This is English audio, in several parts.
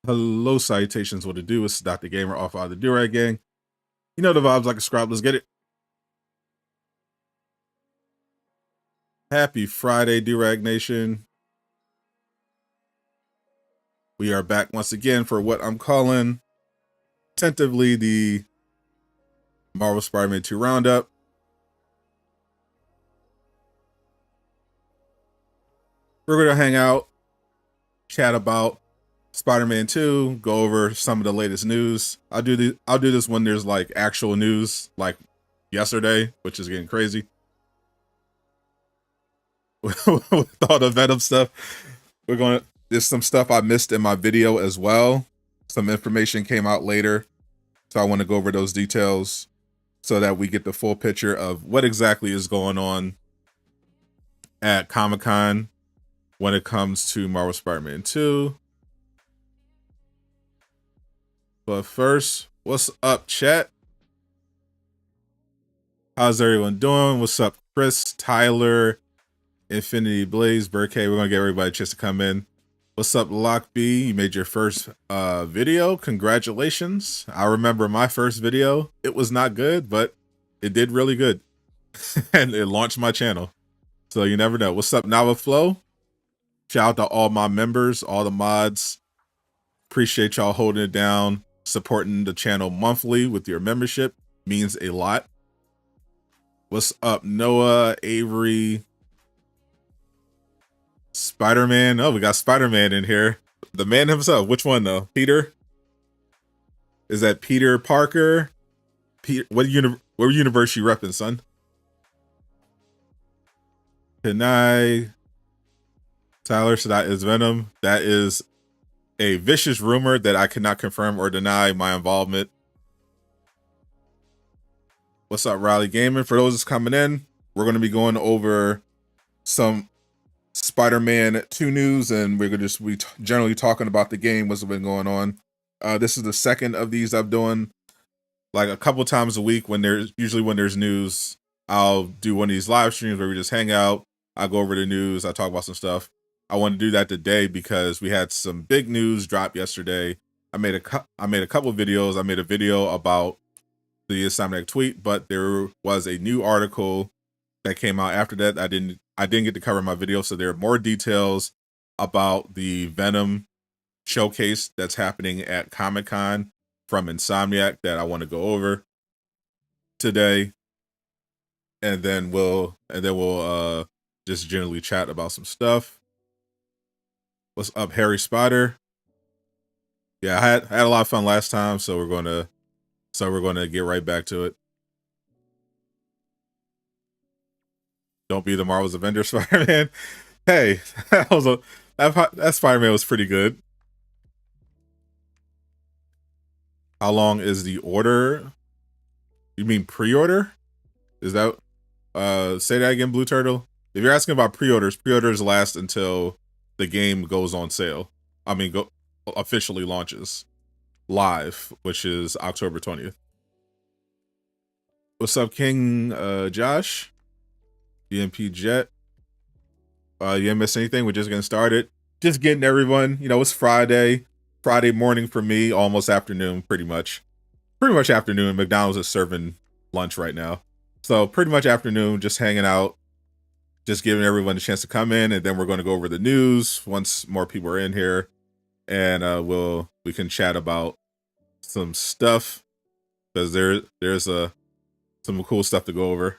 Hello, salutations. What to do? It's Dr. Gamer off of the Durag gang. You know the vibes, like a scribe. Let's get it. Happy Friday, Durag Nation. We are back once again for what I'm calling tentatively the Marvel Spider-Man 2 Roundup. We're going to hang out, chat about Spider-Man 2, go over some of the latest news. I'll do this when there's like actual news, like yesterday, which is getting crazy. With all the Venom stuff, there's some stuff I missed in my video as well. Some information came out later, so I want to go over those details so that we get the full picture of what exactly is going on at Comic-Con when it comes to Marvel Spider-Man 2. But first, what's up, chat? How's everyone doing? What's up, Chris, Tyler, Infinity Blaze, Burkay? We're gonna get everybody a chance to come in. What's up, Lock B? You made your first video. Congratulations. I remember my first video. It was not good, but it did really good. And it launched my channel. So you never know. What's up, Nava Flow? Shout out to all my members, all the mods. Appreciate y'all holding it down, supporting the channel monthly with your membership. Means a lot. What's up, Noah, Avery, Spider-Man? Oh, we got Spider-Man in here. The man himself. Which one though? Peter? Is that Peter Parker? What universe you repping, son? Kanai. Tyler, so that is Venom. That is a vicious rumor that I cannot confirm or deny my involvement. What's up, Riley Gaming? For those coming in, we're going to be going over some Spider-Man 2 news, and we're going to just be generally talking about the game, what's been going on. This is the second of these I'm doing, like a couple times a week. When there's news, I'll do one of these live streams where we just hang out. I go over the news, I talk about some stuff. I want to do that today because we had some big news drop yesterday. I made a couple videos. I made a video about the Symbiotic tweet, but there was a new article that came out after that. I didn't get to cover my video, so there are more details about the Venom showcase that's happening at Comic-Con from Insomniac that I want to go over today, and then we'll just generally chat about some stuff. What's up, Harry Spider? Yeah, I had a lot of fun last time, so we're gonna get right back to it. Don't be the Marvel's Avengers Spider-Man. Hey, that Spider-Man was pretty good. How long is the order? You mean pre-order? Is that say that again, Blue Turtle? If you're asking about pre-orders last until the game goes on sale. I mean, officially launches live, which is October 20th. What's up, King Josh? DMP Jet. You didn't miss anything. We're just getting started. Just getting everyone. You know, it's Friday morning for me, almost afternoon, pretty much afternoon. McDonald's is serving lunch right now, so pretty much afternoon. Just hanging out, just giving everyone a chance to come in, and then we're going to go over the news once more people are in here, and we can chat about some stuff because there's some cool stuff to go over.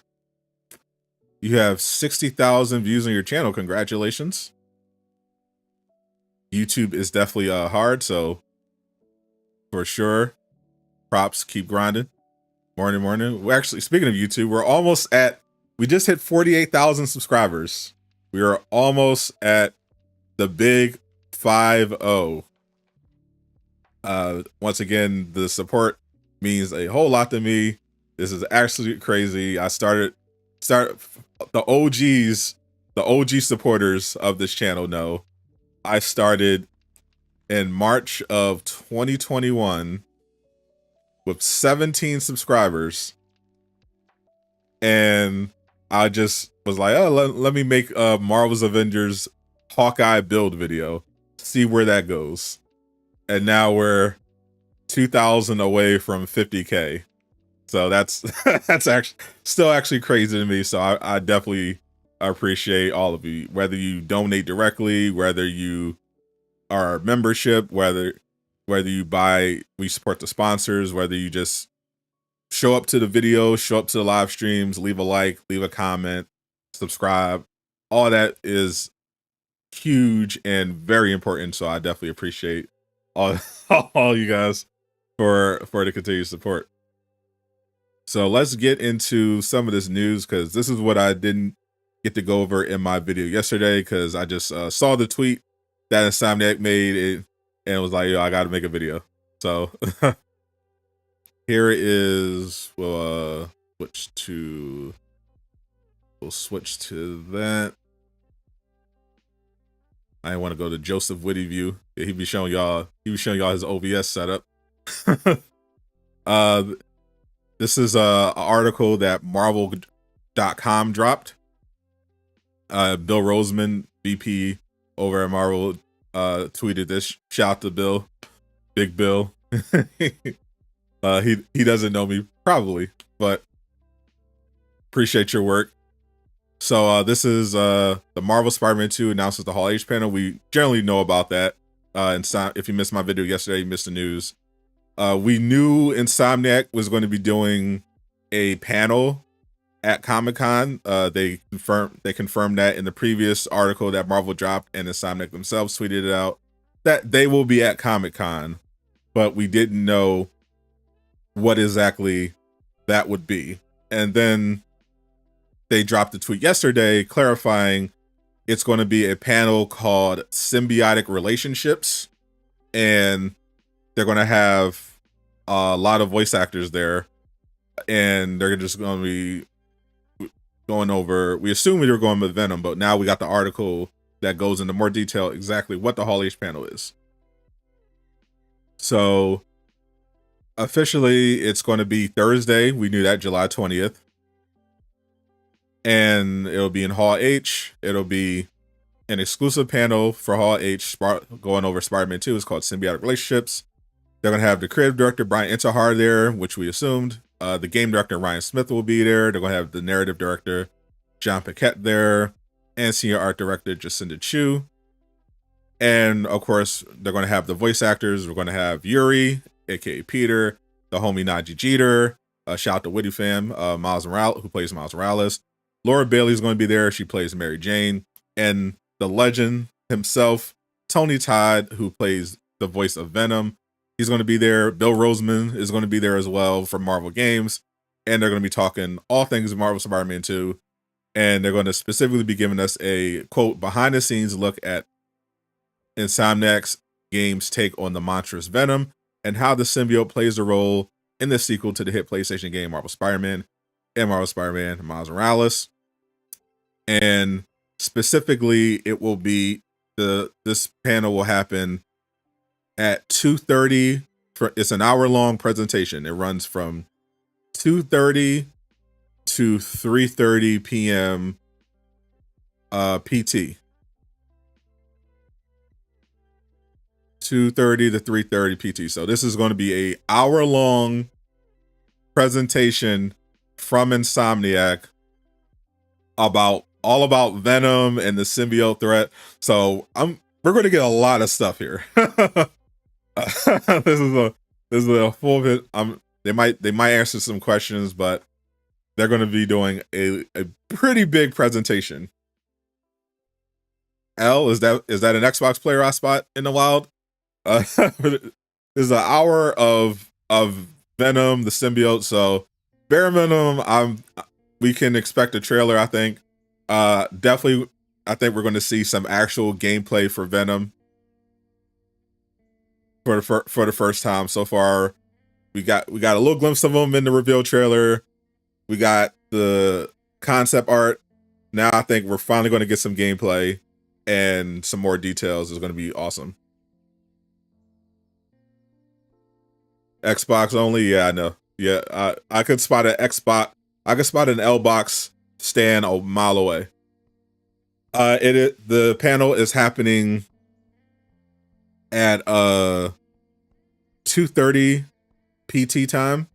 You have 60,000 views on your channel. Congratulations. YouTube is definitely hard, so for sure, props. Keep grinding. Morning. We're actually, speaking of YouTube, we just hit 48,000 subscribers. We are almost at the big 5-0. Once again, the support means a whole lot to me. This is absolutely crazy. I started the OG supporters of this channel know I started in March of 2021 with 17 subscribers, and I just was like, oh, let me make Marvel's Avengers Hawkeye build video, see where that goes. and now we're 2,000 away from 50K. So that's that's actually crazy to me. So I definitely appreciate all of you, whether you donate directly, whether you are a membership, whether you buy, we support the sponsors, whether you just show up to the video, show up to the live streams, leave a like, leave a comment, subscribe. All that is huge and very important. So I definitely appreciate all all you guys for the continued support. So let's get into some of this news, because this is what I didn't get to go over in my video yesterday, because I just saw the tweet that Insomniac made it, and was like, yo, I gotta make a video. So here it is. We'll switch to that. I want to go to Joseph Whitty view. Yeah, he be showing y'all his OBS setup. This is a article that Marvel.com dropped. Bill Roseman, VP over at Marvel, tweeted this. Shout out to Bill, Big Bill. He doesn't know me probably, but appreciate your work. So this is the Marvel Spider-Man 2 announces the Hall H panel. We generally know about that. And if you missed my video yesterday, you missed the news. We knew Insomniac was going to be doing a panel at Comic-Con. They confirmed that in the previous article that Marvel dropped, and Insomniac themselves tweeted it out that they will be at Comic-Con, but we didn't know what exactly that would be. And then they dropped a tweet yesterday clarifying it's going to be a panel called Symbiotic Relationships, and they're going to have a lot of voice actors there, and they're just going to be going over, we assume we were going with Venom, but now we got the article that goes into more detail exactly what the Hall H panel is. So officially it's going to be Thursday. We knew that, July 20th. And it'll be in Hall H. It'll be an exclusive panel for Hall H going over Spider-Man 2. It's called Symbiotic Relationships. They're going to have the creative director, Brian Intihar, there, which we assumed. The game director, Ryan Smith, will be there. They're going to have the narrative director, John Paquette, there, and senior art director, Jacinda Chu. And, of course, they're going to have the voice actors. We're going to have Yuri, a.k.a. Peter, the homie Najee Jeter, shout out to Witty fam, Miles Morales, who plays Miles Morales. Laura Bailey's going to be there. She plays Mary Jane. And the legend himself, Tony Todd, who plays the voice of Venom, he's going to be there. Bill Roseman is going to be there as well from Marvel Games. And they're going to be talking all things Marvel Spider-Man 2. And they're going to specifically be giving us a, quote, behind-the-scenes look at Insomniac's Games' take on the monstrous Venom and how the symbiote plays a role in the sequel to the hit PlayStation game Marvel Spider-Man and Marvel Spider-Man Miles Morales. And specifically, it will be this panel will happen at 2:30. It's an hour-long presentation. It runs from 2:30 to 3:30 p.m. PT. 2:30 to 3:30 PT. So this is going to be a hour-long presentation from Insomniac about all about Venom and the symbiote threat. So we're going to get a lot of stuff here. This is a full bit. They might answer some questions, but they're going to be doing a pretty big presentation. L, is that an Xbox player I spot in the wild? There's an hour of Venom, the symbiote. So bare minimum, we can expect a trailer. I think definitely. I think we're going to see some actual gameplay for Venom for the first time so far. We got a little glimpse of him in the reveal trailer. We got the concept art. Now I think we're finally going to get some gameplay and some more details. Is going to be awesome. Xbox only, yeah, I know. Yeah, I could spot an Xbox. I could spot an L box stand a mile away. The panel is happening at 2:30 PT time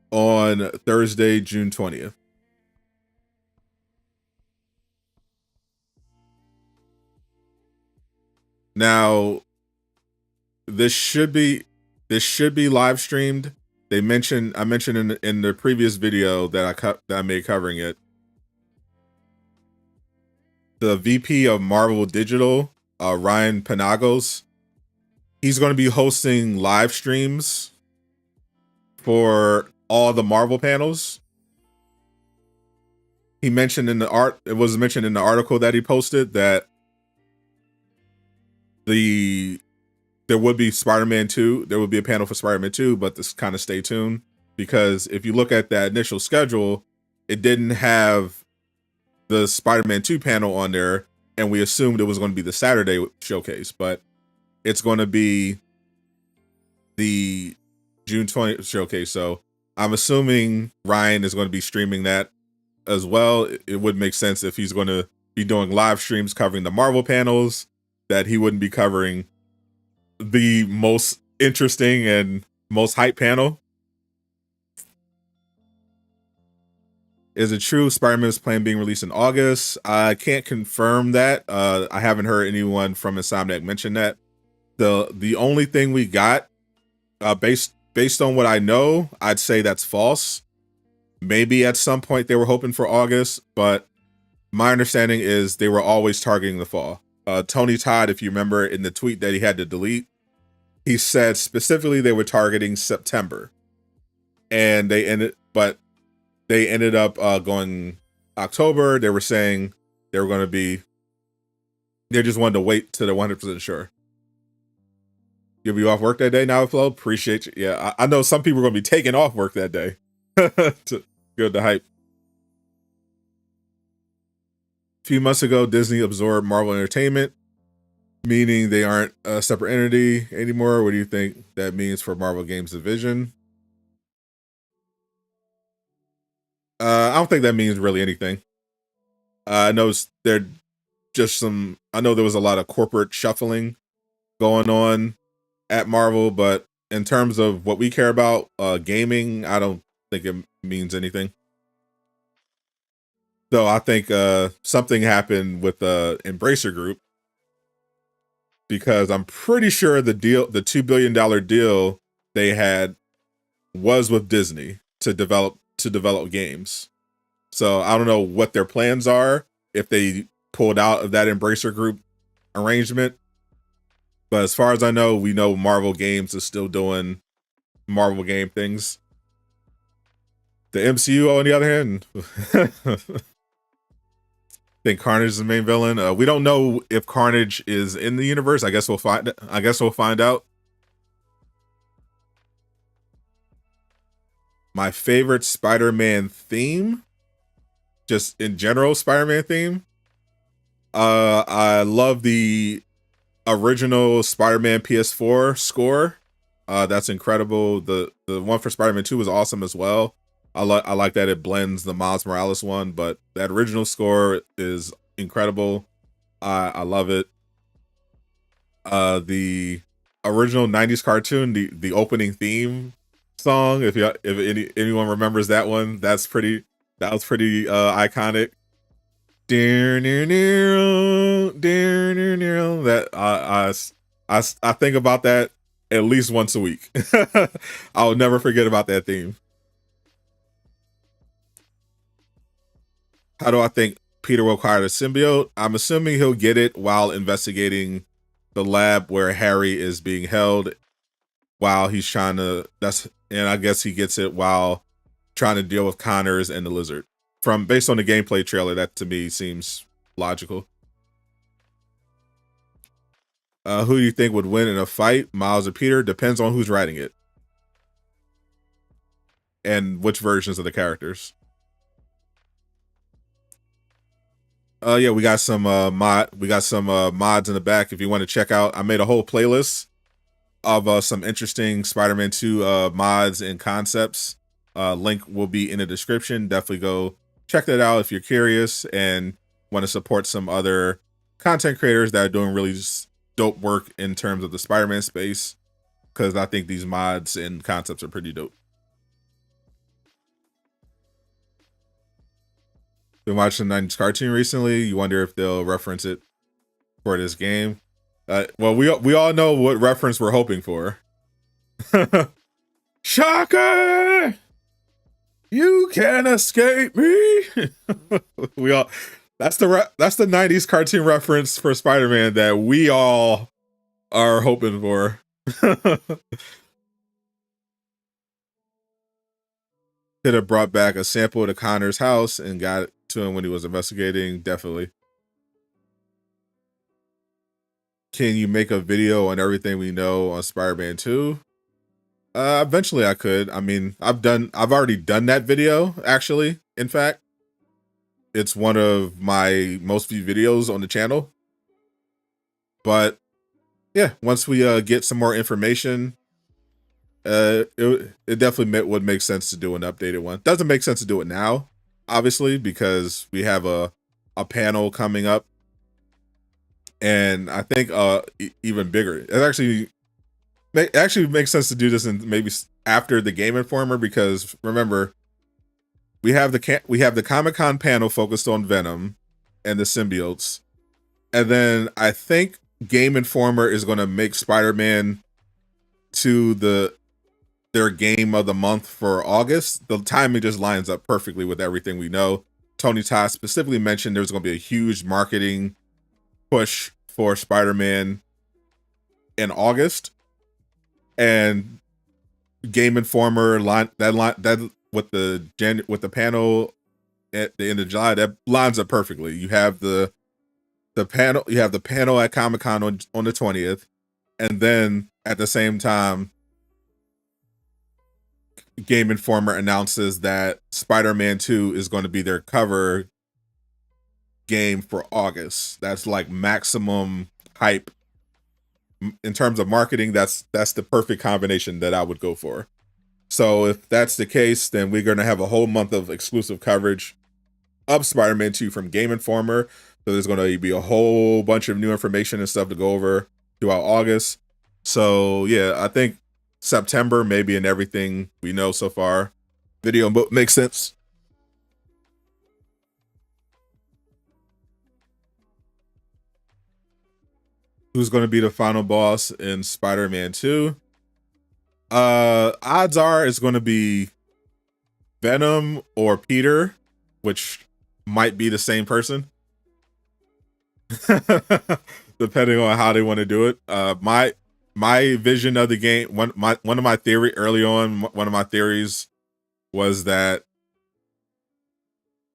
on Thursday, June 20th. Now, this should be live streamed. I mentioned in the previous video that I made covering it. The VP of Marvel Digital, Ryan Penagos, he's going to be hosting live streams for all the Marvel panels. He mentioned it was mentioned in the article that he posted that there would be Spider-Man 2. There would be a panel for Spider-Man 2, but this kind of stay tuned, because if you look at that initial schedule, it didn't have the Spider-Man 2 panel on there, and we assumed it was going to be the Saturday showcase, but it's going to be the June 20th showcase. So I'm assuming Ryan is going to be streaming that as well. It would make sense if he's going to be doing live streams covering the Marvel panels, that he wouldn't be covering the most interesting and most hype panel. Is it true Spider-Man's plan being released in August? I can't confirm that. I haven't heard anyone from Insomniac mention that. The only thing we got, based on what I know, I'd say that's false. Maybe at some point they were hoping for August, but my understanding is they were always targeting the fall. Tony Todd, if you remember in the tweet that he had to delete, he said specifically they were targeting September, and they ended up going October. They were saying they were going to be, they just wanted to wait till they're 100% sure. You'll be off work that day now, Flo? Appreciate you. Yeah, I know some people are going to be taking off work that day to go to hype. A few months ago, Disney absorbed Marvel Entertainment, meaning they aren't a separate entity anymore. What do you think that means for Marvel Games division? I don't think that means really anything. I know I know there was a lot of corporate shuffling going on at Marvel, but in terms of what we care about, gaming, I don't think it means anything. Though I think something happened with the Embracer Group, because I'm pretty sure the $2 billion deal they had was with Disney to develop games. So I don't know what their plans are, if they pulled out of that Embracer Group arrangement. But as far as I know, we know Marvel Games is still doing Marvel game things. The MCU, on the other hand, I think Carnage is the main villain. We don't know if Carnage is in the universe. I guess we'll find out. My favorite Spider-Man theme, just in general Spider-Man theme. I love the original Spider-Man PS4 score. That's incredible. The one for Spider-Man 2 is awesome as well. I like that it blends the Miles Morales one, but that original score is incredible. I love it. The original 90s cartoon, the opening theme song, if anyone remembers that one, that was pretty iconic. That I think about that at least once a week. I'll never forget about that theme. How do I think Peter will acquire the symbiote? I'm assuming he'll get it while investigating the lab where Harry is being held, while he's trying to, and I guess he gets it while trying to deal with Connors and the lizard. Based on the gameplay trailer, that to me seems logical. Who do you think would win in a fight, Miles or Peter? Depends on who's writing it and which versions of the characters. Yeah, we got some mods in the back if you want to check out. I made a whole playlist of some interesting Spider-Man 2 mods and concepts. Link will be in the description. Definitely go check that out if you're curious and want to support some other content creators that are doing really dope work in terms of the Spider-Man space. because I think these mods and concepts are pretty dope. Been watching the 90s cartoon recently. You wonder if they'll reference it for this game. Well, we all know what reference we're hoping for. Shocker! You can't escape me. We all. That's the 90s cartoon reference for Spider-Man that we all are hoping for. Could have brought back a sample to Connor's house and got it to him when he was investigating. Definitely. Can you make a video on everything we know on Spider-Man 2? Eventually I could. I mean, I've already done that video, actually. In fact, it's one of my most viewed videos on the channel. But yeah, once we get some more information, it definitely would make sense to do an updated one. Doesn't make sense to do it now, obviously, because we have a panel coming up, and I think even bigger. It actually makes sense to do this in maybe after the Game Informer, because remember, we have the Comic-Con panel focused on Venom and the symbiotes, and then I think Game Informer is going to make Spider-Man to their game of the month for August. The timing just lines up perfectly with everything we know. Tony Todd specifically mentioned there's going to be a huge marketing push for Spider-Man in August, and Game Informer that with the panel at the end of July, that lines up perfectly. You have the panel at Comic-Con on the 20th, and then at the same time, Game Informer announces that Spider-Man 2 is going to be their cover game for August. That's like maximum hype in terms of marketing. That's the perfect combination that I would go for. So if that's the case, then we're going to have a whole month of exclusive coverage of Spider-Man 2 from Game Informer. So there's going to be a whole bunch of new information and stuff to go over throughout August. So yeah, I think September, maybe, in everything we know so far, video makes sense. Who's going to be the final boss in Spider-Man 2? Odds are it's going to be Venom or Peter, which might be the same person. Depending on how they want to do it. My vision of the game, one of my theory early on, one of my theories was that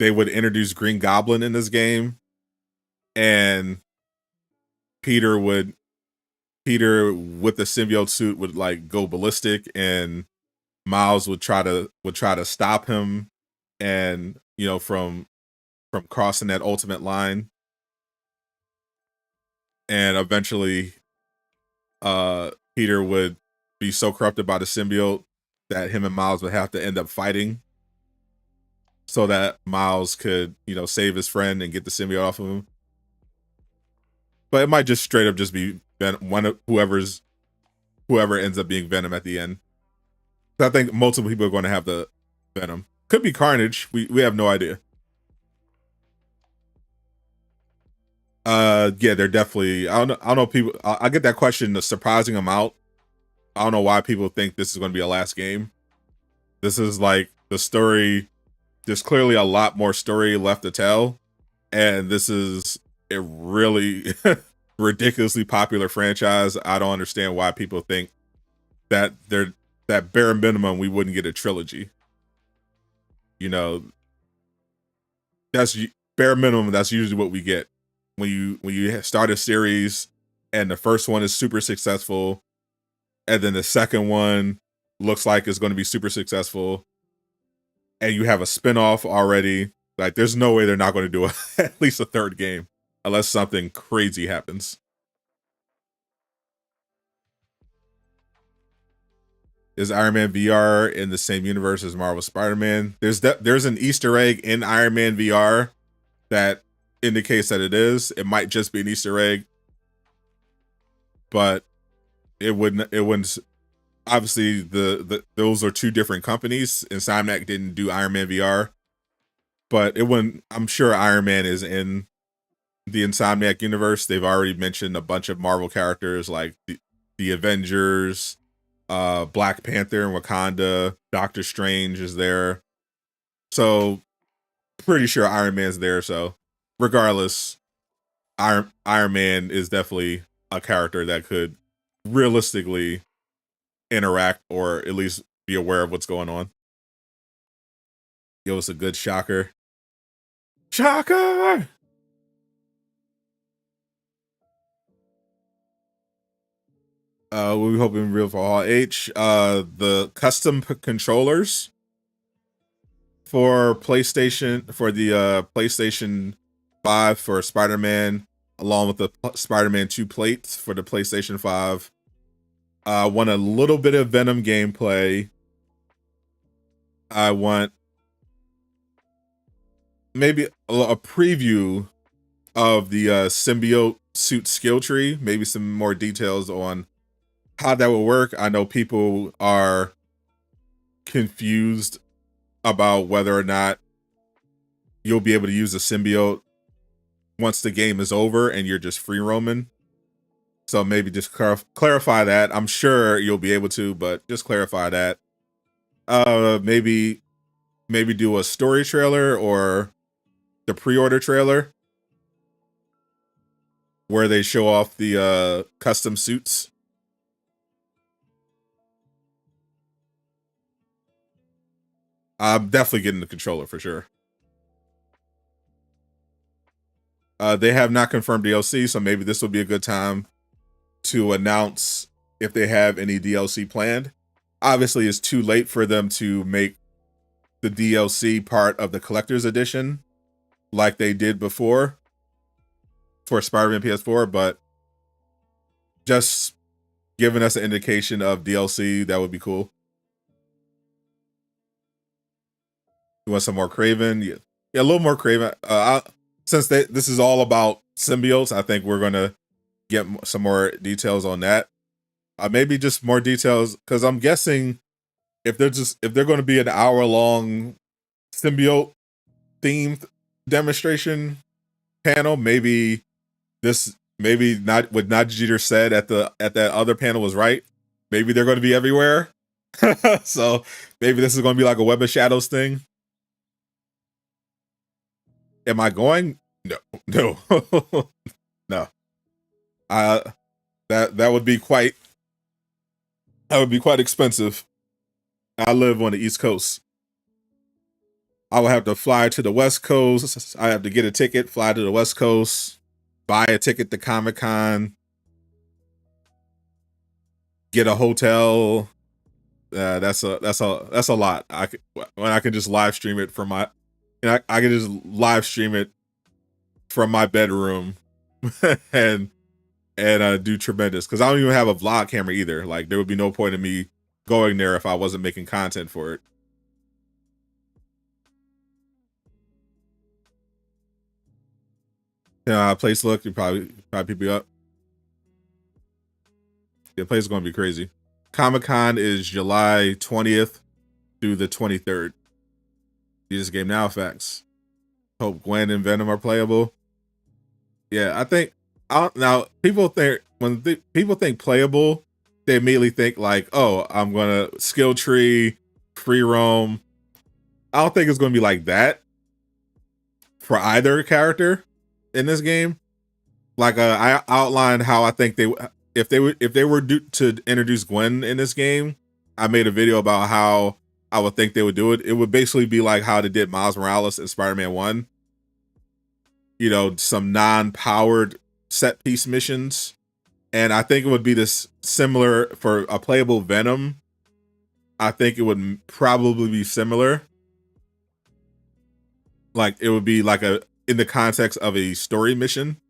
they would introduce Green Goblin in this game, and Peter with the symbiote suit would like go ballistic, and Miles would try to stop him, and from crossing that ultimate line, and eventually Peter would be so corrupted by the symbiote that him and Miles would have to end up fighting so that Miles could, save his friend and get the symbiote off of him. But it might just straight up just be whoever ends up being Venom at the end. I think multiple people are going to have the Venom. Could be Carnage. We have no idea. Yeah, they're definitely. I don't know. People, I get that question a surprising amount. I don't know why people think this is going to be a last game. This is like the story. There's clearly a lot more story left to tell, and this is a really ridiculously popular franchise. I don't understand why people think that that bare minimum we wouldn't get a trilogy. That's bare minimum. That's usually what we get when you start a series and the first one is super successful, and then the second one looks like it's going to be super successful, and you have a spinoff already. Like, there's no way they're not going to do at least a third game unless something crazy happens. Is Iron Man VR in the same universe as Marvel Spider-Man? There's an Easter egg in Iron Man VR that indicates that it is. It might just be an Easter egg, but it wouldn't obviously those are two different companies. Insomniac didn't do Iron Man VR, but it wouldn't. I'm sure Iron Man is in the Insomniac universe. They've already mentioned a bunch of Marvel characters like the Avengers, Black Panther and Wakanda, Doctor Strange is there. So pretty sure Iron Man's there. So regardless, Iron Man is definitely a character that could realistically interact or at least be aware of what's going on. It was a good shocker. Shocker! We hoping real for all H. The custom controllers for PlayStation for the PlayStation 5 for Spider-Man, along with the Spider-Man 2 plates for the PlayStation 5. I want a little bit of Venom gameplay. I want maybe a preview of the symbiote suit skill tree, maybe some more details on how that will work. I know people are confused about whether or not you'll be able to use a symbiote once the game is over and you're just free roaming. So maybe just clarify that. I'm sure you'll be able to, but just clarify that. Maybe do a story trailer or the pre-order trailer where they show off the custom suits. I'm definitely getting the controller for sure. They have not confirmed DLC, so maybe this will be a good time to announce if they have any DLC planned. Obviously, it's too late for them to make the DLC part of the collector's edition like they did before for Spider-Man PS4, but just giving us an indication of DLC, that would be cool. You want some more Craven? Yeah, a little more Craven. Since this is all about symbiotes, I think we're gonna get some more details on that. Maybe just more details, because I'm guessing if they're going to be an hour-long symbiote themed demonstration panel, maybe not what Najiter said at that other panel was right. Maybe they're going to be everywhere. So maybe this is going to be like a Web of Shadows thing. Am I going? No. No. That would be quite expensive. I live on the East Coast. I would have to fly to the West Coast. I have to get a ticket, fly to the West Coast, buy a ticket to Comic-Con, get a hotel. That's a lot. I can just live stream it from my, and I can just live stream it from my bedroom and do tremendous, because I don't even have a vlog camera either. Like, there would be no point in me going there if I wasn't making content for it. Place look, you probably people up. The place is going to be crazy. Comic-Con is July 20th through the 23rd. Jesus Game Now facts. Hope Gwen and Venom are playable. Yeah, I think now people think when people think playable, they immediately think like, oh, I'm gonna skill tree, free roam. I don't think it's gonna be like that for either character in this game. Like I outlined how I think if they were to introduce Gwen in this game, I made a video about how I would think they would do it. It would basically be like how they did Miles Morales in Spider-Man 1. You know, some non-powered set piece missions. And I think it would be this similar for a playable Venom. I think it would probably be similar. Like, it would be like in the context of a story mission.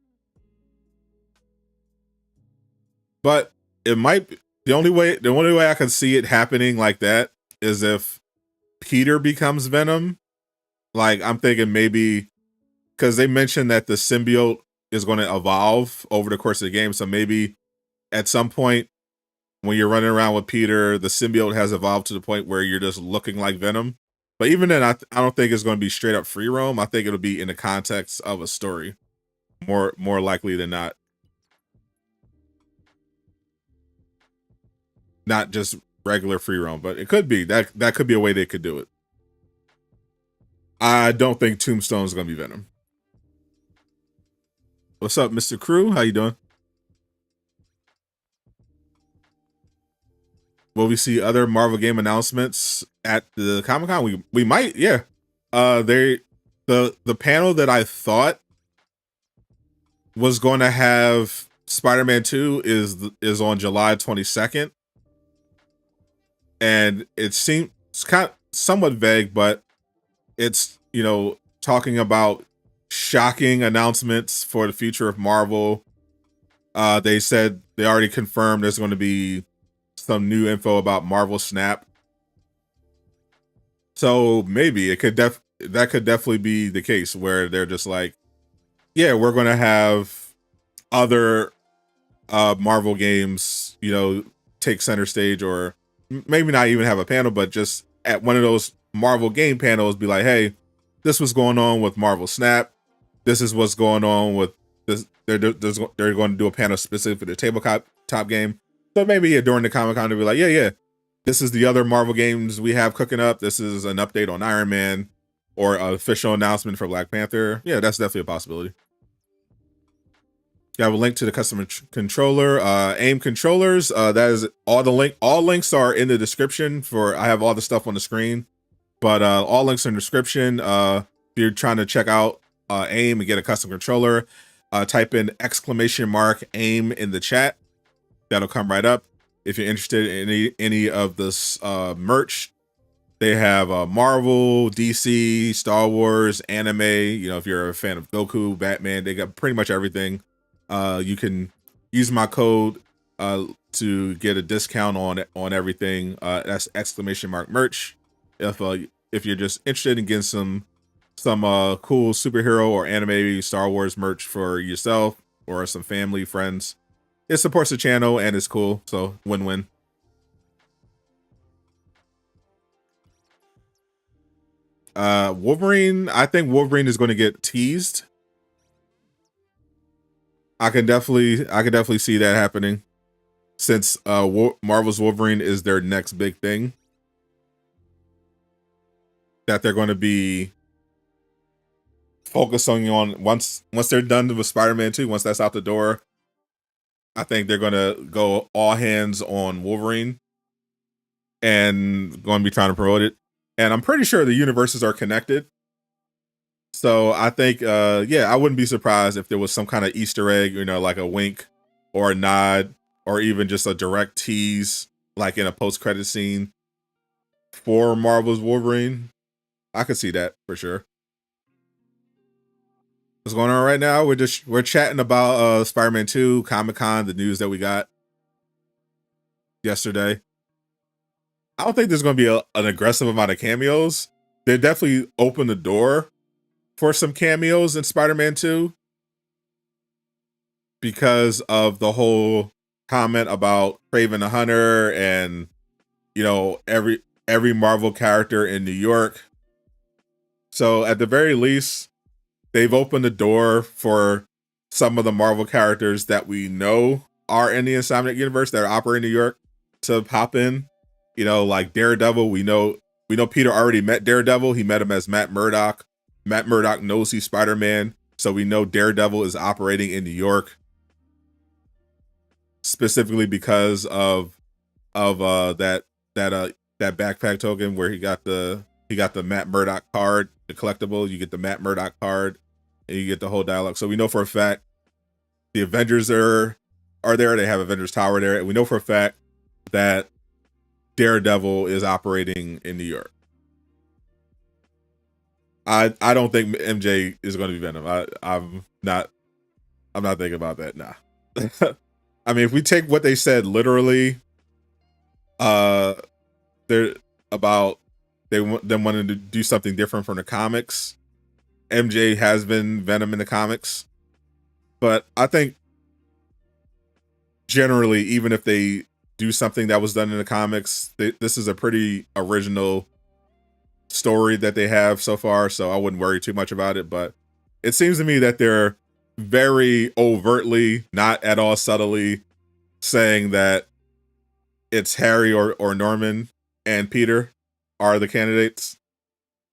But it might be, the only way I can see it happening like that is if Peter becomes Venom. Like, I'm thinking maybe, because they mentioned that the symbiote is going to evolve over the course of the game, so maybe at some point when you're running around with Peter, the symbiote has evolved to the point where you're just looking like Venom. But even then, I don't think it's going to be straight up free roam. I think it'll be in the context of a story, more likely than not. Not just regular free roam, but it could be that could be a way they could do it. I don't think Tombstone is going to be Venom. What's up, Mr. Crew? How you doing? Will we see other Marvel game announcements at the Comic-Con? We might, yeah. The panel that I thought was going to have Spider-Man 2 is on July 22nd. And it seems kind of somewhat vague, but it's, talking about shocking announcements for the future of Marvel. They said they already confirmed there's going to be some new info about Marvel Snap. So maybe that could definitely be the case where they're just like, yeah, we're going to have other Marvel games, take center stage, or maybe not even have a panel, but just at one of those Marvel game panels be like, hey, this was going on with Marvel Snap. This is what's going on with this. They're going to do a panel specific for the tabletop game. So maybe during the Comic-Con they'll be like, yeah, this is the other Marvel games we have cooking up. This is an update on Iron Man or an official announcement for Black Panther. Yeah, that's definitely a possibility. You have a link to the custom controller, AIM controllers. That is all all links are in the description I have all the stuff on the screen, but all links are in the description. If you're trying to check out AIM and get a custom controller, type in !AIM in the chat. That'll come right up. If you're interested in any of this merch, they have Marvel, DC, Star Wars, anime. If you're a fan of Goku, Batman, they got pretty much everything. You can use my code to get a discount on everything. That's !merch. If you're just interested in getting some cool superhero or anime Star Wars merch for yourself or some family, friends, it supports the channel and it's cool. So win-win. Wolverine. I think Wolverine is going to get teased. I can definitely see that happening, since Marvel's Wolverine is their next big thing that they're going to be focusing on once they're done with Spider-Man 2. Once that's out the door, I think they're going to go all hands on Wolverine and going to be trying to promote it. And I'm pretty sure the universes are connected. So I think, I wouldn't be surprised if there was some kind of Easter egg, like a wink or a nod, or even just a direct tease, like in a post-credit scene for Marvel's Wolverine. I could see that for sure. What's going on right now? We're chatting about Spider-Man 2, Comic-Con, the news that we got yesterday. I don't think there's going to be an aggressive amount of cameos. They definitely opened the door for some cameos in Spider-Man 2 because of the whole comment about Kraven the Hunter and every Marvel character in New York. So at the very least, they've opened the door for some of the Marvel characters that we know are in the Insomniac universe that are operating in New York to pop in. Like Daredevil, we know Peter already met Daredevil. He met him as Matt Murdock. Matt Murdock knows he's Spider-Man, so we know Daredevil is operating in New York, specifically because of that backpack token where he got the Matt Murdock card, the collectible. You get the Matt Murdock card, and you get the whole dialogue. So we know for a fact the Avengers are there. They have Avengers Tower there, and we know for a fact that Daredevil is operating in New York. I don't think MJ is going to be Venom. I'm not thinking about that. Nah. I mean, if we take what they said literally, they're about them wanting to do something different from the comics. MJ has been Venom in the comics, but I think generally, even if they do something that was done in the comics. This is a pretty original story that they have so far, so I wouldn't worry too much about it. But it seems to me that they're very overtly, not at all subtly, saying that it's Harry or Norman and Peter are the candidates.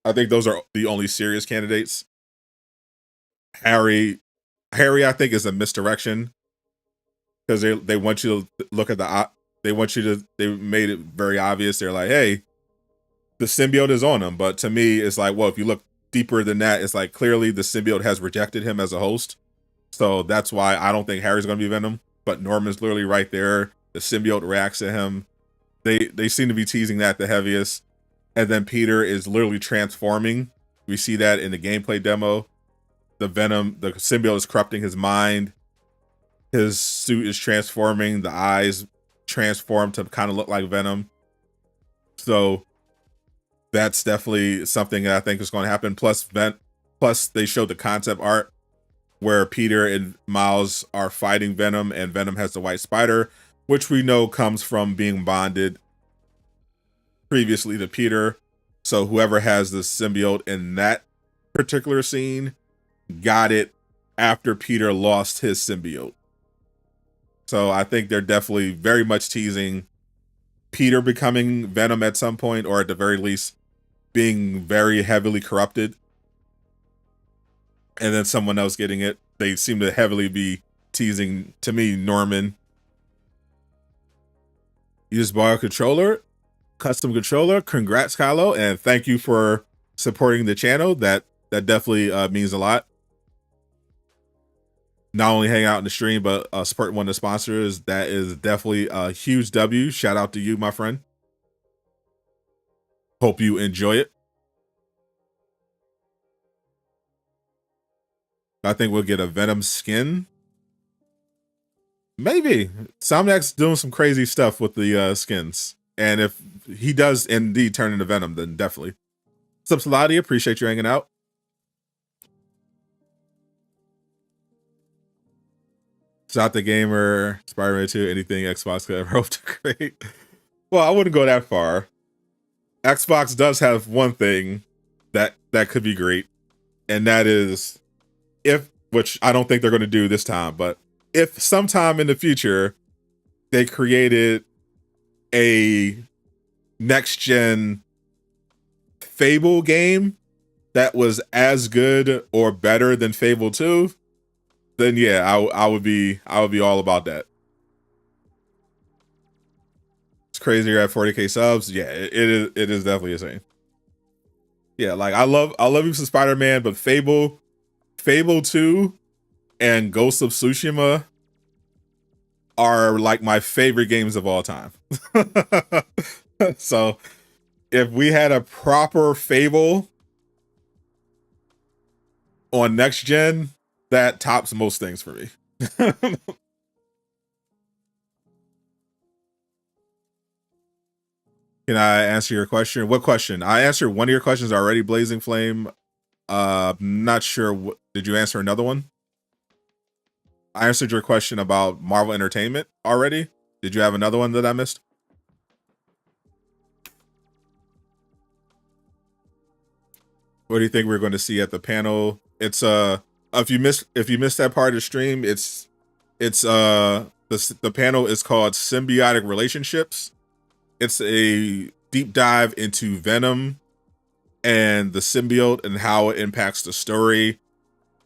I think those are the only serious candidates. Harry, I think, is a misdirection because they want you to look at they want you to. They made it very obvious. They're like, hey, the symbiote is on him, but to me, it's like, well, if you look deeper than that, it's like clearly the symbiote has rejected him as a host. So that's why I don't think Harry's going to be Venom, but Norman's literally right there. The symbiote reacts to him. They seem to be teasing that the heaviest. And then Peter is literally transforming. We see that in the gameplay demo. The symbiote is corrupting his mind. His suit is transforming. The eyes transform to kind of look like Venom. So that's definitely something that I think is going to happen. Plus they showed the concept art where Peter and Miles are fighting Venom, and Venom has the white spider, which we know comes from being bonded previously to Peter. So whoever has the symbiote in that particular scene got it after Peter lost his symbiote. So I think they're definitely very much teasing Peter becoming Venom at some point, or at the very least being very heavily corrupted, and then someone else getting it. They seem to heavily be teasing, to me, Norman. You just bought a controller, custom controller. Congrats, Kylo, and thank you for supporting the channel. That definitely means a lot. Not only hang out in the stream, but support one of the sponsors. That is definitely a huge W. Shout out to you, my friend. Hope you enjoy it. I think we'll get a Venom skin. Maybe. Somniac's doing some crazy stuff with the skins. And if he does indeed turn into Venom, then definitely. What's up, Saladi? Appreciate you hanging out. Shot the Gamer, Spider-Man 2, anything Xbox could ever hope to create. Well, I wouldn't go that far. Xbox does have one thing that could be great, and that is which I don't think they're going to do this time, but if sometime in the future they created a next-gen Fable game that was as good or better than Fable 2, then yeah, I would be all about that. It's crazy you're at 40k subs. Yeah, it is definitely insane. Yeah, like I love you some Spider-Man, but Fable 2 and Ghost of Tsushima are like my favorite games of all time. So if we had a proper Fable on next gen, that tops most things for me. Can I answer your question? What question? I answered one of your questions already, Blazing Flame. Not sure. Did you answer another one? I answered your question about Marvel Entertainment already. Did you have another one that I missed? What do you think we're going to see at the panel? It's if you missed that part of the stream, the panel is called Symbiotic Relationships. It's a deep dive into Venom and the symbiote and how it impacts the story.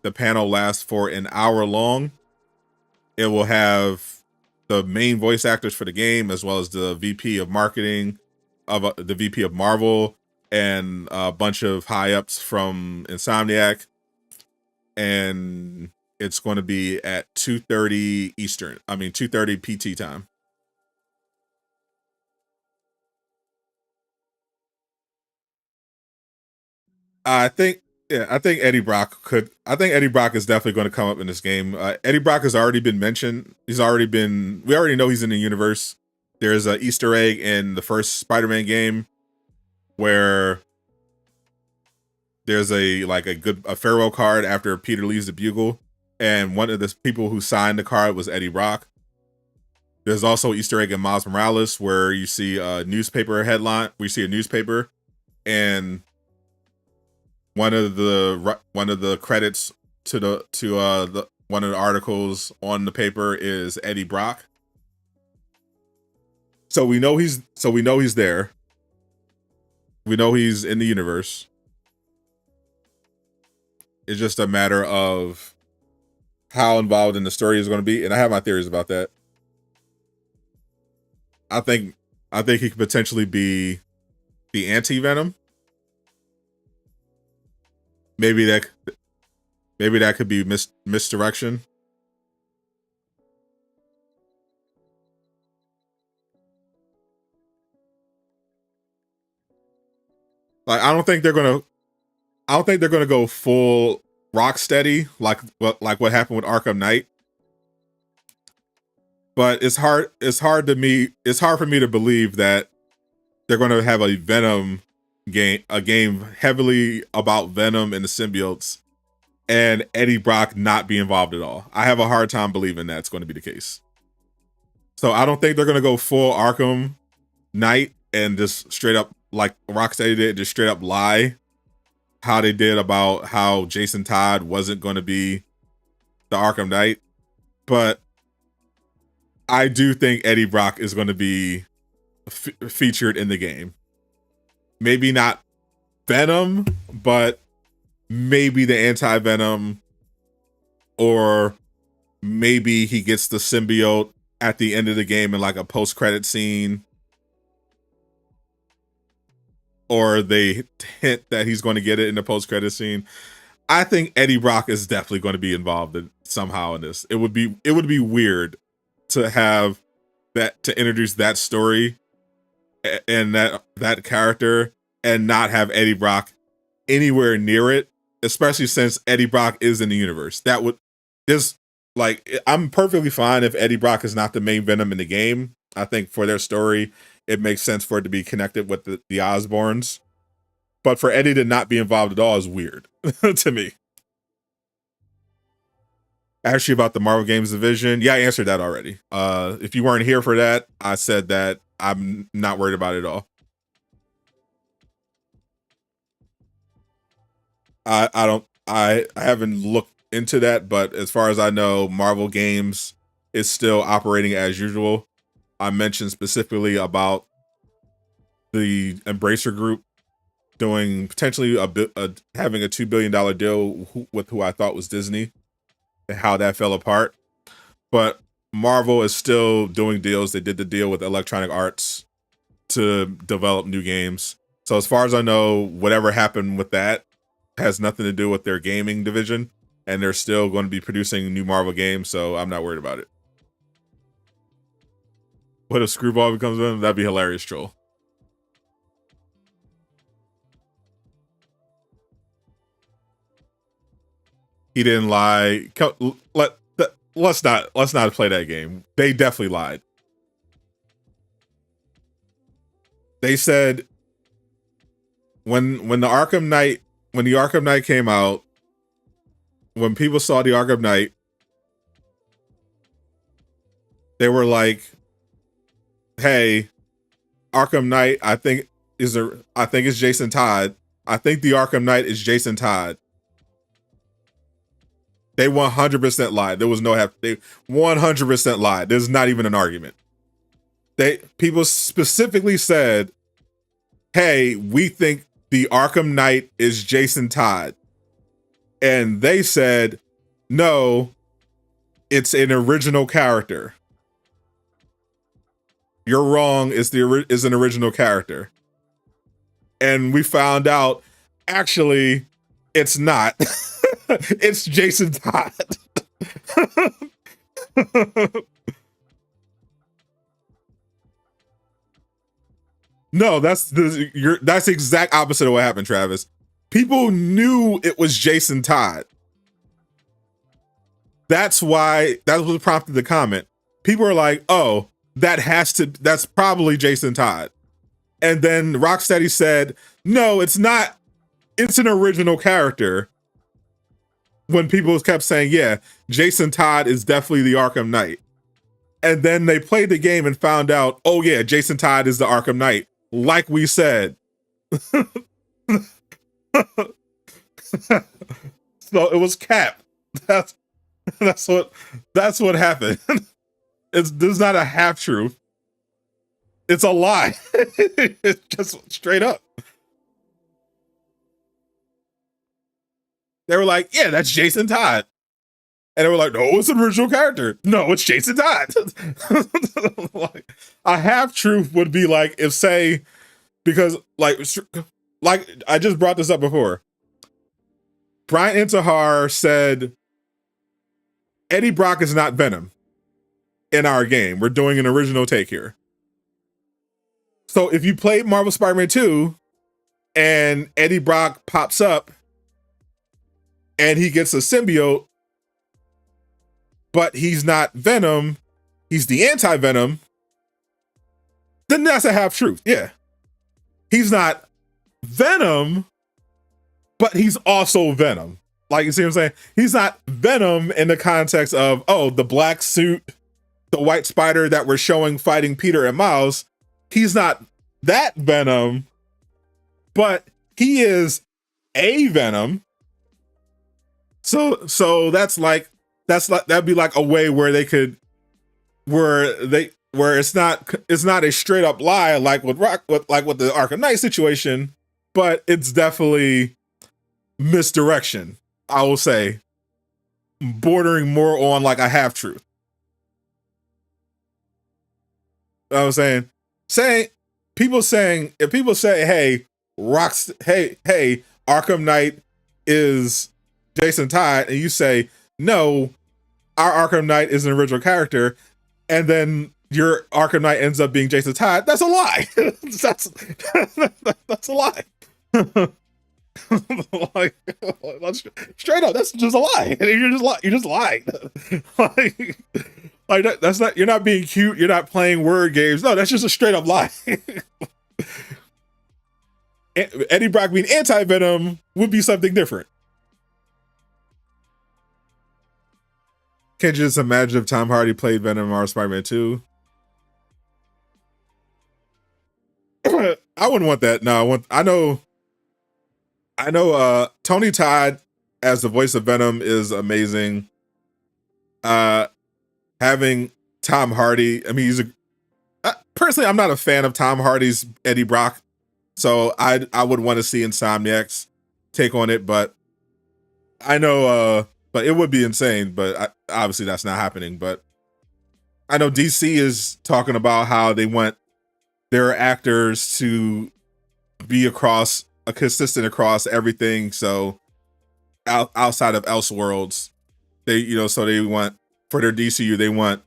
The panel lasts for an hour long. It will have the main voice actors for the game, as well as the VP of marketing of the VP of Marvel, and a bunch of high ups from Insomniac. And it's going to be at 2:30 Eastern. I mean 2:30 PT time. I think Eddie Brock is definitely going to come up in this game. Eddie Brock has already been mentioned. We already know he's in the universe. There's an Easter egg in the first Spider-Man game where there's a farewell card after Peter leaves the Bugle, and one of the people who signed the card was Eddie Brock. There's also Easter egg in Miles Morales where you see a newspaper headline. We see a newspaper, and one of the credits to the one of the articles on the paper is Eddie Brock. So we know he's there. We know he's in the universe. It's just a matter of how involved in the story is going to be, and I have my theories about that. I think he could potentially be the anti-Venom. Maybe that could be misdirection. Like I don't think they're gonna go full Rocksteady like what happened with Arkham Knight. But it's hard for me to believe that they're gonna have a game heavily about Venom and the symbiotes and Eddie Brock not be involved at all. I have a hard time believing that's going to be the case. So I don't think they're gonna go full Arkham Knight and just straight up like Rocksteady did, just straight up lie how they did about how Jason Todd wasn't going to be the Arkham Knight. But I do think Eddie Brock is going to be featured in the game. Maybe not Venom, but maybe the anti-Venom, or maybe he gets the symbiote at the end of the game in like a post-credit scene, or they hint that he's going to get it in the post-credit scene. I think Eddie Brock is definitely going to be involved somehow in this. It would be weird to have that, to introduce that story and that character and not have Eddie Brock anywhere near it, especially since Eddie Brock is in the universe. That would just like, I'm perfectly fine if Eddie Brock is not the main Venom in the game. I think for their story, it makes sense for it to be connected with the Osborns. But for Eddie to not be involved at all is weird to me. Actually, about the Marvel Games division, yeah, I answered that already. If you weren't here for that, I said that I'm not worried about it at all. I haven't looked into that, but as far as I know, Marvel Games is still operating as usual. I mentioned specifically about the Embracer Group doing potentially having a $2 billion deal with who I thought was Disney, and how that fell apart. But Marvel is still doing deals. They did the deal with Electronic Arts to develop new games. So as far as I know, whatever happened with that has nothing to do with their gaming division, and they're still going to be producing new Marvel games, so I'm not worried about it. What if Screwball becomes Venom? That'd be hilarious, troll. He didn't lie. Let's not play that game. They definitely lied. They said when the Arkham Knight came out, when people saw the Arkham Knight, they were like, "Hey, Arkham Knight, I think it's Jason Todd. I think the Arkham Knight is Jason Todd." They 100% lied. There was no they 100% lied. There's not even an argument. People specifically said, "Hey, we think the Arkham Knight is Jason Todd," and they said, "No, it's an original character. You're wrong. It's an original character." And we found out, actually, it's not. It's Jason Todd. No, that's the exact opposite of what happened, Travis. People knew it was Jason Todd. That's what prompted the comment. People are like, "Oh, that's probably Jason Todd." And then Rocksteady said, "No, it's not. It's an original character." When people kept saying, "Yeah, Jason Todd is definitely the Arkham Knight." And then they played the game and found out, oh yeah, Jason Todd is the Arkham Knight, like we said. So it was Cap. That's what happened. This is not a half truth. It's a lie. It's just straight up. They were like, yeah, that's Jason Todd. And they were like, no, it's an original character. No, it's Jason Todd. Like, a half truth would be like if, say, because like I just brought this up before. Brian Intihar said Eddie Brock is not Venom in our game. We're doing an original take here. So if you play Marvel Spider-Man 2 and Eddie Brock pops up and he gets a symbiote, but he's not Venom, he's the anti-Venom, then that's a half truth. Yeah. He's not Venom, but he's also Venom. Like, you see what I'm saying? He's not Venom in the context of, oh, the black suit, the white spider that we're showing fighting Peter and Miles. He's not that Venom, but he is a Venom. So that'd be like a way where they could, where it's not a straight up lie like with the Arkham Knight situation, but it's definitely misdirection, I will say, bordering more on like a half truth. You know what I'm saying? If people say, hey, Arkham Knight is Jason Todd, and you say, no, our Arkham Knight is an original character, and then your Arkham Knight ends up being Jason Todd, that's a lie. That's a lie. Like, straight up, that's just a lie. You're just lying. Like that's not, you're not being cute, you're not playing word games. No, that's just a straight up lie. Eddie Brock being anti-Venom would be something different. Can't you just imagine if Tom Hardy played Venom or Spider-Man 2? I wouldn't want that. No, I know Tony Todd as the voice of Venom is amazing. Having Tom Hardy, I mean, personally, I'm not a fan of Tom Hardy's Eddie Brock, so I would want to see Insomniac's take on it, but I know, but it would be insane, but obviously that's not happening. But I know DC is talking about how they want their actors to be consistent across everything. So outside of Elseworlds, so they want, for their DCU, they want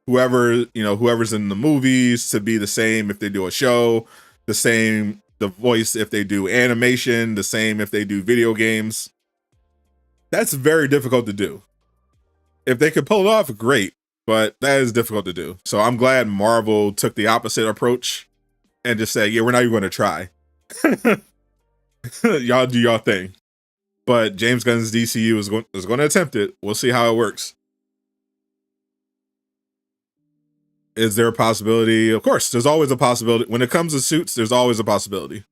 whoever's in the movies to be the same if they do a show, the voice if they do animation, the same if they do video games. That's very difficult to do. If they could pull it off, great, but that is difficult to do. So I'm glad Marvel took the opposite approach and just said, yeah, we're not even going to try. Y'all do y'all thing. But James Gunn's DCU is going to attempt it. We'll see how it works. Is there a possibility? Of course, there's always a possibility. When it comes to suits, there's always a possibility.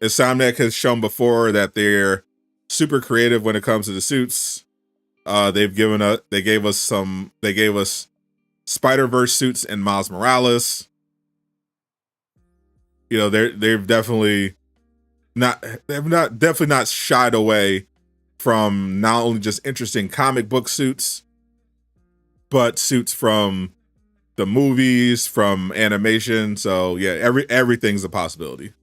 Insomniac has shown before that they're super creative when it comes to the suits. They gave us Spider-Verse suits and Miles Morales. They've definitely not shied away from not only just interesting comic book suits, but suits from the movies, from animation. So yeah, everything's a possibility.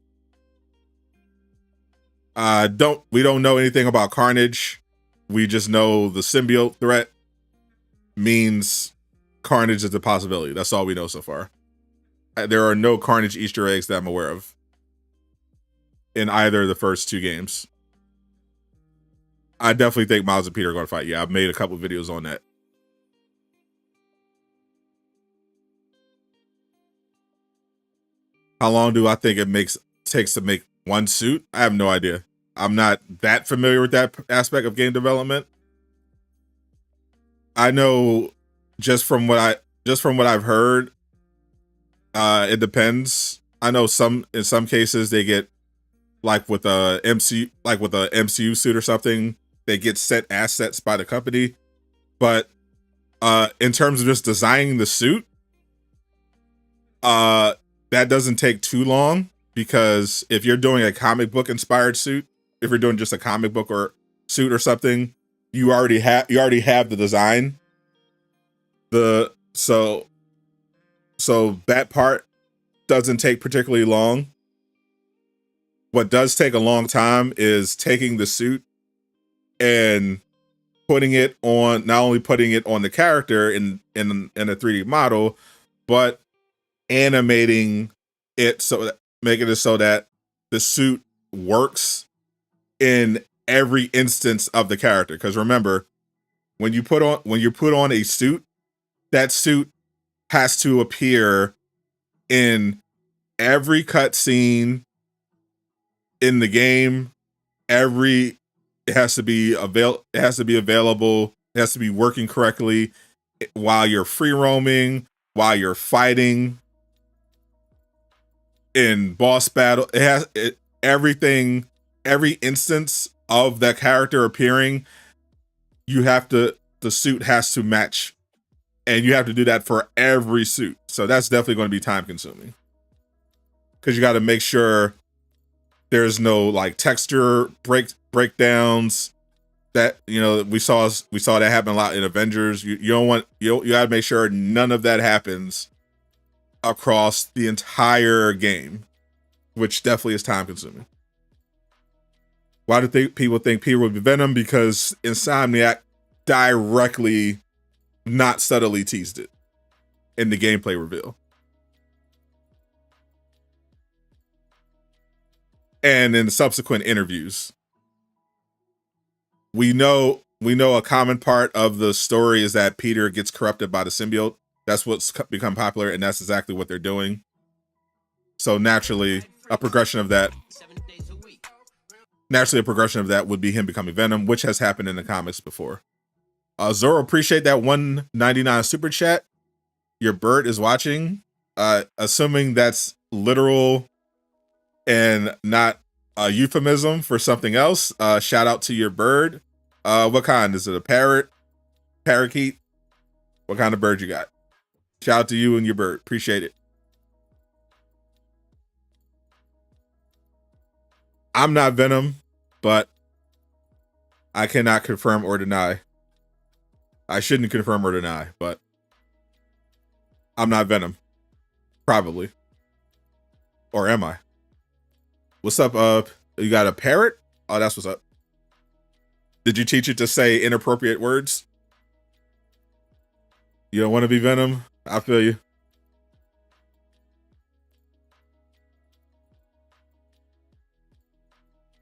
We don't know anything about Carnage. We just know the symbiote threat means Carnage is a possibility. That's all we know so far. There are no Carnage Easter eggs that I'm aware of in either of the first two games. I definitely think Miles and Peter are going to fight. Yeah, I've made a couple videos on that. How long do I think it takes to make one suit? I have no idea. I'm not that familiar with that aspect of game development. I know just from what I've heard, it depends. I know in some cases they get like with a MCU suit or something, they get set assets by the company. But in terms of just designing the suit, that doesn't take too long, because if you're doing a comic book inspired suit, if you're doing just a comic book or suit or something, you already have the design. So that part doesn't take particularly long. What does take a long time is taking the suit and putting it on, not only putting it on the character in a 3D model, but animating it, making it so that the suit works in every instance of the character. Because remember, when you put on a suit, that suit has to appear in every cutscene in the game. It has to be available. It has to be working correctly while you're free roaming, while you're fighting in boss battle. Everything, every instance of that character appearing, the suit has to match, and you have to do that for every suit. So that's definitely going to be time consuming, because you got to make sure there's no like texture breakdowns. That, we saw that happen a lot in Avengers. You got to make sure none of that happens across the entire game, which definitely is time consuming. Why do people think Peter would be Venom? Because Insomniac directly, not subtly, teased it in the gameplay reveal. And in the subsequent interviews. We know a common part of the story is that Peter gets corrupted by the symbiote. That's what's become popular, and that's exactly what they're doing. So naturally, a progression of that would be him becoming Venom, which has happened in the comics before. Zoro, appreciate that $1.99 super chat. Your bird is watching. Assuming that's literal and not a euphemism for something else. Shout out to your bird. What kind? Is it a parrot? Parakeet? What kind of bird you got? Shout out to you and your bird. Appreciate it. I'm not Venom, but I cannot confirm or deny. I shouldn't confirm or deny, but I'm not Venom. Probably. Or am I? What's up? You got a parrot? Oh, that's what's up. Did you teach it to say inappropriate words? You don't want to be Venom? I feel you.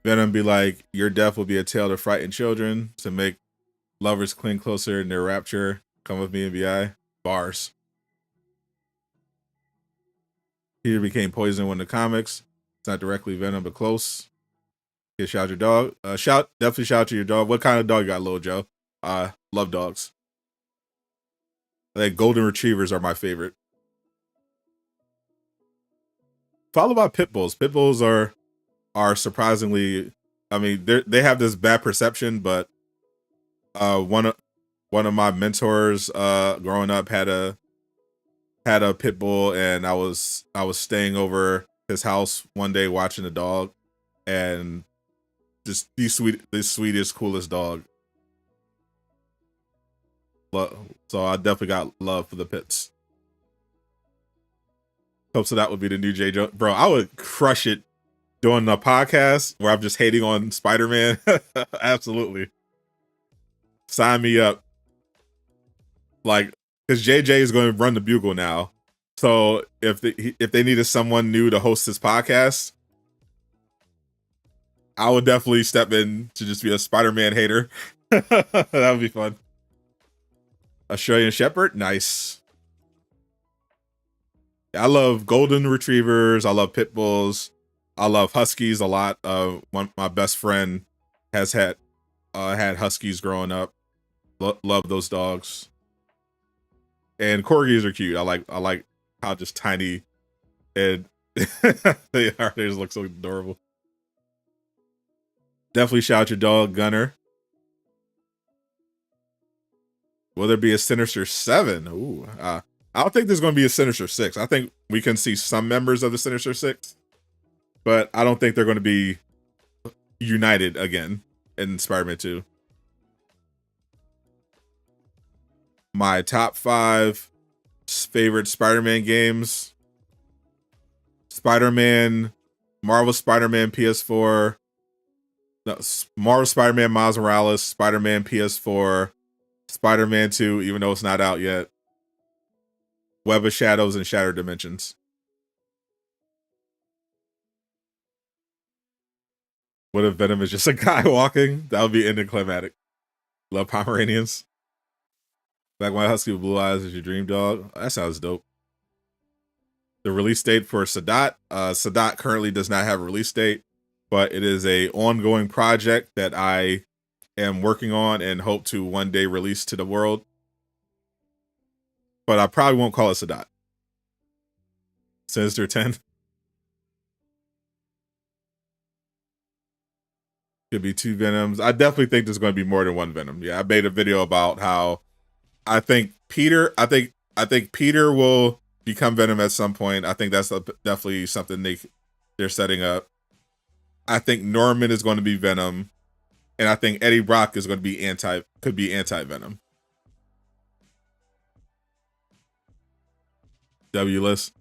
Venom be like, your death will be a tale to frighten children, to make lovers cling closer in their rapture. Come with me and BI. Bars. Peter became poison when the comics. It's not directly Venom, but close. Okay, shout out your dog. Definitely shout out to your dog. What kind of dog you got, Lil Joe? Love dogs. I think golden retrievers are my favorite. Followed by pit bulls. Pit bulls are surprisingly, I mean, they have this bad perception, but one of my mentors growing up had a pit bull, and I was staying over his house one day watching the dog, and just the sweetest, coolest dog. So I definitely got love for the pits. Hope so that would be the new J. Joe. Bro, I would crush it doing a podcast where I'm just hating on Spider-Man. Absolutely. Sign me up. Like, because JJ is going to run the Bugle now. So if they needed someone new to host this podcast, I would definitely step in to just be a Spider-Man hater. That would be fun. Australian Shepherd, nice. I love golden retrievers. I love pit bulls. I love huskies a lot. My best friend has had huskies growing up. Love those dogs. And corgis are cute. I like how just tiny and they are. They just look so adorable. Definitely shout out your dog, Gunner. Will there be a Sinister 7? Ooh, I don't think there's going to be a Sinister 6. I think we can see some members of the Sinister 6, but I don't think they're going to be united again in Spider-Man 2. My top 5 favorite Spider-Man games: Spider-Man, Marvel Spider-Man PS4, no, Marvel Spider-Man Miles Morales, Spider-Man PS4, Spider-Man 2, even though it's not out yet, Web of Shadows, and Shattered Dimensions. What if Venom is just a guy walking? That would be anticlimactic. Love Pomeranians. Black White Husky with blue eyes is your dream dog. That sounds dope. The release date for Sadot. Sadot currently does not have a release date, but it is a ongoing project that I am working on and hope to one day release to the world. But I probably won't call it Sadot. Sinister 10. Could be 2 Venoms. I definitely think there's going to be more than 1 Venom. Yeah, I made a video about how I think Peter will become Venom at some point. I think that's definitely something they're setting up. I think Norman is going to be Venom, and I think Eddie Brock is going to be anti-Venom. W list.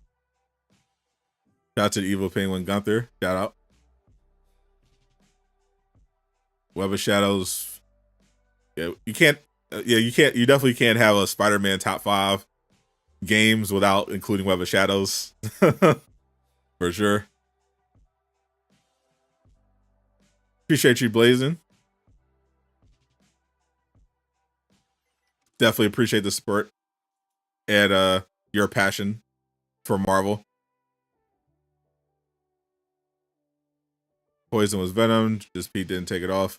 Shout out to the Evil Penguin Gunther. Shout out. Web of Shadows. Yeah, you can't. You definitely can't have a Spider-Man top 5 games without including Web of Shadows. For sure. Appreciate you, Blazing. Definitely appreciate the support and your passion for Marvel. Poison was Venom. Just Pete didn't take it off.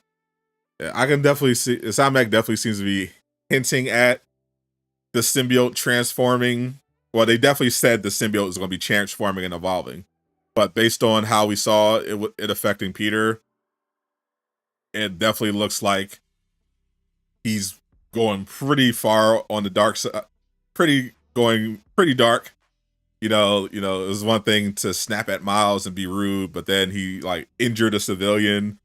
Yeah, I can definitely see. Insomniac definitely seems to be hinting at the symbiote transforming. Well, they definitely said the symbiote is going to be transforming and evolving, but based on how we saw it affecting Peter, it definitely looks like he's going pretty far on the dark side, pretty dark. You know, it was one thing to snap at Miles and be rude, but then he like injured a civilian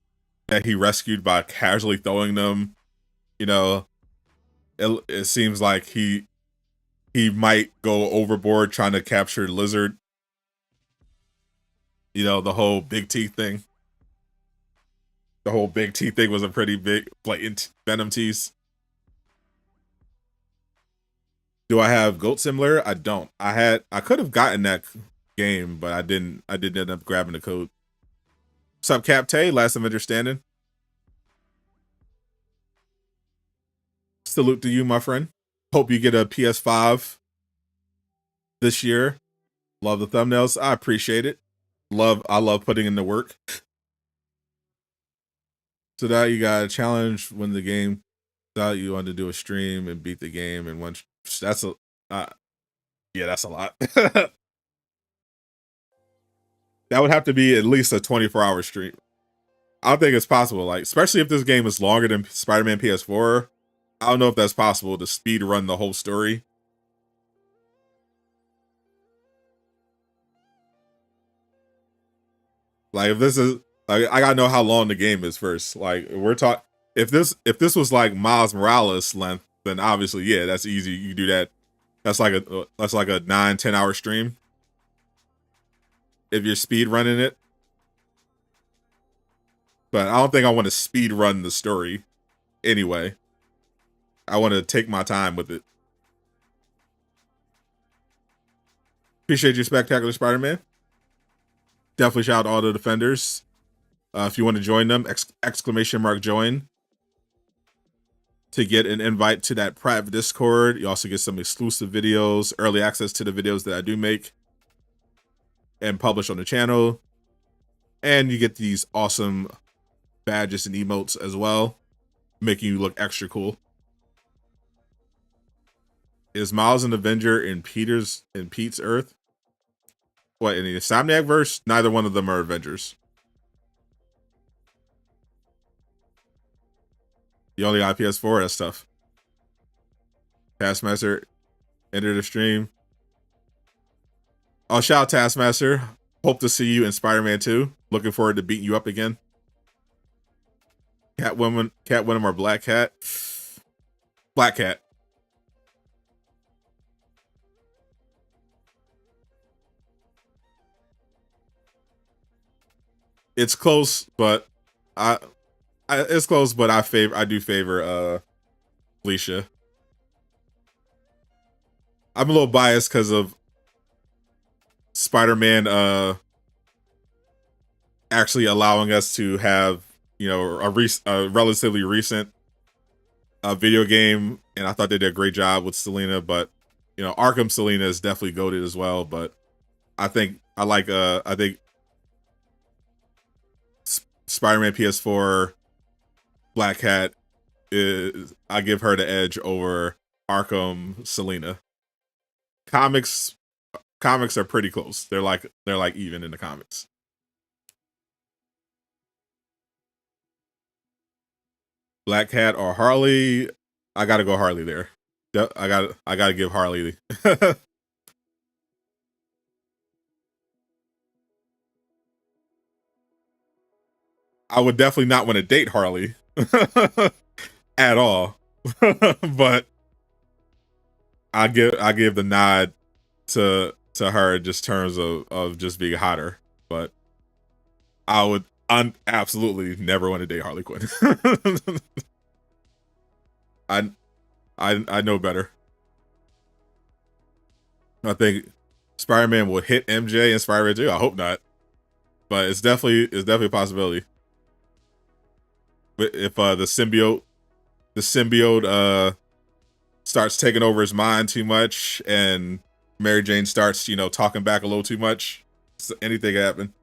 that he rescued by casually throwing them. You know, it seems like he might go overboard trying to capture Lizard. You know, the whole big teeth thing. The whole big teeth thing was a pretty big blatant Venom tease. Do I have Goat Simulator? I don't. I could have gotten that game, but I didn't end up grabbing the code. What's up, Cap Tay? Last of Understanding. Salute to you, my friend. Hope you get a PS5 this year. Love the thumbnails. I appreciate it. I love putting in the work. So that you got a challenge when the game out, you want to do a stream and beat the game in one. That's a that's a lot. That would have to be at least a 24-hour stream. I don't think it's possible. Like, especially if this game is longer than Spider-Man PS4. I don't know if that's possible to speed run the whole story. Like, if this is like, I gotta know how long the game is first. Like, if this was like Miles Morales length, then obviously, yeah, that's easy. You do that. That's like a 9-10 hour stream. If you're speed running it. But I don't think I want to speed run the story anyway. I want to take my time with it. Appreciate you, Spectacular Spider-Man. Definitely shout out all the defenders. If you want to join them, !join to get an invite to that private Discord. You also get some exclusive videos, early access to the videos that I do make and publish on the channel. And you get these awesome badges and emotes as well, making you look extra cool. Is Miles an Avenger in Pete's Earth? What, in the Insomniac verse? Neither one of them are Avengers. You only got PS4. That's tough. Taskmaster, enter the stream. Oh, shout out Taskmaster. Hope to see you in Spider-Man 2. Looking forward to beating you up again. Catwoman or Black Cat? Black Cat. It's close, but it's close, but I do favor Felicia. I'm a little biased because of Spider-Man actually allowing us to have, you know, a relatively recent video game, and I thought they did a great job with Selena, but you know, Arkham Selena is definitely goated as well, but I think Spider-Man PS4 Black Cat I give her the edge over Arkham Selena. Comics are pretty close. They're like even in the comics. Black Cat or Harley? I gotta go Harley there. I gotta give Harley. I would definitely not want to date Harley at all, but I give the nod to her just terms of just being hotter. But I would absolutely never want to date Harley Quinn. I know better. I think Spider-Man will hit MJ and Spider-Man 2. I hope not, but it's definitely a possibility. But if the symbiote starts taking over his mind too much, and Mary Jane starts, you know, talking back a little too much, anything can happen.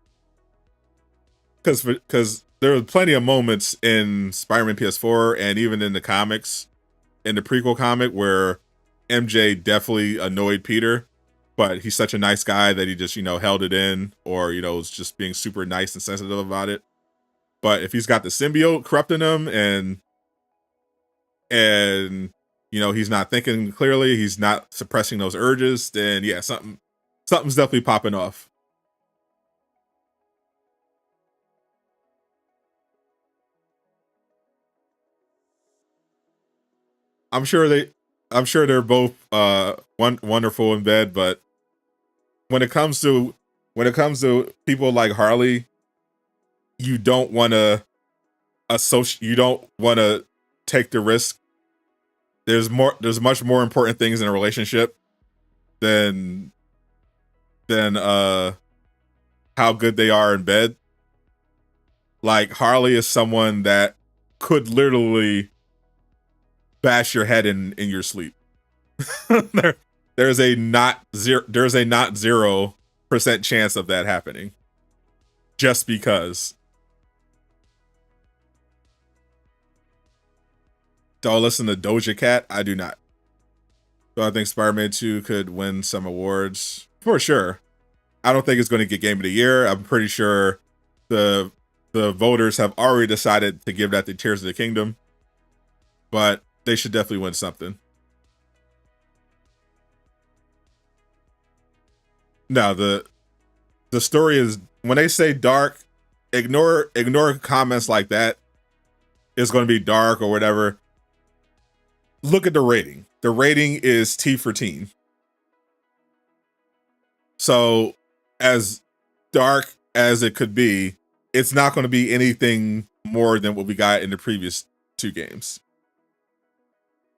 Because there were plenty of moments in Spider-Man PS4 and even in the comics, in the prequel comic, where MJ definitely annoyed Peter, but he's such a nice guy that he just, you know, held it in, or, you know, was just being super nice and sensitive about it. But if he's got the symbiote corrupting him, and you know, he's not thinking clearly, he's not suppressing those urges, then yeah, something's definitely popping off. I'm sure they're both wonderful in bed, but when it comes to people like Harley, you don't want to take the risk. There's much more important things in a relationship than how good they are in bed. Like, Harley is someone that could literally bash your head in your sleep. There's a not 0% chance of that happening. Just because. Do I listen to Doja Cat? I do not. So I think Spider-Man 2 could win some awards for sure. I don't think it's going to get Game of the Year. I'm pretty sure the voters have already decided to give that to Tears of the Kingdom, but they should definitely win something. No, the story is, when they say dark, ignore comments like that. It's going to be dark or whatever. Look at the rating. The rating is T for teen. So, as dark as it could be, it's not going to be anything more than what we got in the previous two games.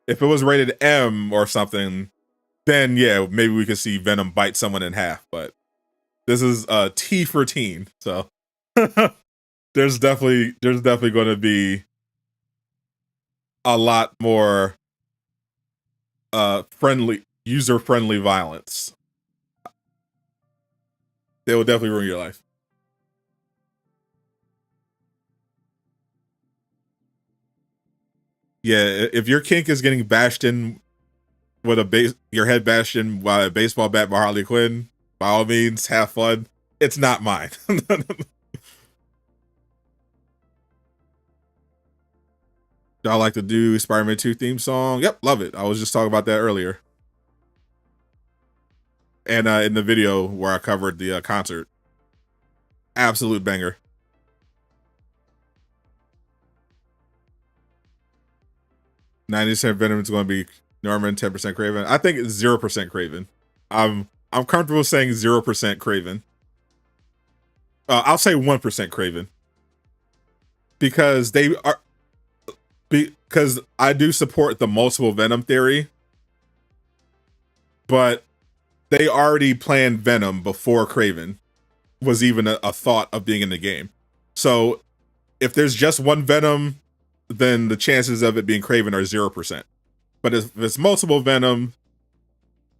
If it was rated M or something, then yeah, maybe we could see Venom bite someone in half. But this is T for teen, so there's definitely going to be a lot more user friendly violence. They will definitely ruin your life. Yeah, if your kink is getting bashed in with your head bashed in by a baseball bat by Harley Quinn, by all means, have fun. It's not mine. Do I like to do Spider-Man 2 theme song? Yep, love it. I was just talking about that earlier. And in the video where I covered the concert. Absolute banger. 90% Venom is going to be Norman, 10% Craven. I think it's 0% Craven. I'm comfortable saying 0% Craven. I'll say 1% Craven. Because because I do support the multiple Venom theory, but they already planned Venom before Craven was even a thought of being in the game. So if there's just one Venom, then the chances of it being Craven are 0%. But if it's multiple Venom,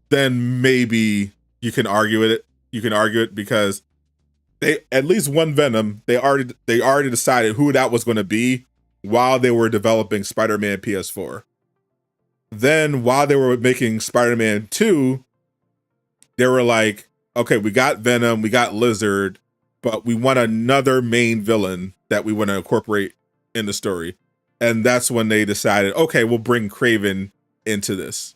then maybe you can argue it. You can argue it because they at least one Venom, they already decided who that was going to be while they were developing Spider-Man PS4. Then while they were making Spider-Man 2, they were like, okay, we got Venom, we got Lizard, but we want another main villain that we want to incorporate in the story. And that's when they decided, okay, we'll bring Craven into this.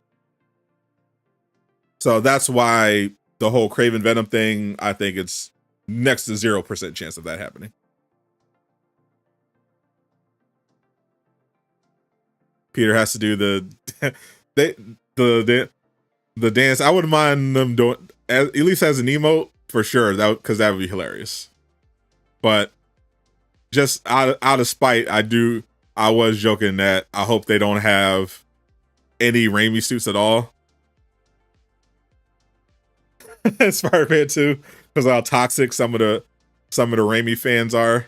So that's why the whole Craven Venom thing, I think it's next to 0% chance of that happening. Peter has to do the dance. I wouldn't mind them doing at least as an emote for sure, because that would be hilarious. But just out of spite, I was joking that I hope they don't have any Raimi suits at all. Spider-Man 2, because how toxic some of the Raimi fans are.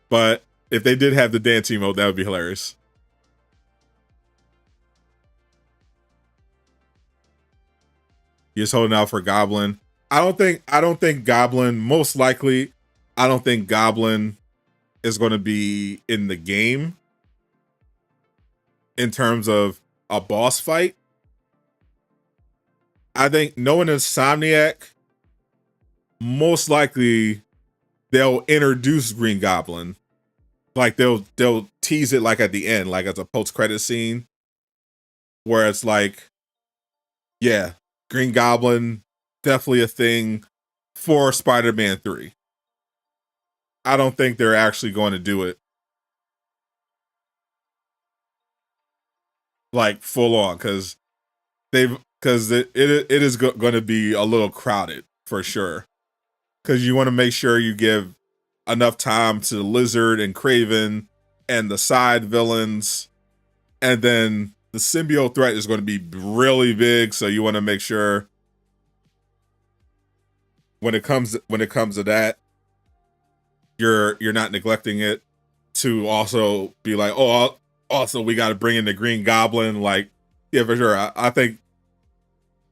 But if they did have the dance emote, that would be hilarious. Just holding out for Goblin. I don't think Goblin, most likely, I don't think Goblin is going to be in the game in terms of a boss fight. I think knowing Insomniac, most likely they'll introduce Green Goblin. Like they'll tease it like at the end, like as a post-credit scene, where it's like, yeah, Green Goblin, definitely a thing for Spider-Man 3. I don't think they're actually going to do it like full on, because it is going to be a little crowded for sure. Because you want to make sure you give enough time to Lizard and Craven and the side villains, and then the symbiote threat is going to be really big. So you want to make sure when it comes to that, you're not neglecting it to also be like, oh, also we got to bring in the Green Goblin. Like, yeah, for sure. I think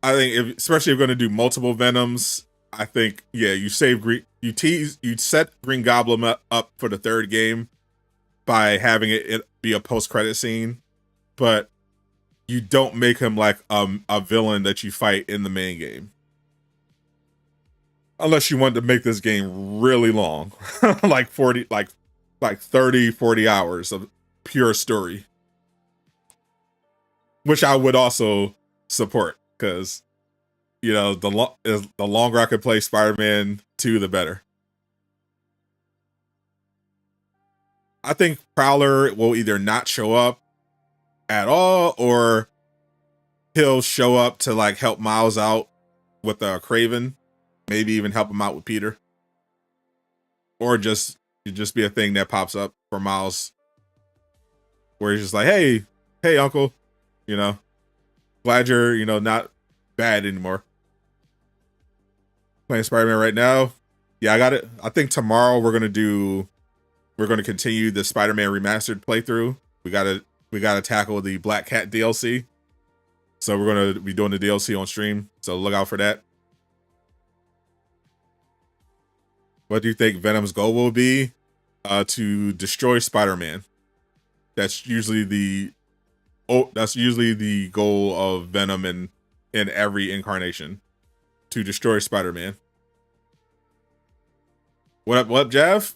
especially if you're going to do multiple Venoms, I think, yeah, you set Green Goblin up for the third game by having it be a post-credit scene, but you don't make him like a villain that you fight in the main game. Unless you want to make this game really long, like 40 hours of pure story, which I would also support, because the longer I could play Spider-Man 2, the better. I think Prowler will either not show up at all, or he'll show up to like help Miles out with Craven, maybe even help him out with Peter, or just be a thing that pops up for Miles, where he's just like, hey, Uncle, glad you're not bad anymore. Playing Spider-Man right now. Yeah, I got it. I think tomorrow we're gonna continue the Spider-Man remastered playthrough. We gotta tackle the Black Cat DLC. So we're gonna be doing the DLC on stream. So look out for that. What do you think Venom's goal will be? To destroy Spider-Man. That's usually that's usually the goal of Venom in every incarnation, to destroy Spider-Man. What up, Jav?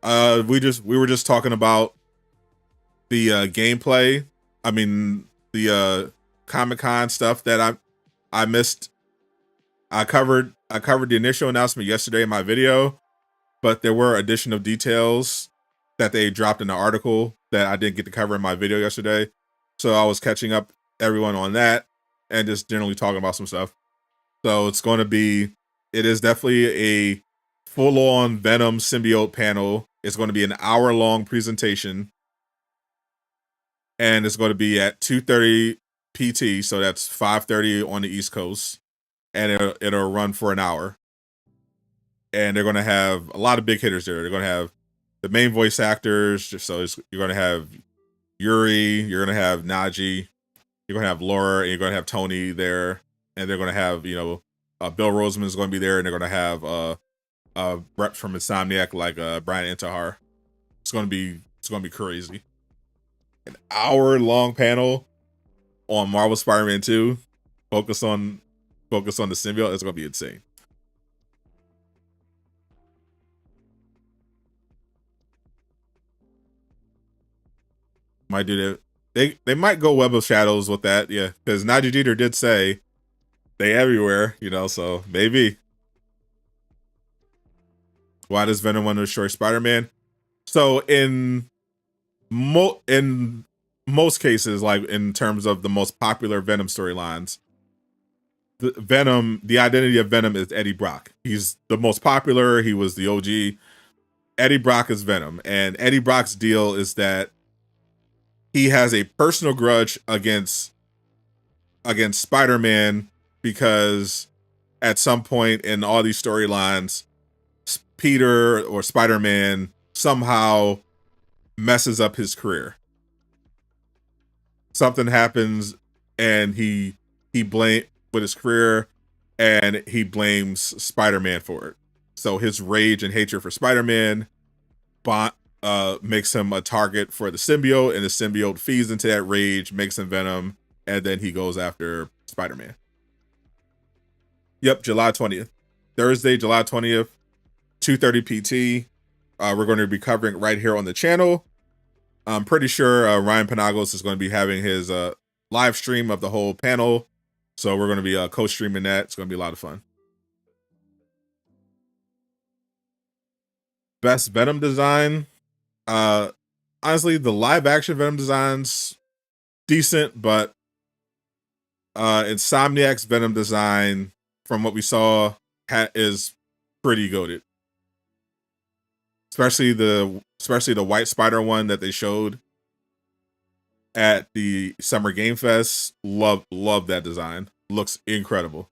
We were just talking about the gameplay. I mean the Comic-Con stuff that I missed. I covered the initial announcement yesterday in my video, but there were additional details that they dropped in the article that I didn't get to cover in my video yesterday. So I was catching up everyone on that and just generally talking about some stuff. So it is definitely a full-on Venom symbiote panel. It's going to be an hour-long presentation, and it's going to be at 2:30 PT, so that's 5:30 on the East Coast, and it'll run for an hour. And they're going to have a lot of big hitters there. They're going to have the main voice actors. You're going to have Yuri, you're going to have Naji, you're going to have Laura, and you're going to have Tony there, and they're going to have Bill Roseman is going to be there, and they're going to have reps from Insomniac like Brian Intihar. It's going to be crazy. An hour-long panel on Marvel Spider-Man 2, focus on the symbiote. It's going to be insane. Might do that. They might go Web of Shadows with that, yeah, because Naji Jeter did say they everywhere, so maybe. Why does Venom want to destroy Spider-Man? So in most cases, like in terms of the most popular Venom storylines, the identity of Venom is Eddie Brock. He's the most popular. He was the OG. Eddie Brock is Venom, and Eddie Brock's deal is that he has a personal grudge against Spider-Man because at some point in all these storylines, Peter or Spider-Man somehow messes up his career. Something happens and he blame with his career, and he blames Spider-Man for it. So his rage and hatred for Spider-Man makes him a target for the symbiote, and the symbiote feeds into that rage, makes him Venom, and then he goes after Spider-Man. Yep, July 20th. Thursday, July 20th, 2:30 PT. We're going to be covering it right here on the channel. I'm pretty sure Ryan Panagos is going to be having his live stream of the whole panel. So we're going to be co-streaming that. It's going to be a lot of fun. Best Venom design. Honestly, the live action Venom designs decent, but Insomniac's Venom design, from what we saw, is pretty goated. Especially the White Spider one that they showed at the Summer Game Fest. Love that design. Looks incredible.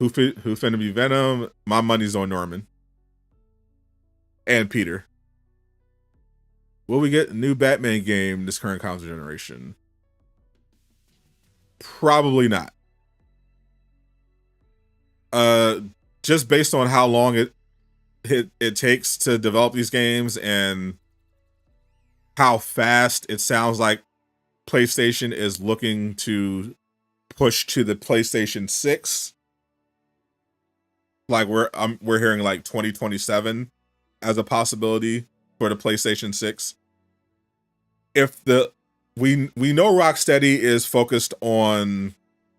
Who finna be Venom? My money's on Norman and Peter. Will we get a new Batman game this current console generation? Probably not. Just based on how long it takes to develop these games and how fast it sounds like PlayStation is looking to push to the PlayStation 6. Like we're hearing like 2027 as a possibility for the PlayStation 6. We know Rocksteady is focused on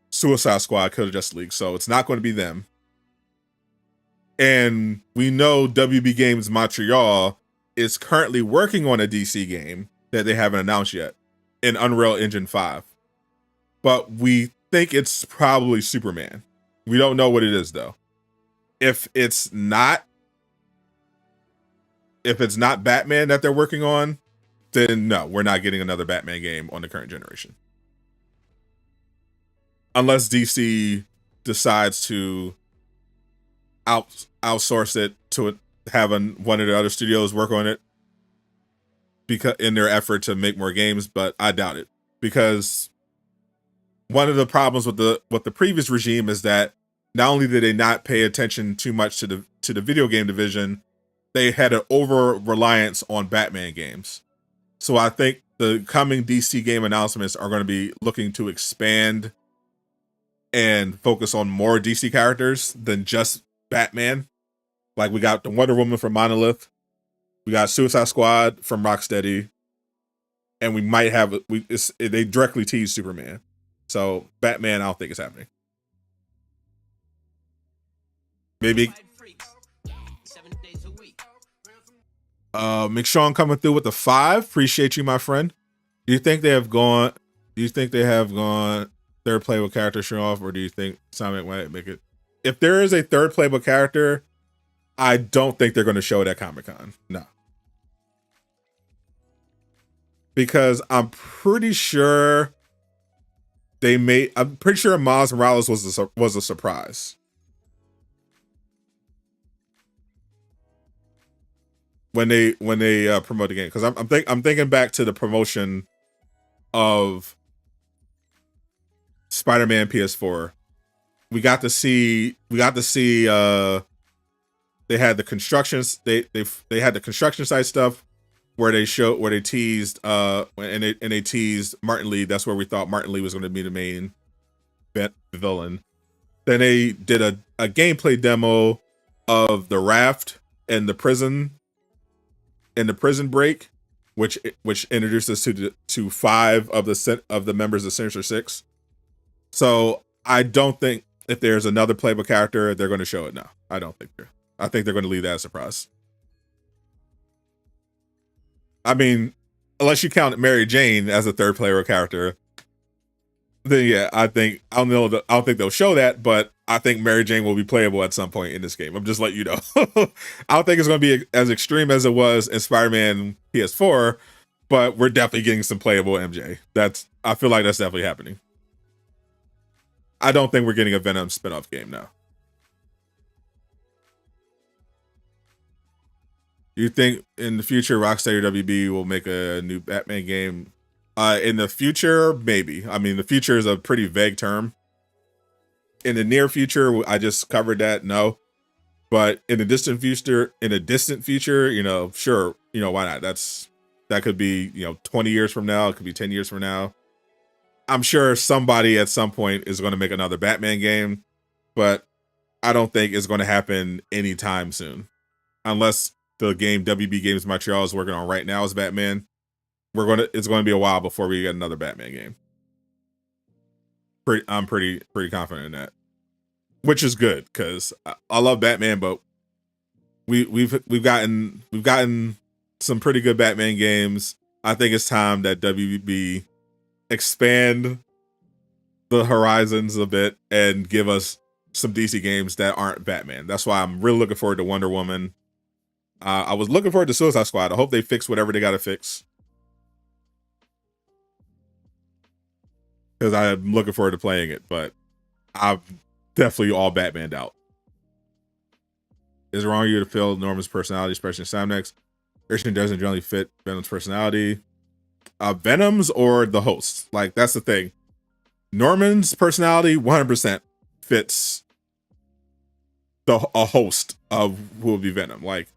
Suicide Squad, Kill the Justice League, so it's not going to be them. And we know WB Games Montreal is currently working on a DC game that they haven't announced yet in Unreal Engine 5. But we think it's probably Superman. We don't know what it is though. If it's not Batman that they're working on, then no, we're not getting another Batman game on the current generation. Unless DC decides to outsource it to having one of the other studios work on it, because in their effort to make more games, but I doubt it, because one of the problems with the previous regime is that not only did they not pay attention too much to the video game division, they had an over reliance on Batman games. So I think the coming DC game announcements are going to be looking to expand and focus on more DC characters than just Batman. Like we got the Wonder Woman from Monolith, we got Suicide Squad from Rocksteady, and we might have they directly tease Superman. So Batman, I don't think it's happening. Maybe. McShawn coming through with the 5. Appreciate you, my friend. Do you think they have gone? Do you think they have gone third playable character show off, or do you think Simon might make it? If there is a third playable character, I don't think they're going to show it at Comic-Con. No. Because I'm pretty sure I'm pretty sure Miles Morales was a surprise. When they promote the game, because I'm thinking back to the promotion of Spider-Man PS4. We got to see they had the constructions they had the construction site stuff where they teased and they teased Martin Lee. That's where we thought Martin Lee was going to be the main villain. Then they did a gameplay demo of the raft and the prison break, which introduced us to 5 of the members of Sinister Six. So I don't think if there's another playable character, they're going to show it now. I don't think I think they're going to leave that as a surprise. I mean, unless you count Mary Jane as a third player character, then yeah, I don't think they'll show that, but I think Mary Jane will be playable at some point in this game. I'm just letting you know. I don't think it's going to be as extreme as it was in Spider-Man PS4, but we're definitely getting some playable MJ. I feel like that's definitely happening. I don't think we're getting a Venom spinoff game now. You think in the future Rocksteady or WB will make a new Batman game? In the future, maybe. I mean, the future is a pretty vague term. In the near future, I just covered that. No, but in the distant future, sure, why not? That could be 20 years from now. It could be 10 years from now. I'm sure somebody at some point is going to make another Batman game, but I don't think it's going to happen anytime soon, unless the game WB Games Montreal is working on right now is Batman. It's going to be a while before we get another Batman game. I'm pretty confident in that, which is good because I love Batman, but we've gotten some pretty good Batman games. I think it's time that WB expand the horizons a bit and give us some DC games that aren't Batman. That's why I'm really looking forward to Wonder Woman. I was looking forward to Suicide Squad. I hope they fix whatever they got to fix, because I'm looking forward to playing it, but I'm definitely all Batmaned out. Is it wrong of you to feel Norman's personality, especially in Sam Next? Christian doesn't generally fit Venom's personality. Venom's or the host. Like, that's the thing. Norman's personality 100% fits a host of who will be Venom. Like,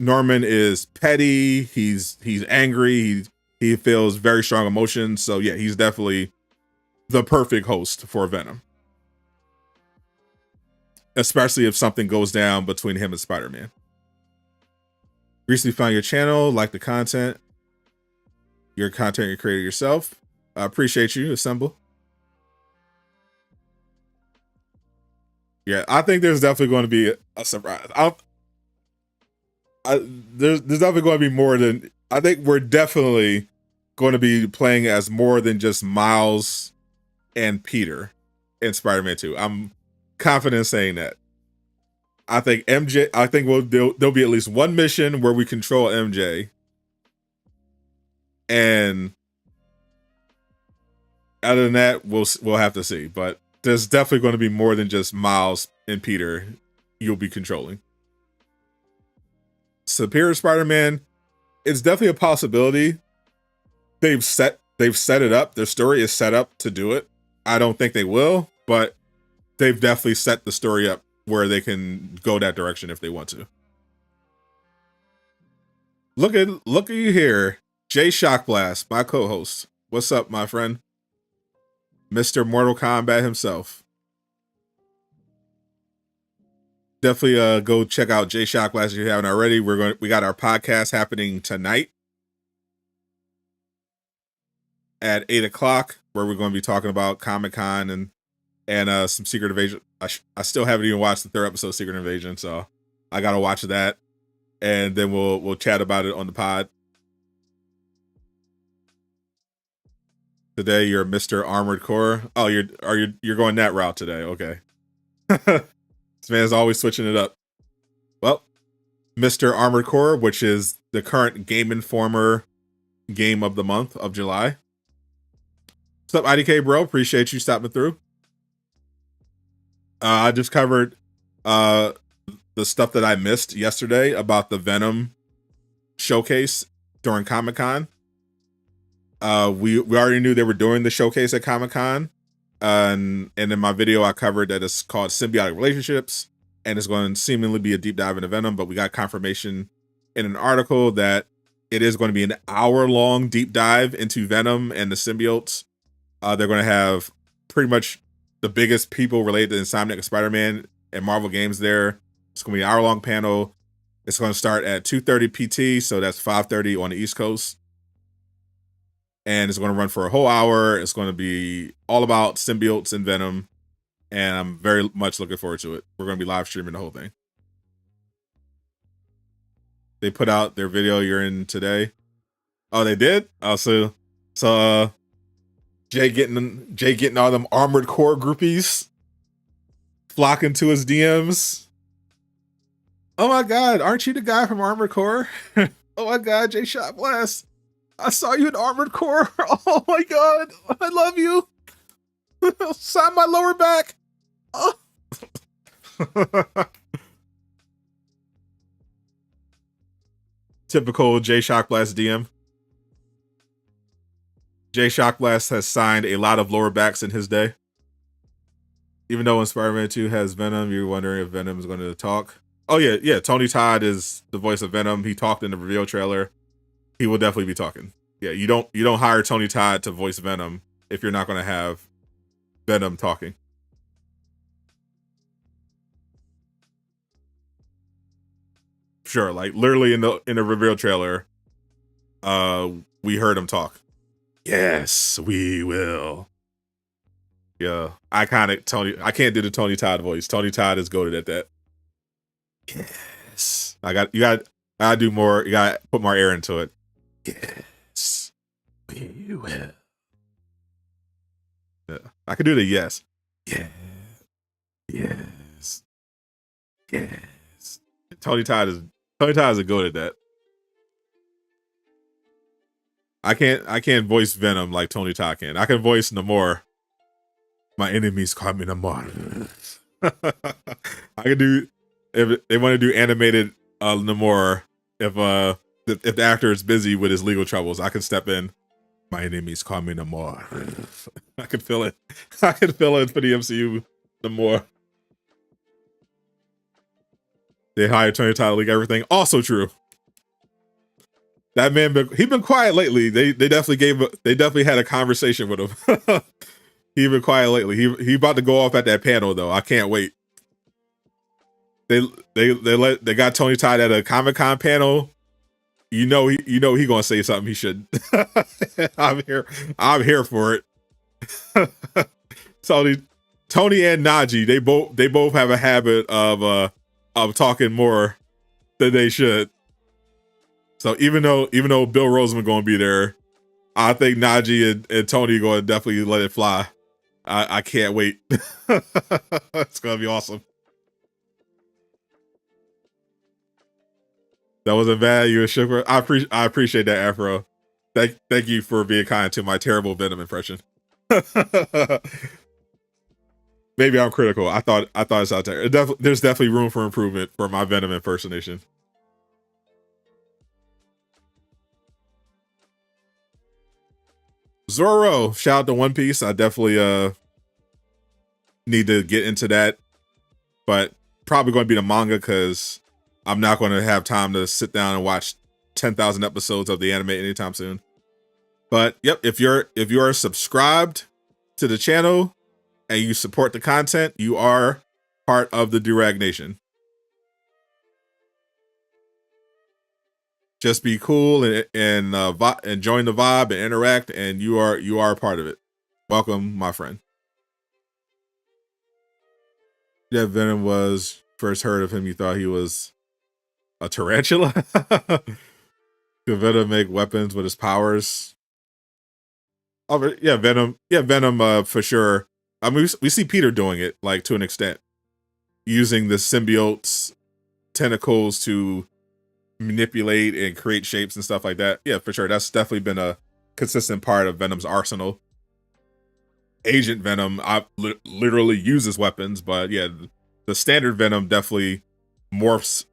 Norman is petty, he's angry, he feels very strong emotions. So yeah, he's definitely the perfect host for Venom. Especially if something goes down between him and Spider-Man. Recently found your channel, like the content. Your content you created yourself. I appreciate you, Assemble. Yeah, I think there's definitely going to be a surprise. There's definitely going to be more than... I think we're definitely going to be playing as more than just Miles and Peter in Spider-Man 2. I'm confident in saying that. I think there'll be at least one mission where we control MJ. And other than that, we'll have to see. But there's definitely going to be more than just Miles and Peter you'll be controlling. Superior Spider-Man, it's definitely a possibility. They've set it up. Their story is set up to do it. I don't think they will, but they've definitely set the story up where they can go that direction if they want to. Look at you here. Jay Shockblast, my co-host. What's up, my friend? Mr. Mortal Kombat himself. Definitely go check out Jay Shockblast if you haven't already. We got our podcast happening tonight at 8 o'clock, where we're going to be talking about Comic-Con and some Secret Invasion. I still haven't even watched the third episode of Secret Invasion, so I gotta watch that, and then we'll chat about it on the pod. Today you're Mr. Armored Core. Oh, you're going that route today. Okay. This man's always switching it up. Well, Mr. Armored Core, which is the current Game Informer game of the month of July. What's up, IDK bro? Appreciate you stopping through. I just covered the stuff that I missed yesterday about the Venom showcase during Comic-Con. We already knew they were doing the showcase at Comic-Con. And in my video, I covered that it's called Symbiotic Relationships, and it's going to seemingly be a deep dive into Venom, but we got confirmation in an article that it is going to be an hour-long deep dive into Venom and the symbiotes. They're going to have pretty much the biggest people related to Insomniac and Spider-Man and Marvel games there. It's going to be an hour-long panel. It's going to start at 2:30 PT, so that's 5:30 on the East Coast. And it's going to run for a whole hour. It's going to be all about symbiotes and Venom. And I'm very much looking forward to it. We're going to be live streaming the whole thing. They put out their video you're in today. Oh, they did? Oh, so Jay getting all them Armored Core groupies flocking to his DMs. Oh my God, aren't you the guy from Armored Core? Oh my God, Jay Shotblast. I saw you in Armored Core. Oh my God, I love you. Sign my lower back. Oh. Typical Jay Shockblast DM. Jay Shockblast has signed a lot of lower backs in his day. Even though when Spider-Man 2 has Venom, you're wondering if Venom is going to talk. Oh yeah. Tony Todd is the voice of Venom. He talked in the reveal trailer. He will definitely be talking. Yeah, you don't hire Tony Todd to voice Venom if you're not going to have Venom talking. Sure, like literally in the reveal trailer, we heard him talk. Yes, we will. Yeah, iconic Tony. I can't do the Tony Todd voice. Tony Todd is goated at that. Yes, you gotta do more. You gotta put more air into it. Yes, we will. Yeah, I could do the yes. Yeah. Yes. Yes. Tony Todd is a goat at that. I can't voice Venom like Tony Todd can. I can voice Namor. My enemies call me Namor. I can do, if they want to do animated Namor, if the actor is busy with his legal troubles, I can step in. My enemies call me Namor. I can feel it. I can feel it for the MCU Namor. They hired Tony Todd to leak everything. Also true. That man, he been quiet lately. They definitely had a conversation with him. He been quiet lately. He about to go off at that panel though. I can't wait. They got Tony Todd at a Comic-Con panel. You know he gonna say something he shouldn't. I'm here for it. Tony and Najee, they both have a habit of talking more than they should. So even though Bill Roseman gonna be there, I think Najee and Tony are gonna definitely let it fly. I can't wait. It's gonna be awesome. That wasn't bad. You were shook. I appreciate that, Afro. Thank you for being kind to my terrible Venom impression. Maybe I'm critical. I thought it's out there. There's definitely room for improvement for my Venom impersonation. Zoro, shout out to One Piece. I definitely need to get into that, but probably going to be the manga because I'm not going to have time to sit down and watch 10,000 episodes of the anime anytime soon. But yep, if you are subscribed to the channel and you support the content, you are part of the Durag Nation. Just be cool and join the vibe and interact, and you are a part of it. Welcome, my friend. Yeah, Venom was first heard of him. You thought he was a tarantula. Could Venom make weapons with his powers? Oh, yeah, Venom. Yeah, Venom. For sure. I mean, we see Peter doing it, like, to an extent, using the symbiote's tentacles to manipulate and create shapes and stuff like that. Yeah, for sure. That's definitely been a consistent part of Venom's arsenal. Agent Venom literally uses weapons, but yeah, the standard Venom definitely morphs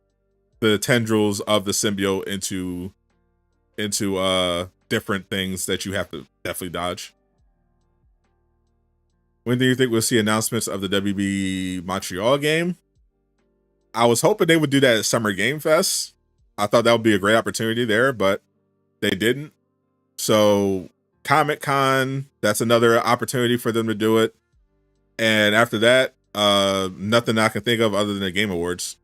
the tendrils of the symbiote into different things that you have to definitely dodge. When do you think we'll see announcements of the WB Montreal game? I was hoping they would do that at Summer Game Fest. I thought that would be a great opportunity there, but they didn't. So Comic-Con, that's another opportunity for them to do it. And after that, nothing I can think of other than the Game Awards.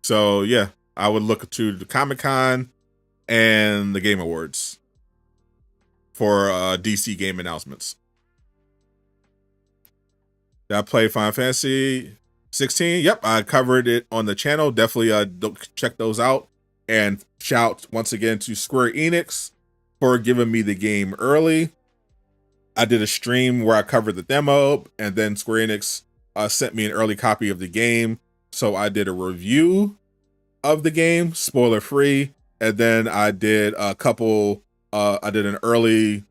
So yeah, I would look to the Comic-Con and the Game Awards for DC game announcements. Did I play Final Fantasy 16? Yep, I covered it on the channel. Definitely check those out. And shout once again to Square Enix for giving me the game early. I did a stream where I covered the demo, and then Square Enix sent me an early copy of the game. So I did a review of the game, spoiler free. And then I did I did an early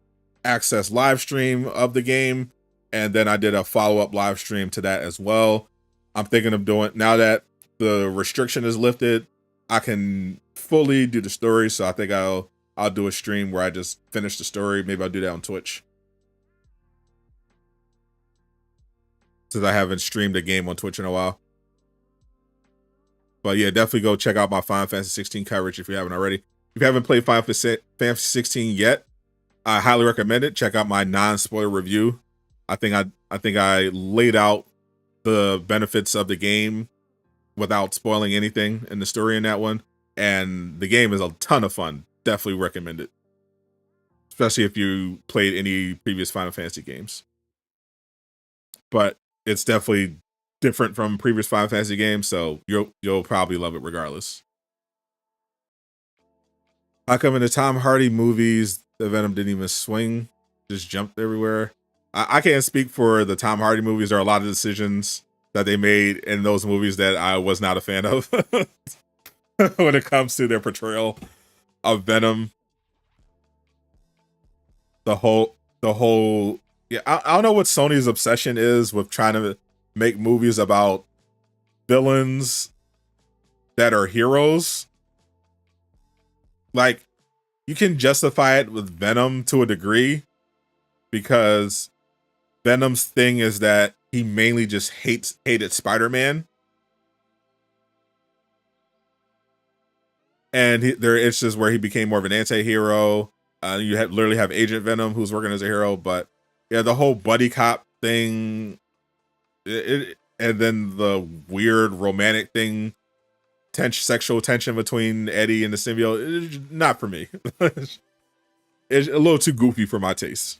access live stream of the game. And then I did a follow-up live stream to that as well. I'm thinking of doing, now that the restriction is lifted, I can fully do the story. So I think I'll do a stream where I just finish the story. Maybe I'll do that on Twitch, since I haven't streamed a game on Twitch in a while. But yeah, definitely go check out my Final Fantasy 16 coverage if you haven't already. If you haven't played Final Fantasy 16 yet, I highly recommend it. Check out my non-spoiler review. I think I laid out the benefits of the game without spoiling anything in the story in that one. And the game is a ton of fun. Definitely recommend it, especially if you played any previous Final Fantasy games. But it's definitely different from previous Final Fantasy games, so you'll probably love it regardless. How come in the Tom Hardy movies the Venom didn't even swing, just jumped everywhere? I can't speak for the Tom Hardy movies. There are a lot of decisions that they made in those movies that I was not a fan of when it comes to their portrayal of Venom. The whole yeah, I don't know what Sony's obsession is with trying to make movies about villains that are heroes. Like, you can justify it with Venom to a degree, because Venom's thing is that he mainly just hated Spider-Man. And there it's just where he became more of an anti-hero. You literally have Agent Venom who's working as a hero, but yeah, the whole buddy cop thing, and then the weird romantic thing, sexual tension between Eddie and the symbiote, not for me. It's a little too goofy for my taste.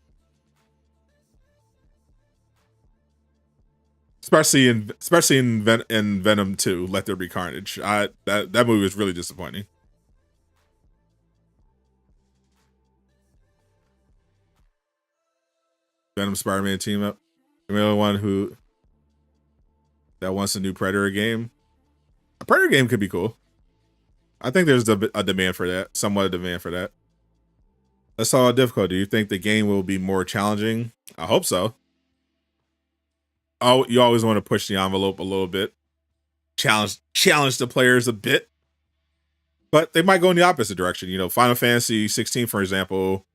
Especially in Venom 2, Let There Be Carnage. That movie was really disappointing. Venom Spider-Man team up. I'm the only one that wants a new Predator game. A Predator game could be cool. I think there's a demand for that. Somewhat a demand for that. Let's talk about difficulty. Do you think the game will be more challenging? I hope so. Oh, you always want to push the envelope a little bit. Challenge the players a bit. But they might go in the opposite direction. You know, Final Fantasy 16, for example,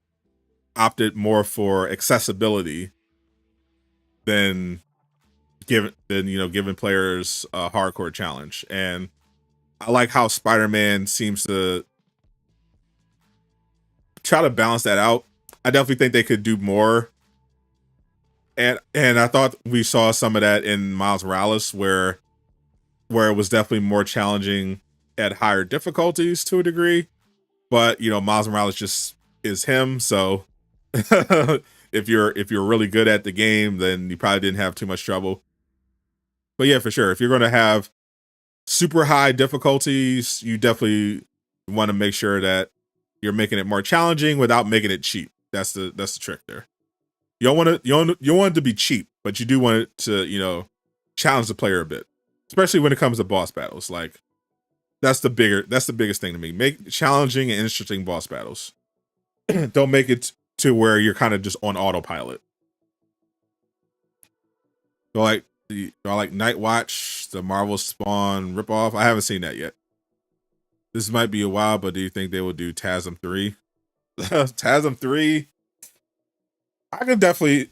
opted more for accessibility than giving players a hardcore challenge. And I like how Spider-Man seems to try to balance that out. I definitely think they could do more. And I thought we saw some of that in Miles Morales, where it was definitely more challenging at higher difficulties to a degree. But Miles Morales just is him. So if you're really good at the game, then you probably didn't have too much trouble. But yeah, for sure, if you're going to have super high difficulties, you definitely want to make sure that you're making it more challenging without making it cheap. That's the trick there. You don't want it to be cheap, but you do want it to challenge the player a bit, especially when it comes to boss battles. Like that's the biggest thing to me. Make challenging and interesting boss battles. Don't make it to where you're kind of just on autopilot. So like Night Watch, the Marvel Spawn ripoff. I haven't seen that yet. This might be a while, but do you think they will do TASM 3? TASM 3. I could definitely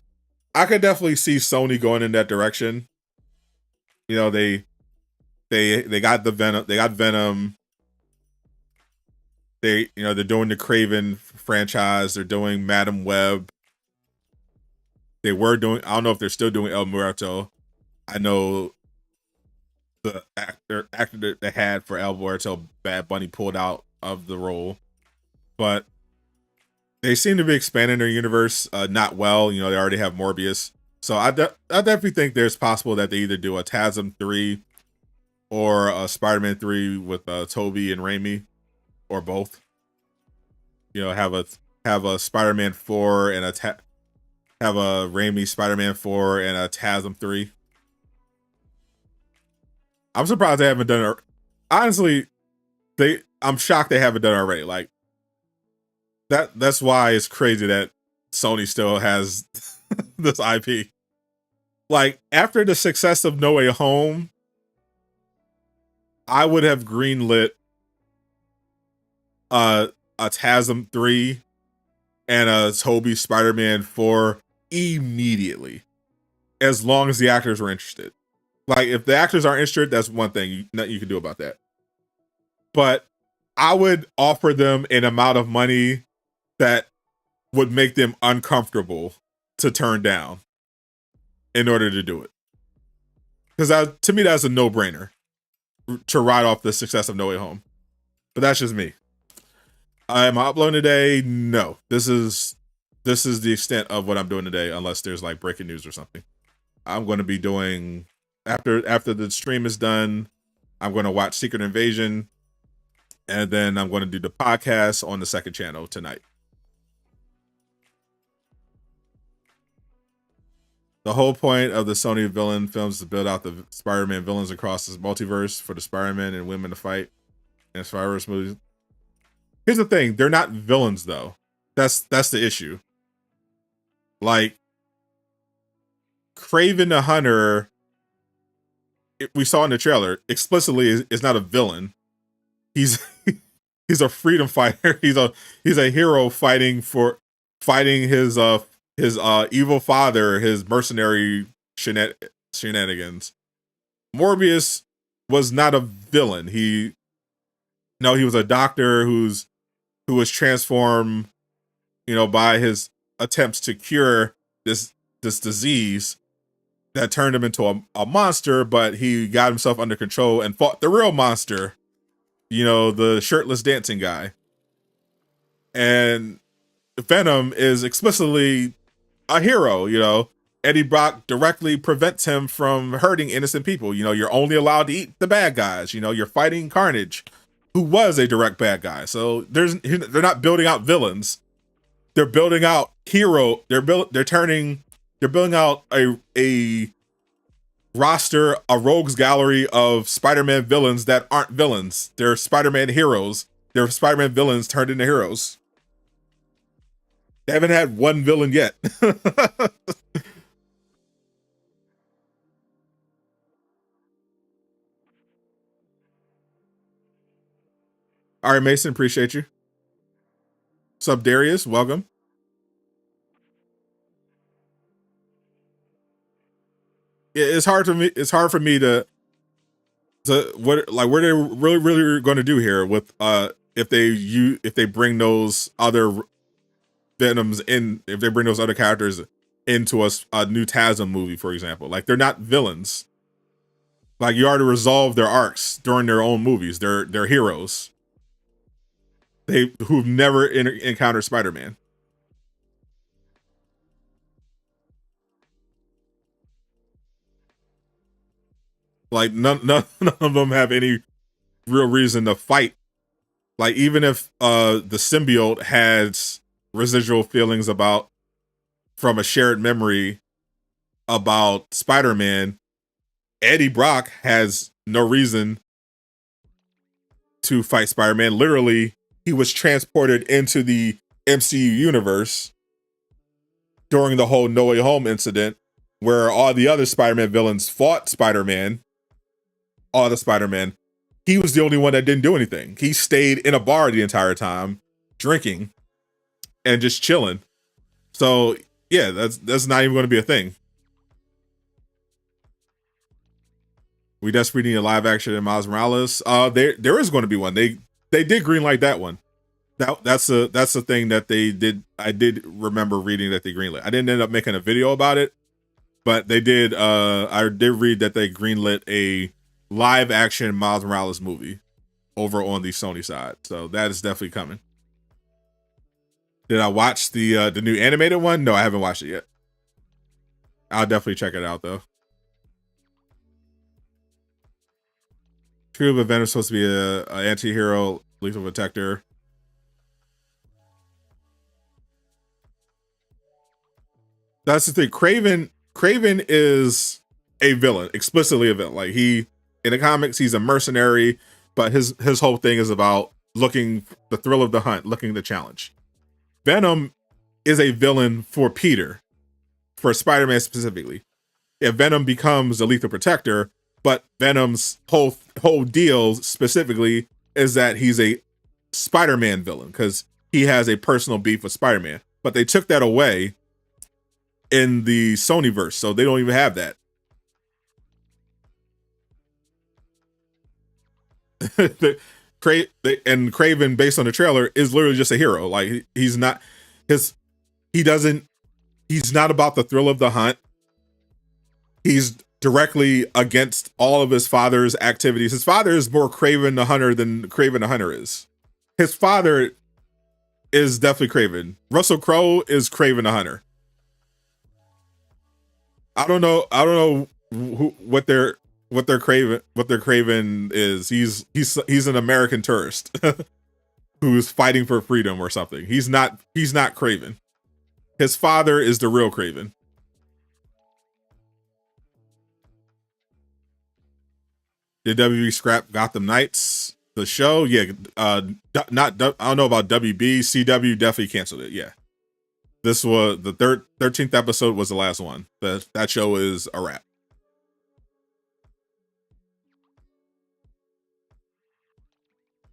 see Sony going in that direction. They got the Venom. They got Venom. They're doing the Craven franchise. They're doing Madam Web. They were doing. I don't know if they're still doing El Muerto. I know the actor that they had for El Muerto, Bad Bunny, pulled out of the role, but they seem to be expanding their universe not well. They already have Morbius, so I definitely think there's possible that they either do a TASM 3 or a Spider-Man 3 with Toby and Raimi, or both. Have a Spider-Man 4 and have a Raimi Spider-Man 4 and a TASM 3. I'm surprised they haven't done it. Honestly, I'm shocked they haven't done it already. Like that's why it's crazy that Sony still has this IP. Like after the success of No Way Home, I would have greenlit a TASM 3 and a Toby Spider-Man 4 immediately, as long as the actors were interested. Like if the actors aren't interested, that's one thing nothing you can do about that. But I would offer them an amount of money that would make them uncomfortable to turn down in order to do it. Because to me, that's a no-brainer to ride off the success of No Way Home. But that's just me. Am I uploading today? No. This is the extent of what I'm doing today, unless there's like breaking news or something. I'm going to be doing after the stream is done. I'm going to watch Secret Invasion, and then I'm going to do the podcast on the second channel tonight. The whole point of the Sony villain films is to build out the Spider-Man villains across this multiverse for the Spider-Man and women to fight in Spider-Verse movies. Here's the thing: they're not villains, though. That's the issue. Like Kraven the Hunter, we saw in the trailer, explicitly is not a villain. He's a freedom fighter. He's a hero fighting his evil father, his mercenary shenanigans. Morbius was not a villain. He was a doctor who was transformed, by his attempts to cure this disease that turned him into a monster, but he got himself under control and fought the real monster, the shirtless dancing guy. And Venom is explicitly a hero, Eddie Brock directly prevents him from hurting innocent people. You're only allowed to eat the bad guys. You're fighting Carnage, who was a direct bad guy. So they're not building out villains. They're building out hero. They're building out a roster, a rogues gallery of Spider-Man villains that aren't villains. They're Spider-Man heroes. They're Spider-Man villains turned into heroes. They haven't had one villain yet. All right, Mason, appreciate you. What's up, Darius? Welcome. Yeah, it's hard for me. It's hard for me to what they're really going to do here with if they bring those other Venom's in, if they bring those other characters into a new TASM movie, for example. Like, they're not villains. Like, you already resolved their arcs during their own movies. They're heroes. Who've never encountered Spider-Man. Like, none of them have any real reason to fight. Like, even if the symbiote has residual feelings from a shared memory about Spider-Man, Eddie Brock has no reason to fight Spider-Man. Literally, he was transported into the MCU universe during the whole No Way Home incident, where all the other Spider-Man villains fought Spider-Man. All the Spider-Man. He was the only one that didn't do anything. He stayed in a bar the entire time, drinking and just chilling. So yeah, that's not even going to be a thing. We desperately need a live action in Miles Morales. There is going to be one. They did greenlight that one. That's the thing that they did. I did remember reading that they greenlit. I didn't end up making a video about it, but they did. I did read that they greenlit a live action Miles Morales movie over on the Sony side. So that is definitely coming. Did I watch the new animated one? No, I haven't watched it yet. I'll definitely check it out though. True, but Venom's supposed to be a anti-hero, lethal protector. That's the thing. Craven is a villain, explicitly a villain. Like, in the comics, he's a mercenary, but his whole thing is about looking the thrill of the hunt, looking the challenge. Venom is a villain for Peter, for Spider-Man specifically. If Venom becomes a lethal protector, but Venom's whole deal specifically is that he's a Spider-Man villain because he has a personal beef with Spider-Man. But they took that away in the Sonyverse, so they don't even have that. And Craven, based on the trailer, is literally just a hero. Like, he's not about the thrill of the hunt. He's directly against all of his father's activities. His father is more Craven the Hunter than Craven the Hunter is. His father is definitely Craven. Russell Crowe is Craven the Hunter. I don't know what their Craven is. He's an American tourist who's fighting for freedom or something. He's not Craven. His father is the real Craven. Did WB scrap Gotham Knights, the show? Yeah, I don't know about WB. CW definitely canceled it. Yeah, this was the 13th episode was the last one. That show is a wrap.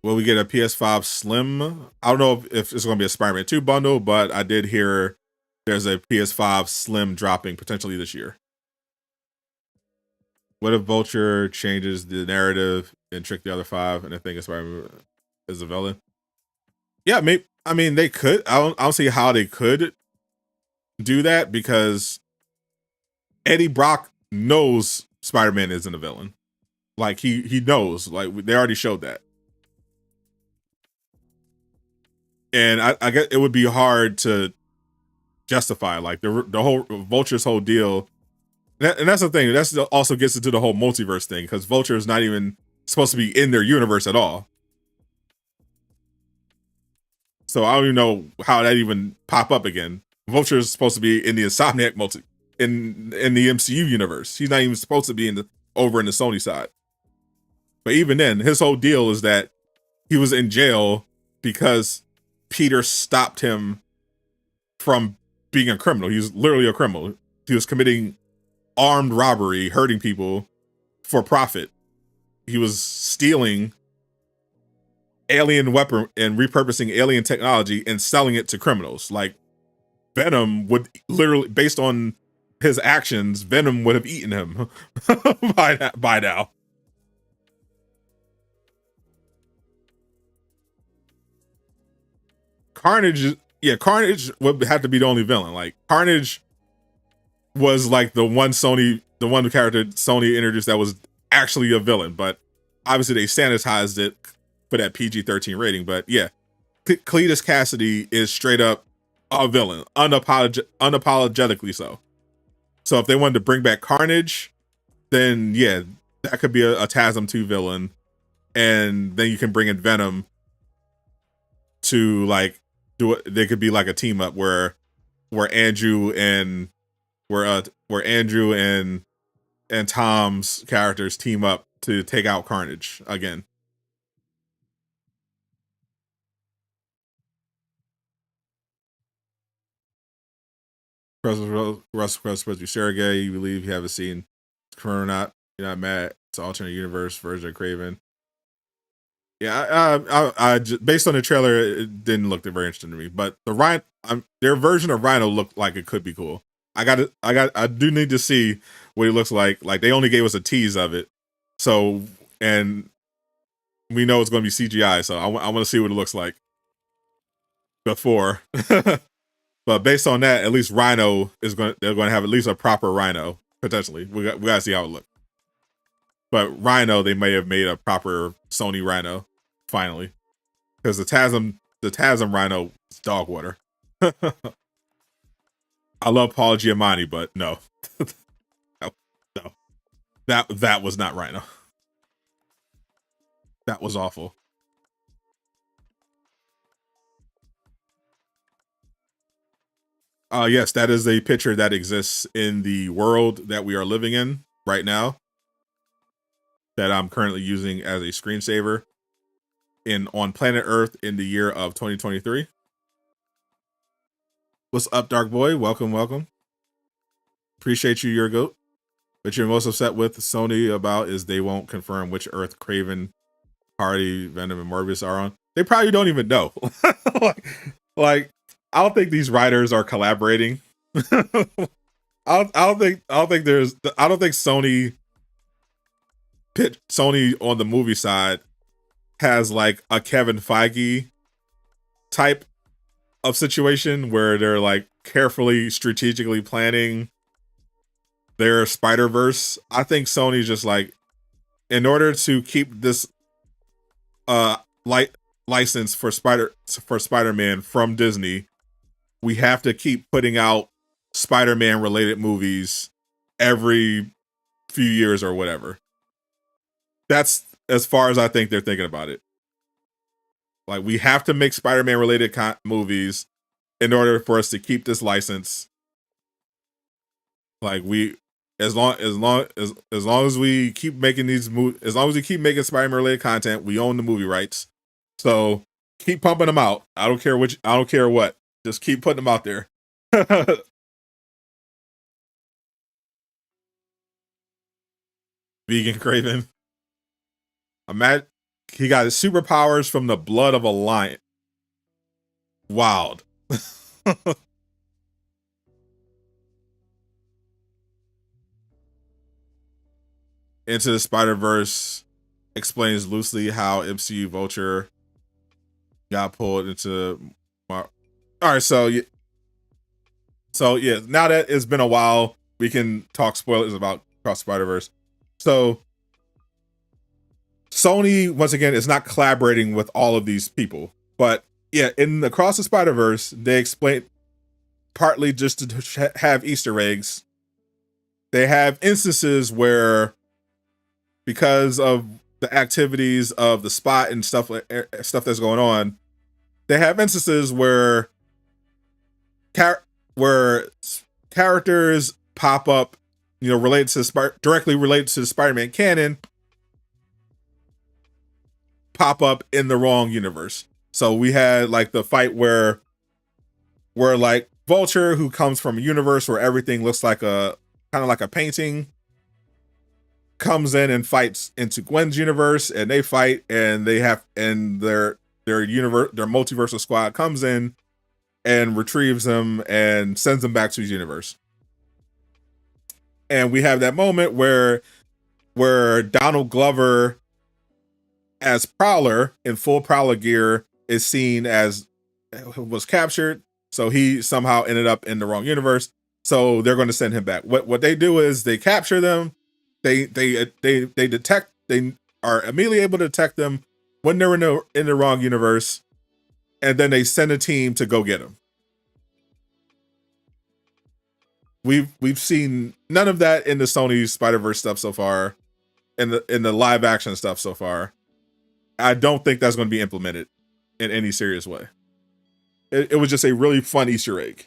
Will we get a PS5 Slim? I don't know if it's going to be a Spider-Man 2 bundle, but I did hear there's a PS5 Slim dropping potentially this year. What if Vulture changes the narrative and trick the other five and I think Spider-Man is a villain? Yeah, maybe. I mean, they could. I don't see how they could do that because Eddie Brock knows Spider-Man isn't a villain. Like, he knows. Like, they already showed that. And I guess it would be hard to justify, like, the whole Vulture's whole deal. And that's the thing. That also gets into the whole multiverse thing because Vulture is not even supposed to be in their universe at all. So I don't even know how that even pop up again. Vulture is supposed to be in the Insomniac in the MCU universe. He's not even supposed to be over in the Sony side. But even then, his whole deal is that he was in jail because Peter stopped him from being a criminal. He was literally a criminal. He was committing armed robbery, hurting people for profit. He was stealing alien weapon and repurposing alien technology and selling it to criminals. Like, Venom would literally, based on his actions, Venom would have eaten him by now. Carnage yeah, Carnage would have to be the only villain. Like Carnage was like the one character Sony introduced that was actually a villain, but obviously they sanitized it for that PG-13 rating. But yeah, Cletus Cassidy is straight up a villain, unapologetically so. So if they wanted to bring back Carnage, then yeah, that could be a TASM 2 villain, and then you can bring in Venom to like do it. They could be like a team up where Andrew and where Andrew and Tom's characters team up to take out Carnage again. Russell Crowe, Sergey, you believe you haven't seen Corona, not you're not mad. It's alternate universe version of Craven. Yeah, I just, based on the trailer, it didn't look very interesting to me. But the Rhino, their version of Rhino looked like it could be cool. I do need to see what he looks like. Like they only gave us a tease of it, so and we know it's going to be CGI. So I want to see what it looks like before. But based on that, at least Rhino they're going to have at least a proper Rhino potentially. We got to see how it looks. But Rhino, they may have made a proper Sony Rhino finally, because the TASM Rhino is dog water. I love Paul Giamatti, but no, no, that was not Rhino. That was awful. Yes, that is a picture that exists in the world that we are living in right now, that I'm currently using as a screensaver on planet Earth in the year of 2023. What's up, Dark Boy? Welcome, welcome. Appreciate you, your goat. What you're most upset with Sony about is they won't confirm which Earth Craven, Hardy, Venom, and Morbius are on. They probably don't even know. like, I don't think these writers are collaborating. I don't think Sony on the movie side has like a Kevin Feige type of situation where they're like carefully strategically planning their Spider-Verse. I think Sony's just like, in order to keep this license for Spider-Man from Disney, we have to keep putting out Spider-Man related movies every few years or whatever. That's as far as I think they're thinking about it. Like, we have to make Spider-Man related movies in order for us to keep this license. Like, as long as we keep making these movies, as long as we keep making Spider-Man related content, we own the movie rights. So keep pumping them out. I don't care what. Just keep putting them out there. Vegan Craven. Imagine he got his superpowers from the blood of a lion. Wild. Into the Spider-Verse explains loosely how MCU Vulture got pulled into all right, so yeah, now that it's been a while, we can talk spoilers about Cross Spider-Verse. So Sony, once again, is not collaborating with all of these people. But yeah, in the Cross the Spider-Verse, they explain, partly just to have Easter eggs, they have instances where, because of the activities of the Spot and stuff that's going on, they have instances where characters pop up, directly related to the Spider-Man canon, pop up in the wrong universe. So we had like the fight where like Vulture, who comes from a universe where everything looks like a kind of like a painting, comes in and fights into Gwen's universe, and they fight, and their multiversal squad comes in and retrieves him and sends him back to his universe. And we have that moment where Donald Glover as Prowler in full Prowler gear is seen as was captured, So he somehow ended up in the wrong universe. So they're going to send him back. What they do is they capture them. They detect. They are immediately able to detect them when they're in the wrong universe, and then they send a team to go get them. We've seen none of that in the Sony Spider-Verse stuff so far, in the live action stuff so far. I don't think that's going to be implemented in any serious way. It was just a really fun Easter egg.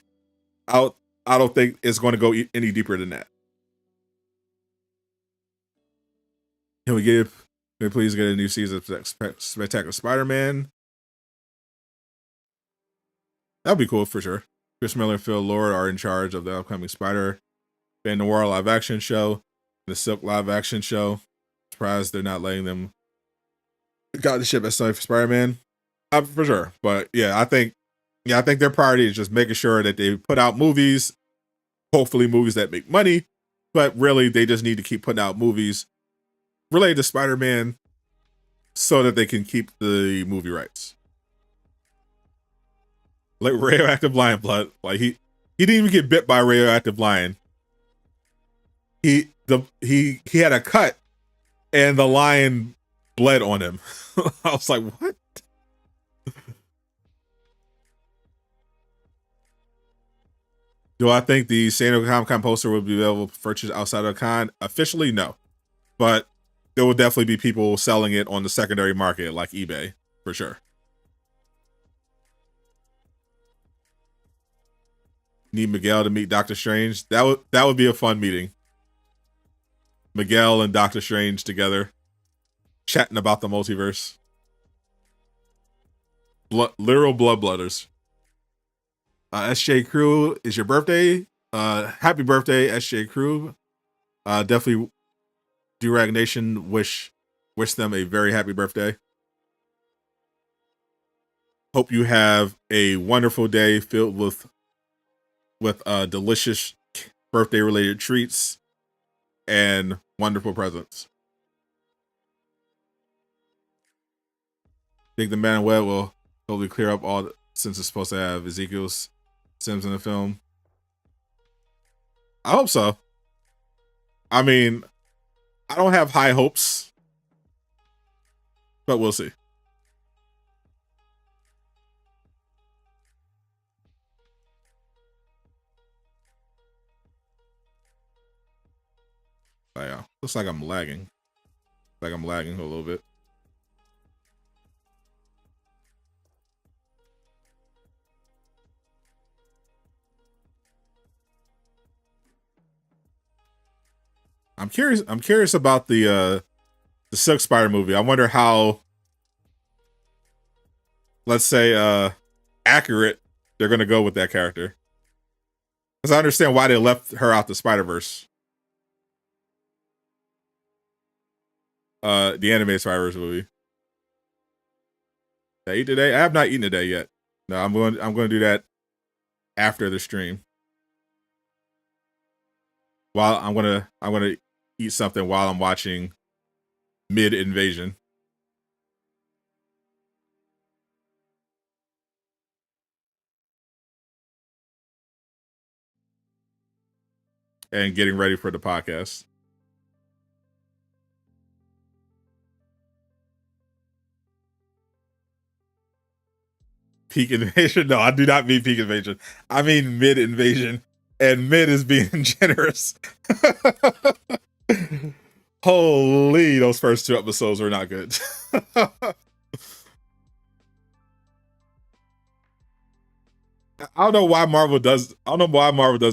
I don't think it's going to go any deeper than that. Can we please get a new season of Spectacular Spider-Man? That'd be cool for sure. Chris Miller and Phil Lord are in charge of the upcoming Spider-Man Noir live action show, the Silk live action show. Surprised they're not letting them got the ship as Sony for Spider-Man. For sure. But yeah, I think their priority is just making sure that they put out movies, hopefully movies that make money, but really they just need to keep putting out movies related to Spider-Man so that they can keep the movie rights. Like radioactive lion blood. Like he didn't even get bit by a radioactive lion. He had a cut and the lion bled on him. I was like, what? Do I think the San Diego Comic-Con poster will be available for purchase outside of the con? Officially, no. But there will definitely be people selling it on the secondary market like eBay, for sure. Need Miguel to meet Doctor Strange. That would be a fun meeting. Miguel and Doctor Strange together, chatting about the multiverse. Literal bloodletters. SJ Crew, is your birthday? Happy birthday, SJ Crew. Definitely Durag Nation wish them a very happy birthday. Hope you have a wonderful day filled with delicious birthday related treats and wonderful presents. Think the Man Web will hopefully clear up all since it's supposed to have Ezekiel's Sims in the film. I hope so. I mean, I don't have high hopes, but we'll see. Yeah, looks like I'm lagging. Like I'm lagging a little bit. I'm curious about the Silk Spider movie. I wonder how, let's say, accurate they're gonna go with that character. Because I understand why they left her out the Spider-Verse. The animated Spider-Verse movie. Did I eat today? I have not eaten today yet. No, I'm going to do that after the stream. While I'm gonna eat something while I'm watching Mid Invasion. And getting ready for the podcast. Peak Invasion? No, I do not mean Peak Invasion. I mean Mid Invasion. And Mid is being generous. Holy, those first two episodes were not good. I don't know why Marvel does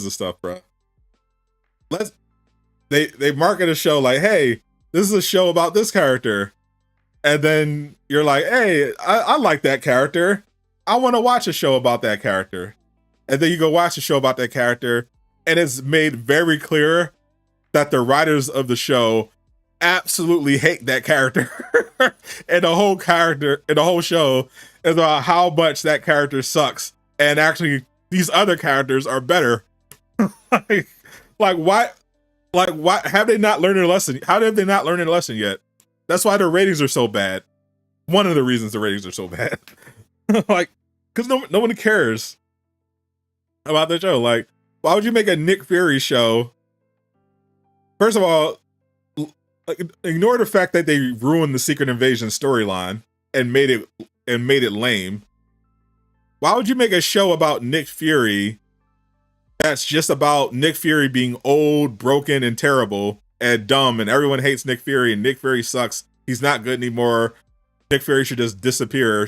this stuff, bro. They market a show like, hey, this is a show about this character. And then you're like, hey, I like that character. I want to watch a show about that character. And then you go watch a show about that character, and it's made very clear that the writers of the show absolutely hate that character. And the whole show is about how much that character sucks. And actually, these other characters are better. like why have they not learned their lesson? How have they not learned their lesson yet? That's why their ratings are so bad. One of the reasons the ratings are so bad. Like, because no one cares. about the show. Like, why would you make a Nick Fury show? First of all, like, ignore the fact that they ruined the Secret Invasion storyline and made it lame. Why would you make a show about Nick Fury that's just about Nick Fury being old, broken, and terrible and dumb, and everyone hates Nick Fury, and Nick Fury sucks. He's not good anymore. Nick Fury should just disappear.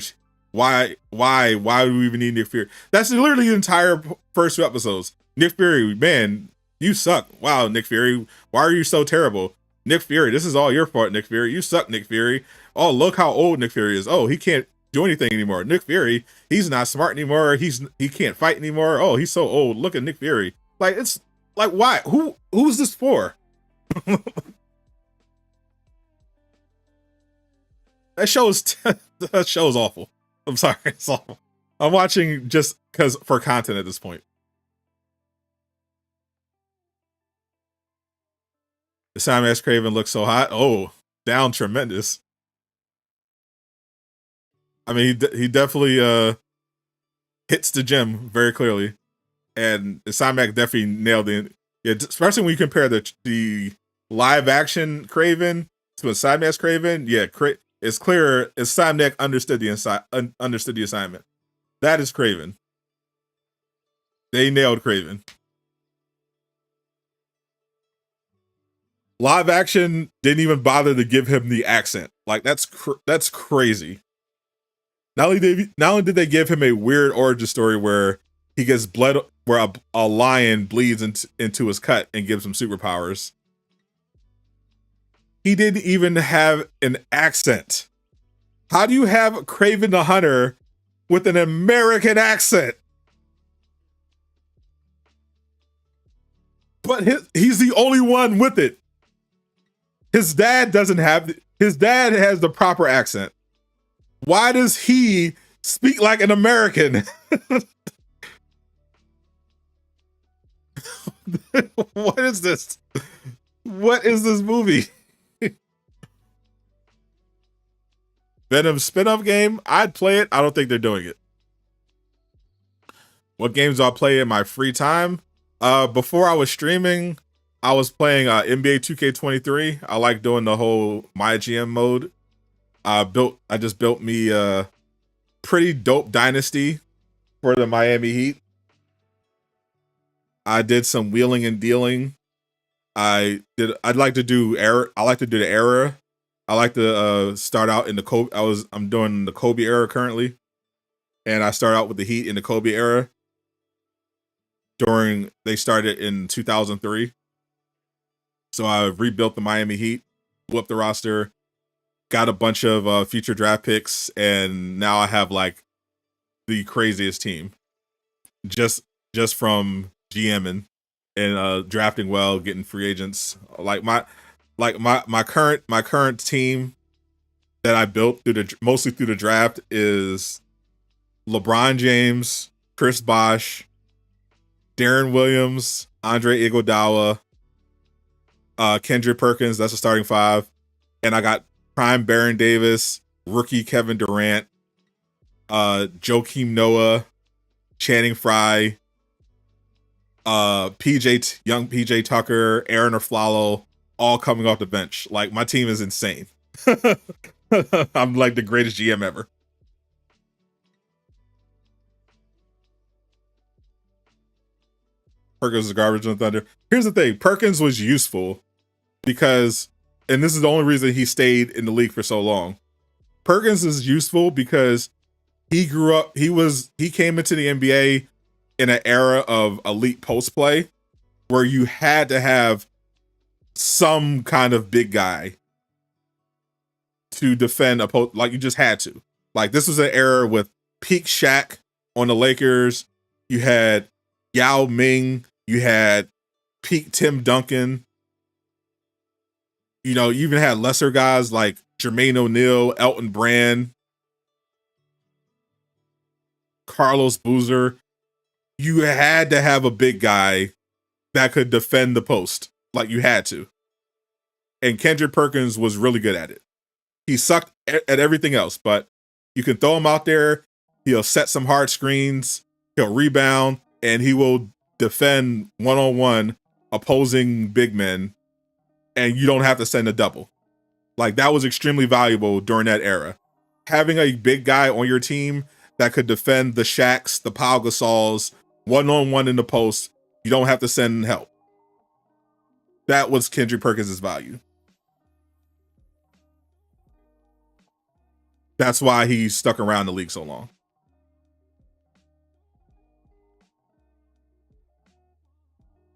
Why do we even need Nick Fury? That's literally the entire first 2 episodes. Nick Fury, man, you suck. Wow, Nick Fury, why are you so terrible? Nick Fury, this is all your fault, Nick Fury. You suck, Nick Fury. Oh, look how old Nick Fury is. Oh, he can't do anything anymore. Nick Fury, he's not smart anymore. He can't fight anymore. Oh, he's so old. Look at Nick Fury. Like, it's like, why? Who's this for? That show's awful. I'm sorry, it's awful. I'm watching just because for content at this point. The Simon S. Craven looks so hot. Oh, down tremendous. I mean, he definitely hits the gym very clearly, and the Simon definitely nailed it. Yeah, especially when you compare the live action Craven to Simon S. Craven. Yeah, it's clear as Simon understood the assignment. That is Craven. They nailed Craven. Live action didn't even bother to give him the accent. Like, that's crazy. Not only did they give him a weird origin story where he gets blood, where a lion bleeds into his cut and gives him superpowers. He didn't even have an accent. How do you have Craven the Hunter with an American accent? But he's the only one with it. His dad doesn't have. His dad has the proper accent. Why does he speak like an American? What is this? What is this movie? Venom spin-off game? I'd play it. I don't think they're doing it. What games do I play in my free time? Before I was streaming, I was playing NBA 2K23. I like doing the whole My GM mode. I just built me a pretty dope dynasty for the Miami Heat. I did some wheeling and dealing. I'd like to do era. I like to do the era. I like to start out in the Kobe. I'm doing the Kobe era currently, and I start out with the Heat in the Kobe era. They started in 2003, so I rebuilt the Miami Heat, blew up the roster, got a bunch of future draft picks, and now I have like the craziest team, just from GMing and drafting well, getting free agents. My current team that I built mostly through the draft is LeBron James, Chris Bosh, Darren Williams, Andre Iguodala, Kendrick Perkins. That's a starting 5, and I got prime Baron Davis, rookie Kevin Durant, Joakim Noah, Channing Frye, young PJ Tucker, Aaron Aflalo, all coming off the bench. Like, my team is insane. I'm like the greatest GM ever. Perkins is garbage on Thunder. Here's the thing. Perkins was useful because, and this is the only reason he stayed in the league for so long. Perkins is useful because he grew up, he came into the NBA in an era of elite post play where you had to have some kind of big guy to defend a post. Like, you just had to. Like, this was an era with peak Shaq on the Lakers. You had Yao Ming. You had peak Tim Duncan. You know, you even had lesser guys like Jermaine O'Neal, Elton Brand, Carlos Boozer. You had to have a big guy that could defend the post. Like, you had to. And Kendrick Perkins was really good at it. He sucked at everything else, but you can throw him out there. He'll set some hard screens. He'll rebound. and he will defend one-on-one opposing big men, and you don't have to send a double. Like, that was extremely valuable during that era. Having a big guy on your team that could defend the Shaqs, the Pau Gasols, one-on-one in the post, you don't have to send help. That was Kendrick Perkins' value. That's why he stuck around the league so long.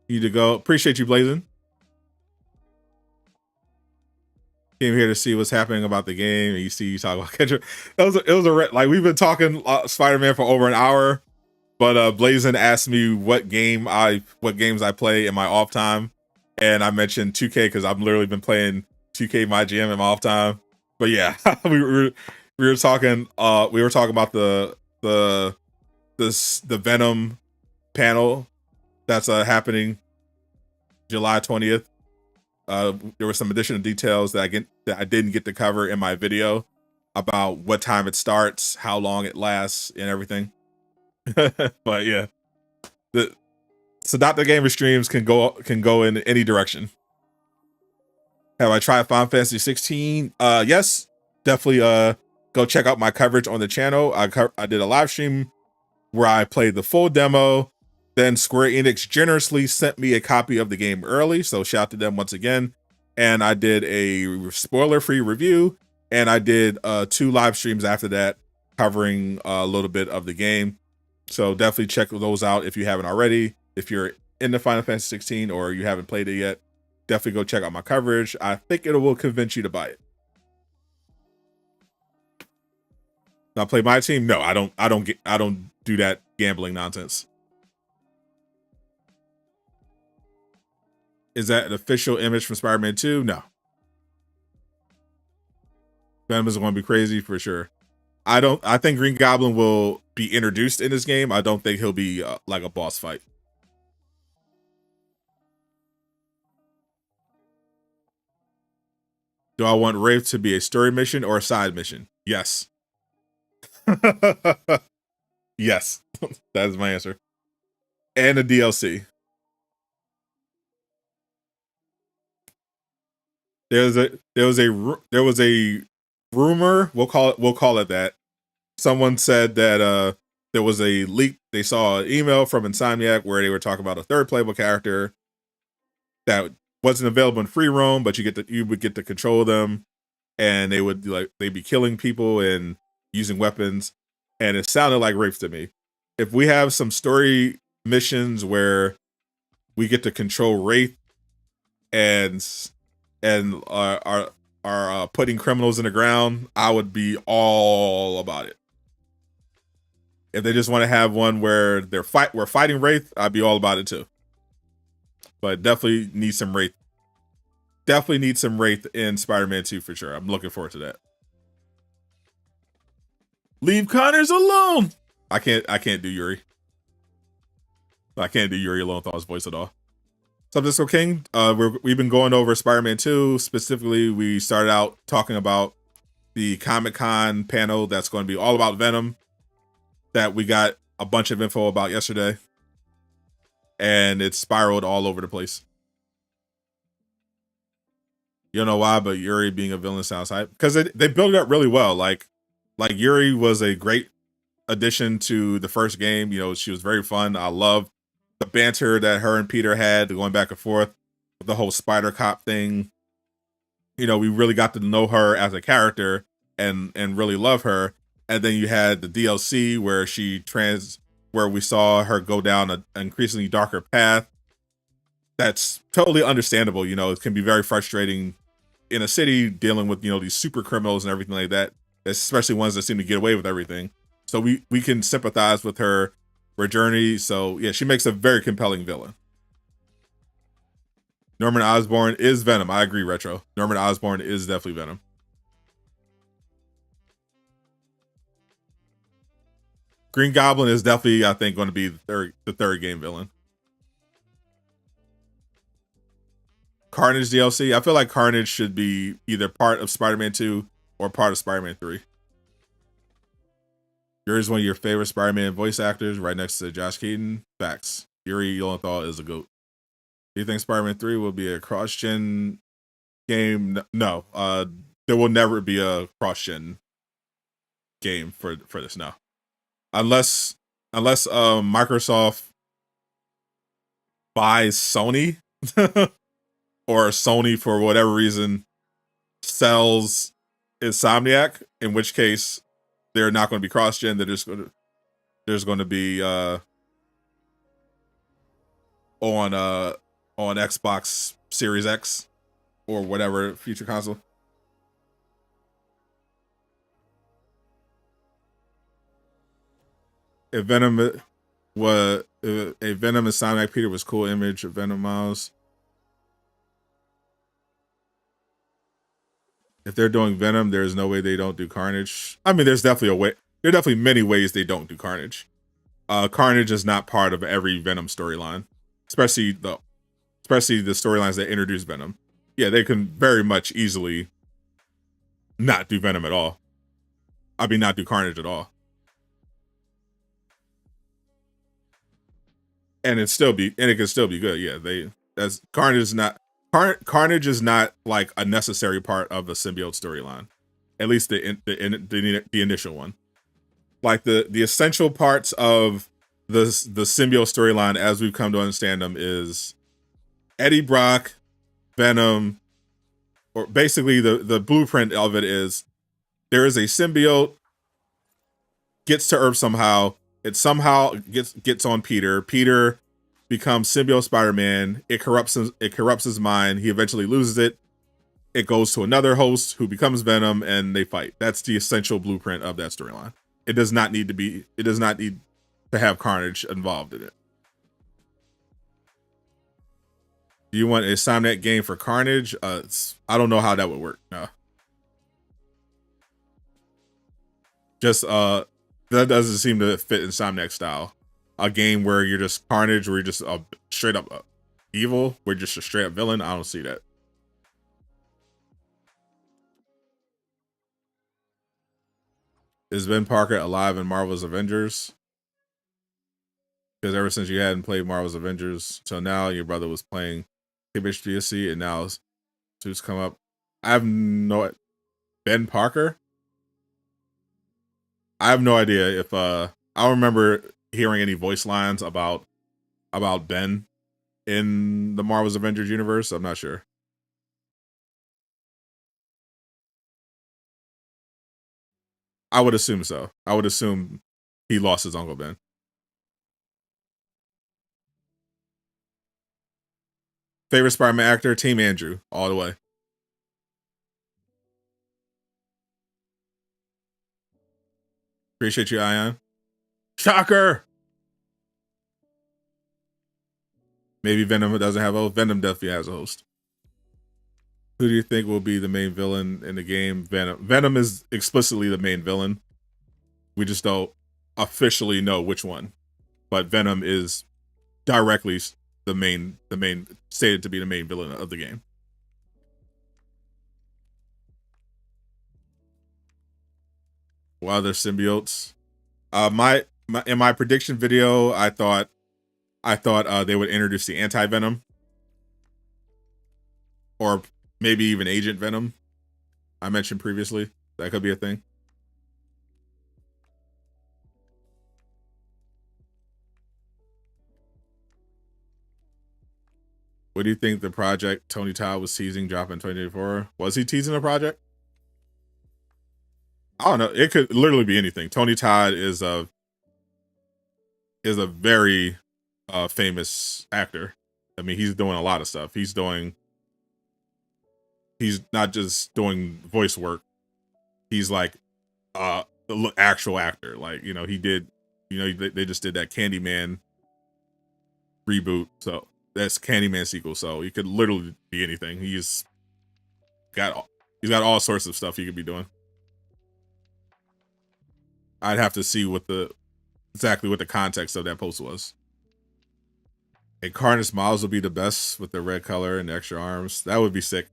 You to go. Appreciate you, Blazing. Came here to see what's happening about the game, and you talk about Kendrick. It was like, we've been talking Spider-Man for over an hour, but Blazing asked me what games I play in my off time, and I mentioned 2K because I've literally been playing 2K my GM in my off time. But yeah, we were talking about the Venom panel that's happening July 20th. There were some additional details that I didn't get to cover in my video about what time it starts, how long it lasts, and everything. But yeah, the Sadot the Gamer streams can go in any direction. Have I tried Final Fantasy 16? Yes, definitely. Go check out my coverage on the channel. I did a live stream where I played the full demo. Then Square Enix generously sent me a copy of the game early, so shout out to them once again. And I did a spoiler-free review, and I did 2 live streams after that covering a little bit of the game. So definitely check those out if you haven't already. If you're into Final Fantasy 16 or you haven't played it yet, definitely go check out my coverage. I think it will convince you to buy it. Now play my team? No, I don't do that gambling nonsense. Is that an official image from Spider-Man 2? No. Venom is going to be crazy for sure. I think Green Goblin will be introduced in this game. I don't think he'll be like a boss fight. Do I want Wraith to be a story mission or a side mission? Yes. Yes. That is my answer. And a DLC. There was a rumor, we'll call it that. Someone said that there was a leak. They saw an email from Insomniac where they were talking about a third playable character that wasn't available in free roam, but you would get to control them, and they'd be killing people and using weapons, and it sounded like Wraith to me. If we have some story missions where we get to control Wraith and are putting criminals in the ground, I would be all about it. If they just want to have one where we're fighting Wraith, I'd be all about it too. But definitely need some Wraith. Definitely need some Wraith in Spider-Man 2 for sure. I'm looking forward to that. Leave Connors alone. I can't do Yuri. I can't do Yuri alone without his voice at all. Subdisco King, we've been going over Spider-Man 2. Specifically, we started out talking about the Comic-Con panel that's going to be all about Venom that we got a bunch of info about yesterday. And it spiraled all over the place. You don't know why, but Yuri being a villain sounds hype. Because they built it up really well. Like Yuri was a great addition to the first game. You know, she was very fun. I love the banter that her and Peter had going back and forth, the whole Spider Cop thing. You know, we really got to know her as a character and really love her. And then you had the DLC where we saw her go down an increasingly darker path. That's totally understandable. You know, it can be very frustrating in a city dealing with, you know, these super criminals and everything like that, especially ones that seem to get away with everything. So we can sympathize with her journey. So yeah, she makes a very compelling villain. Norman Osborn is Venom. I agree, Retro. Norman Osborn is definitely Venom. Green Goblin is definitely, I think, going to be the third game villain. Carnage DLC. I feel like Carnage should be either part of Spider-Man 2 or part of Spider-Man 3. Yuri is one of your favorite Spider-Man voice actors, right next to Josh Keaton. Facts. Yuri Lowenthal is a goat. Do you think Spider-Man 3 will be a cross-gen game? No. There will never be a cross-gen game for this now. Unless Microsoft buys Sony or Sony for whatever reason sells Insomniac, in which case they're not going to be cross-gen. There's going to be on Xbox Series X or whatever future console. If Venom was a Venom and Sonic Peter was cool image of Venom Miles. If they're doing Venom, there's no way they don't do Carnage. I mean, there's definitely a way. There are definitely many ways they don't do Carnage. Carnage is not part of every Venom storyline, especially the storylines that introduce Venom. Yeah, they can very much easily not do Venom at all. I mean, not do Carnage at all. And it can still be good. Yeah, Carnage is not like a necessary part of the symbiote storyline, at least the initial one. Like the essential parts of the symbiote storyline, as we've come to understand them, is Eddie Brock, Venom, or basically the blueprint of it is there is a symbiote, gets to Earth somehow. It somehow gets on Peter. Peter becomes symbiote Spider-Man. It corrupts his mind. He eventually loses it. It goes to another host who becomes Venom, and they fight. That's the essential blueprint of that storyline. It does not need to have Carnage involved in it. Do you want a Insomniac game for Carnage? I don't know how that would work. No. Just that doesn't seem to fit Insomniac style. A game where you're just Carnage, where you're just straight up evil, where you're just a straight up villain. I don't see that. Is Ben Parker alive in Marvel's Avengers? Because ever since you hadn't played Marvel's Avengers till now, your brother was playing KBHDSC, and now suits come up. I have no Ben Parker. I have no idea if I don't remember hearing any voice lines about Ben in the Marvel's Avengers universe. I'm not sure. I would assume so. I would assume he lost his Uncle Ben. Favorite Spider-Man actor? Team Andrew, all the way. Appreciate you, Ion. Shocker! Maybe Venom doesn't have a host. Venom definitely has a host. Who do you think will be the main villain in the game? Venom. Venom is explicitly the main villain. We just don't officially know which one. But Venom is directly the main stated to be the main villain of the game. What other symbiotes? In my prediction video, I thought they would introduce the anti-Venom, or maybe even Agent Venom. I mentioned previously that could be a thing. What do you think the project Tony Todd was teasing dropping 2024? Was he teasing a project? I don't know. It could literally be anything. Tony Todd is a very famous actor. I mean, he's doing a lot of stuff. He's not just doing voice work. He's like the actual actor. Like, he did, they just did that Candyman reboot. So that's Candyman sequel. So he could literally be anything. He's got all sorts of stuff he could be doing. I'd have to see exactly what the context of that post was. And Carnage Miles would be the best with the red color and the extra arms. That would be sick.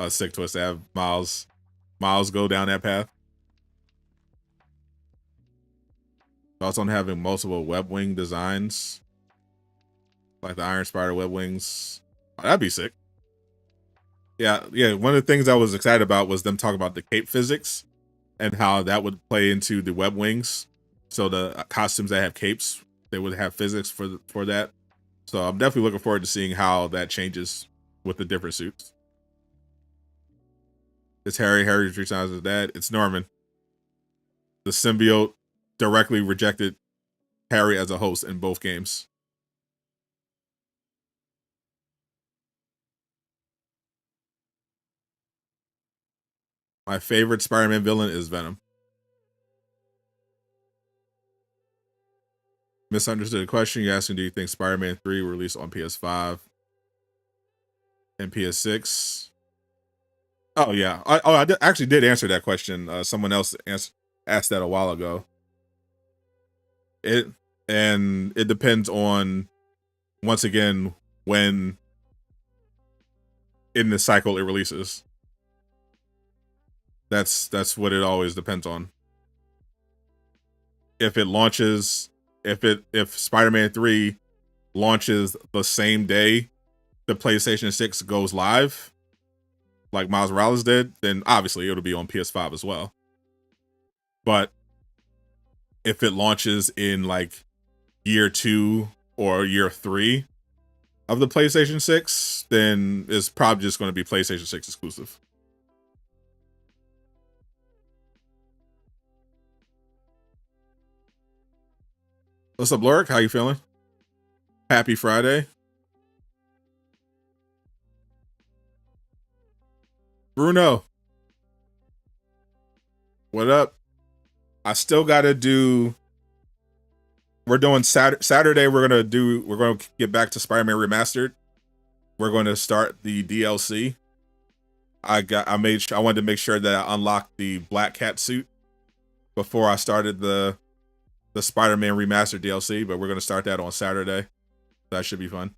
Sick twist to have Miles go down that path. Thoughts on having multiple web wing designs, like the Iron Spider web wings? Oh, that'd be sick. Yeah. One of the things I was excited about was them talking about the cape physics and how that would play into the web wings. So the costumes that have capes, they would have physics for that. So I'm definitely looking forward to seeing how that changes with the different suits. It's Harry. Harry 3 times his dad. It's Norman. The symbiote directly rejected Harry as a host in both games. My favorite Spider-Man villain is Venom. Misunderstood the question. You're asking, do you think Spider-Man 3 will release on PS5 and PS6? Oh, yeah. I actually did answer that question. Someone else asked that a while ago. It depends on, once again, when in the cycle it releases. That's what it always depends on. If it launches, if Spider-Man 3 launches the same day the PlayStation 6 goes live, like Miles Morales did, then obviously it'll be on PS5 as well. But if it launches in like year 2 or year 3 of the PlayStation 6, then it's probably just going to be PlayStation 6 exclusive. What's up, Lurk? How you feeling? Happy Friday. Bruno. What up? I still got to do. We're doing Saturday. We're going to get back to Spider-Man Remastered. We're going to start the DLC. I wanted to make sure that I unlocked the Black Cat suit before I started the Spider-Man Remastered DLC, but we're going to start that on Saturday. That should be fun.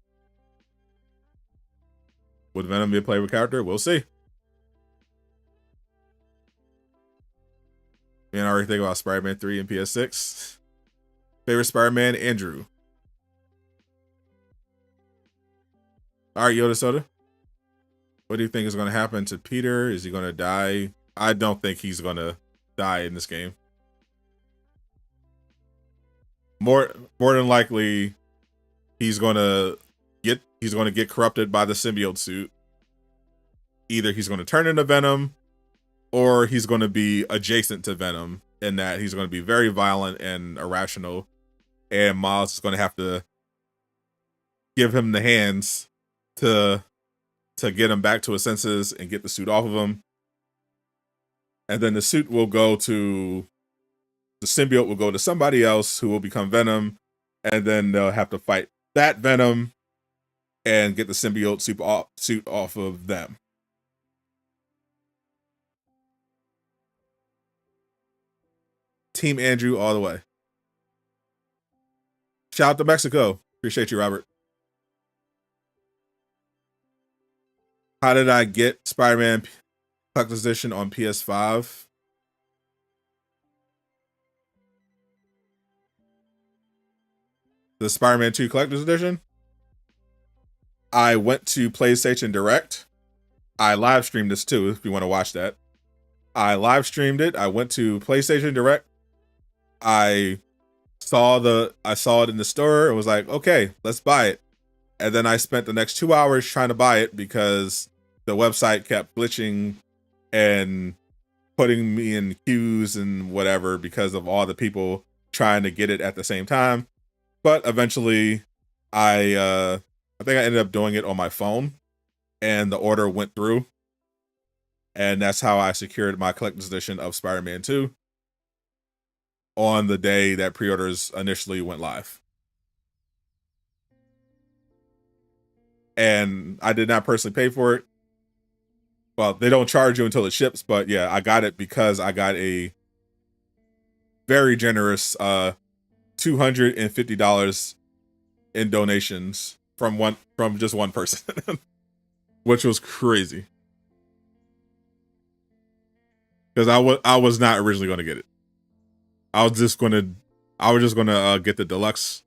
Would Venom be a playable character? We'll see. Man, I already think about Spider-Man 3 and PS6. Favorite Spider-Man, Andrew. All right, Yoda Soda. What do you think is going to happen to Peter? Is he going to die? I don't think he's going to die in this game. More than likely, he's going to get corrupted by the symbiote suit. Either he's going to turn into Venom, or he's going to be adjacent to Venom in that he's going to be very violent and irrational, and Miles is going to have to give him the hands to get him back to his senses and get the suit off of him. And then the symbiote will go to somebody else who will become Venom, and then they'll have to fight that Venom and get the symbiote suit off of them. Team Andrew all the way. Shout out to Mexico. Appreciate you, Robert. How did I get Spider-Man Collector's Edition on PS5? The Spider-Man 2 Collector's Edition? I went to PlayStation Direct. I live streamed this too, if you want to watch that. I live streamed it. I went to PlayStation Direct. I saw it in the store and was like, okay, let's buy it. And then I spent the next 2 hours trying to buy it because the website kept glitching and putting me in queues and whatever because of all the people trying to get it at the same time. But eventually I think I ended up doing it on my phone and the order went through. And that's how I secured my collector's edition of Spider-Man 2 on the day that pre-orders initially went live. And I did not personally pay for it. Well, they don't charge you until it ships, but yeah, I got it because I got a very generous $250 in donations from just one person, which was crazy. Because I was not originally going to get it. I was just going to I was just gonna get the deluxe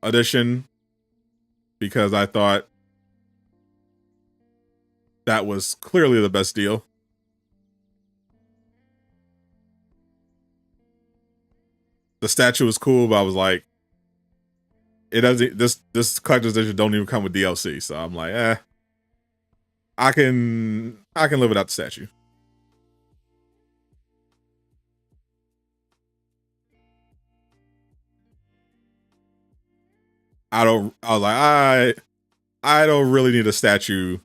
edition because I thought that was clearly the best deal. The statue was cool, but I was like, it doesn't. This collector's edition don't even come with DLC, so I'm like, I can live without the statue. I was like, I don't really need a statue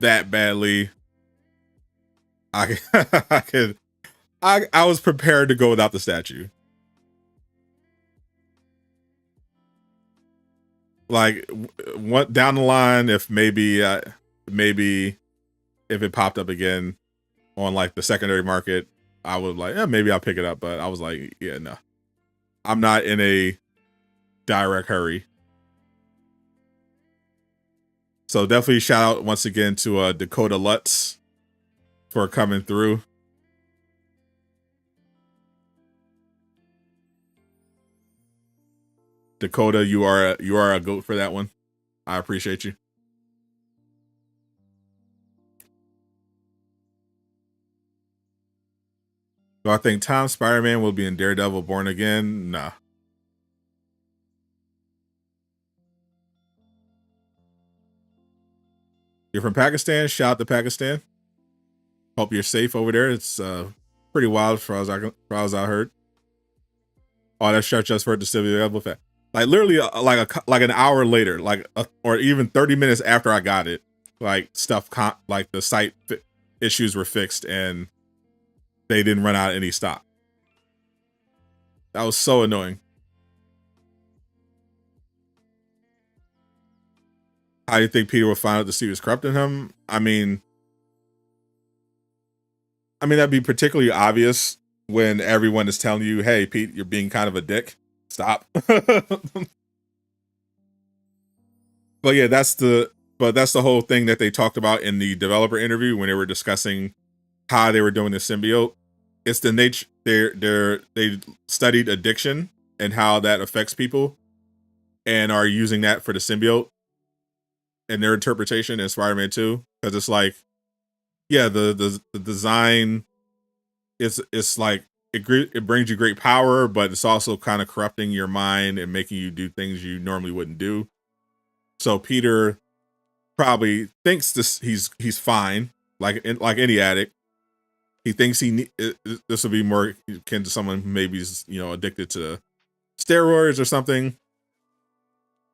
that badly. I was prepared to go without the statue. Like, what down the line, if maybe if it popped up again on like the secondary market, I would like, maybe I'll pick it up. But I was like, yeah, no, I'm not in a direct hurry. So definitely shout out once again to Dakota Lutz for coming through. Dakota, you are a goat for that one. I appreciate you. Do I think Tom Spider-Man will be in Daredevil Born Again? Nah. You're from Pakistan? Shout out to Pakistan. Hope you're safe over there. It's pretty wild for as I heard. Oh, that shirt just for the Symbiotic effect. Like literally, like an hour later, or even 30 minutes after I got it, like like the site issues were fixed and they didn't run out of any stock. That was so annoying. How do you think Peter will find out the suit is corrupting him? I mean, that'd be particularly obvious when everyone is telling you, "Hey, Pete, you're being kind of a dick. Stop." But yeah, that's the whole thing that they talked about in the developer interview when they were discussing how they were doing the symbiote. It's the nature they studied addiction and how that affects people, and are using that for the symbiote and their interpretation in Spider-Man 2. Because it's like, yeah, the design it's like it brings you great power, but it's also kind of corrupting your mind and making you do things you normally wouldn't do. So Peter probably thinks he's fine, like any addict. He thinks this will be more akin to someone who maybe is addicted to steroids or something,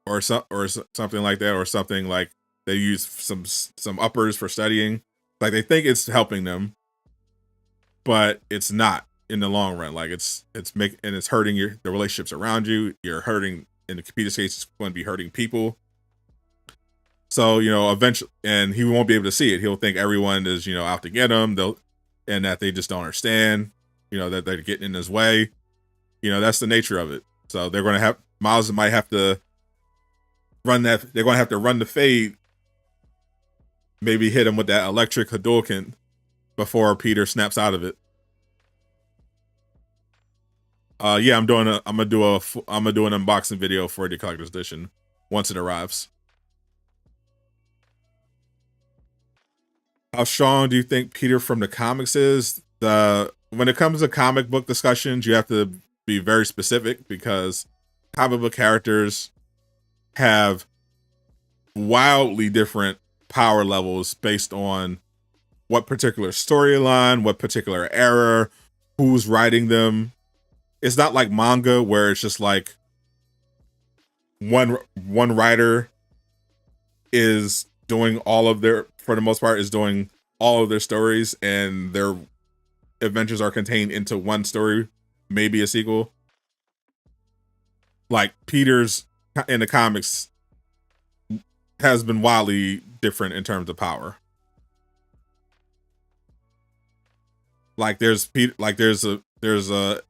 or something like that, or something like they use some uppers for studying. Like they think it's helping them, but it's not in the long run. Like it's hurting the relationships around you. You're hurting, in the Peter's case, it's going to be hurting people. So, eventually, and he won't be able to see it. He'll think everyone is, out to get him. And that they just don't understand, that they're getting in his way. That's the nature of it. So they're going to have, Miles might have to run that. They're going to have to run the fade. Maybe hit him with that electric Hadouken before Peter snaps out of it. Yeah, I'm gonna do an unboxing video for the collector's edition once it arrives. How strong do you think Peter from the comics is? When it comes to comic book discussions, you have to be very specific because comic book characters have wildly different power levels based on what particular storyline, what particular era, who's writing them. It's not like manga where it's just like one writer is doing all of their, for the most part, is doing all of their stories, and their adventures are contained into one story, maybe a sequel. Like Peter's in the comics has been wildly different in terms of power. Like there's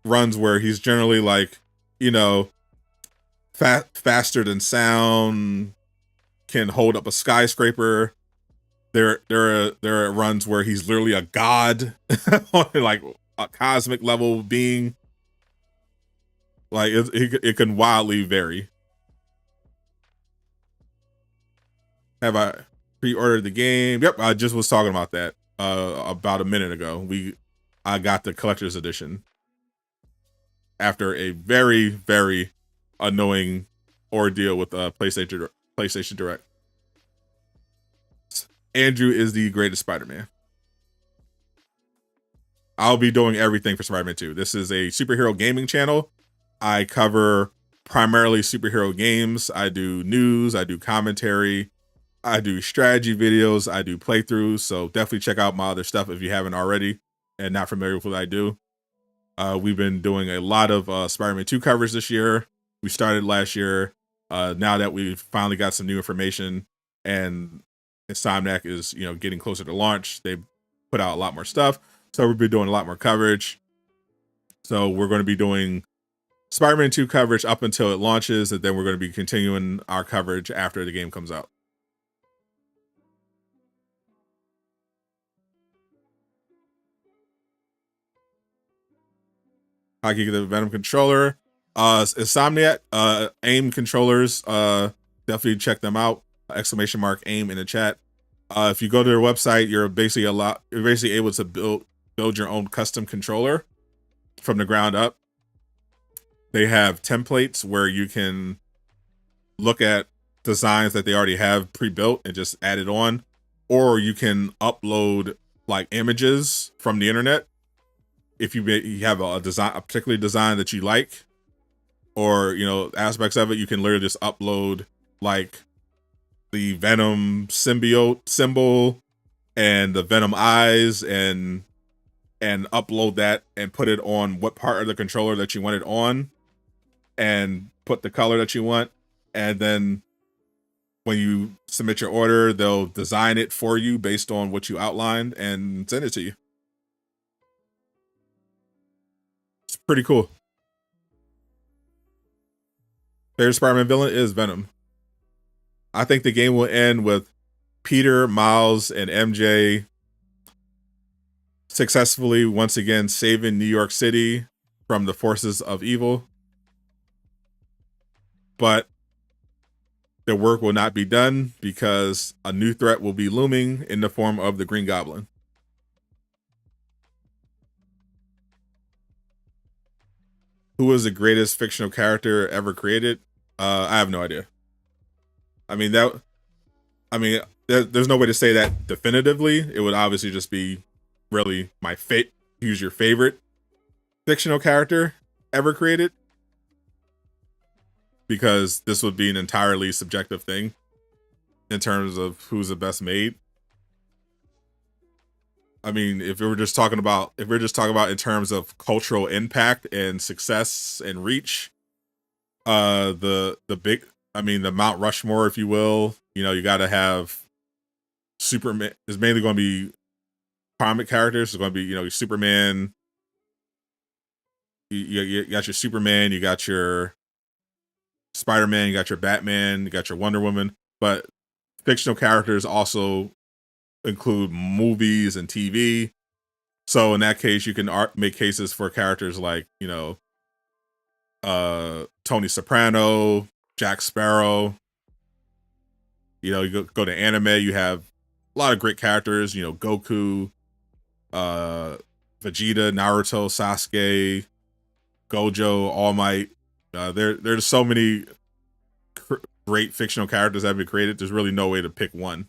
runs where he's generally like, faster than sound, can hold up a skyscraper. There are runs where he's literally a god, like a cosmic level being. Like it can wildly vary. Have I pre-ordered the game? Yep, I just was talking about that about a minute ago. I got the collector's edition after a very, very annoying ordeal with PlayStation Direct. Andrew is the greatest Spider-Man. I'll be doing everything for Spider-Man 2. This is a superhero gaming channel. I cover primarily superhero games. I do news, I do commentary, I do strategy videos, I do playthroughs. So definitely check out my other stuff if you haven't already and not familiar with what I do. We've been doing a lot of Spider-Man 2 covers this year. We started last year. Now that we've finally got some new information and Insomniac is, getting closer to launch, they put out a lot more stuff. So we've been doing a lot more coverage. So we're going to be doing Spider-Man 2 coverage up until it launches, and then we're going to be continuing our coverage after the game comes out. How can you get the Venom controller? Insomniac, AIM controllers, definitely check them out. Exclamation mark AIM in the chat. If you go to their website, you're basically able to build your own custom controller from the ground up. They have templates where you can look at designs that they already have pre-built and just add it on, or you can upload like images from the internet if you have a particular design that you like, or aspects of it. You can literally just upload like the Venom symbiote symbol and the Venom eyes and upload that and put it on what part of the controller that you want it on and put the color that you want. And then when you submit your order, they'll design it for you based on what you outlined and send it to you. It's pretty cool. Favorite Spider-Man villain is Venom. I think the game will end with Peter, Miles, and MJ successfully once again saving New York City from the forces of evil. But the work will not be done because a new threat will be looming in the form of the Green Goblin. Who was the greatest fictional character ever created? I have no idea. There's no way to say that definitively. It would obviously just be really my fate. Who's your favorite fictional character ever created? Because this would be an entirely subjective thing in terms of who's the best made. If we're just talking about in terms of cultural impact and success and reach, the Mount Rushmore, if you will, you got to have Superman. Is mainly going to be comic characters. It's going to be Superman. You got your Superman, you got your Spider-Man, you got your Batman, you got your Wonder Woman, but fictional characters also include movies and TV. So in that case, you can make cases for characters like Tony Soprano, Jack Sparrow. You go to anime, you have a lot of great characters. Goku, Vegeta, Naruto, Sasuke, Gojo, All Might. There's so many great fictional characters that have been created. There's really no way to pick one.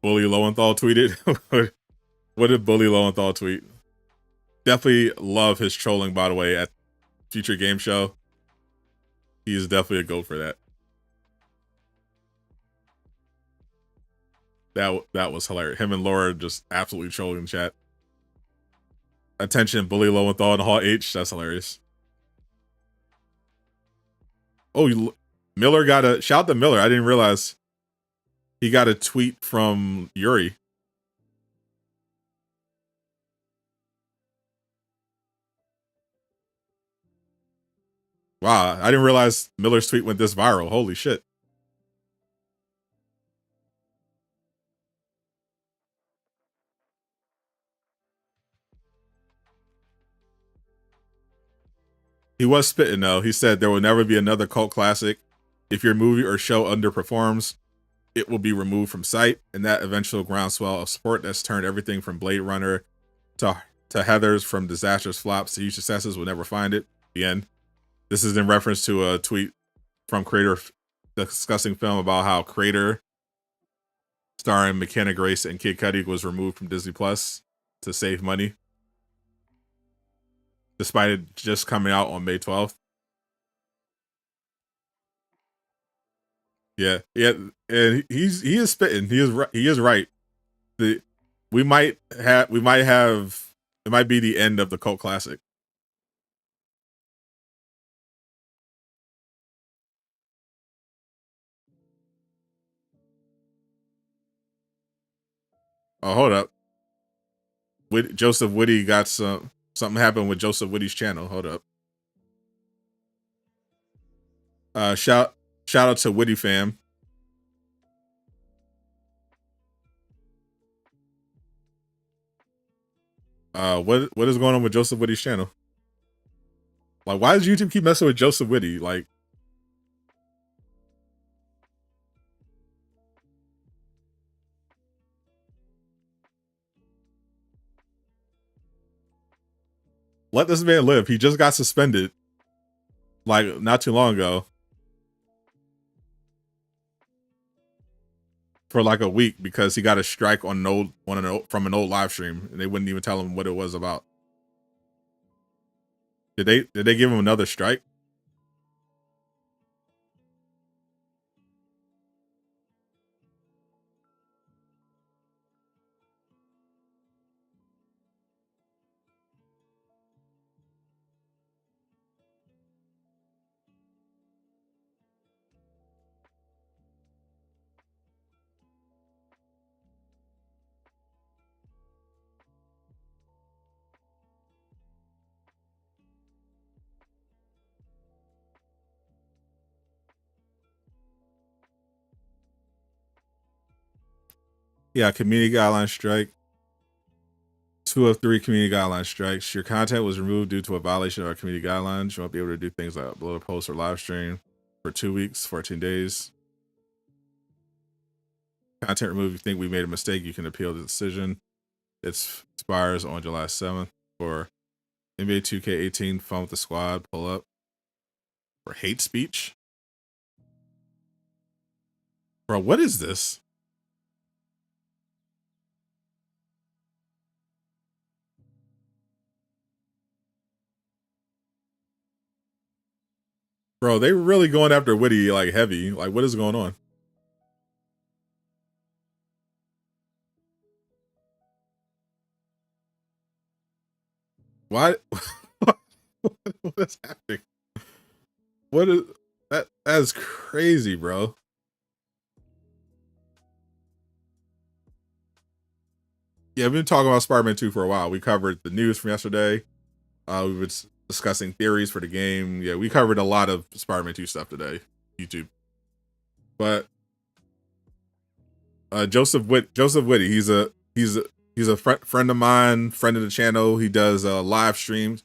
Bully Lowenthal tweeted. What did Bully Lowenthal tweet? Definitely love his trolling, by the way, at Future Game Show. He is definitely a GOAT for that. That was hilarious. Him and Laura just absolutely trolling the chat. Attention, Bully Lowenthal and Hall H. That's hilarious. Oh, Miller got a shout to Miller. I didn't realize he got a tweet from Yuri. Wow, I didn't realize Miller's tweet went this viral. Holy shit. He was spitting though. He said there will never be another cult classic. If your movie or show underperforms, it will be removed from sight. And that eventual groundswell of support that's turned everything from Blade Runner to Heathers, from disastrous flops to huge successes, will never find it. The end. This is in reference to a tweet from Crater discussing film about how Crater, starring McKenna Grace and Kid Cudi, was removed from Disney Plus to save money, despite it just coming out on May 12th. Yeah, and he is spitting. He is right. We might have it might be the end of the cult classic. Oh, hold up. Joseph Woody got something happened with Joseph Woody's channel. Hold up. Shout out to Woody fam. What is going on with Joseph Woody's channel? Like, why does YouTube keep messing with Joseph Woody? Like, let this man live. He just got suspended, like, not too long ago, for like a week because he got a strike on from an old live stream, and they wouldn't even tell him what it was about. Did they give him another strike? Yeah, community guideline strike. 2 of 3 community guideline strikes. Your content was removed due to a violation of our community guidelines. You won't be able to do things like upload a post or live stream for 2 weeks, 14 days. Content removed. If you think we made a mistake, you can appeal the decision. It expires on July 7th for NBA 2K18 Fun with the Squad pull up for hate speech. Bro, what is this? Bro, they were really going after Woody like heavy. Like, what is going on? Why? What is happening? What is that? That's crazy, bro. Yeah, we've been talking about Spider-Man 2 for a while. We covered the news from yesterday. We were discussing theories for the game. Yeah, we covered a lot of Spider-Man 2 stuff today. YouTube. But Joseph Whitty, he's a friend of mine, friend of the channel. He does live streams.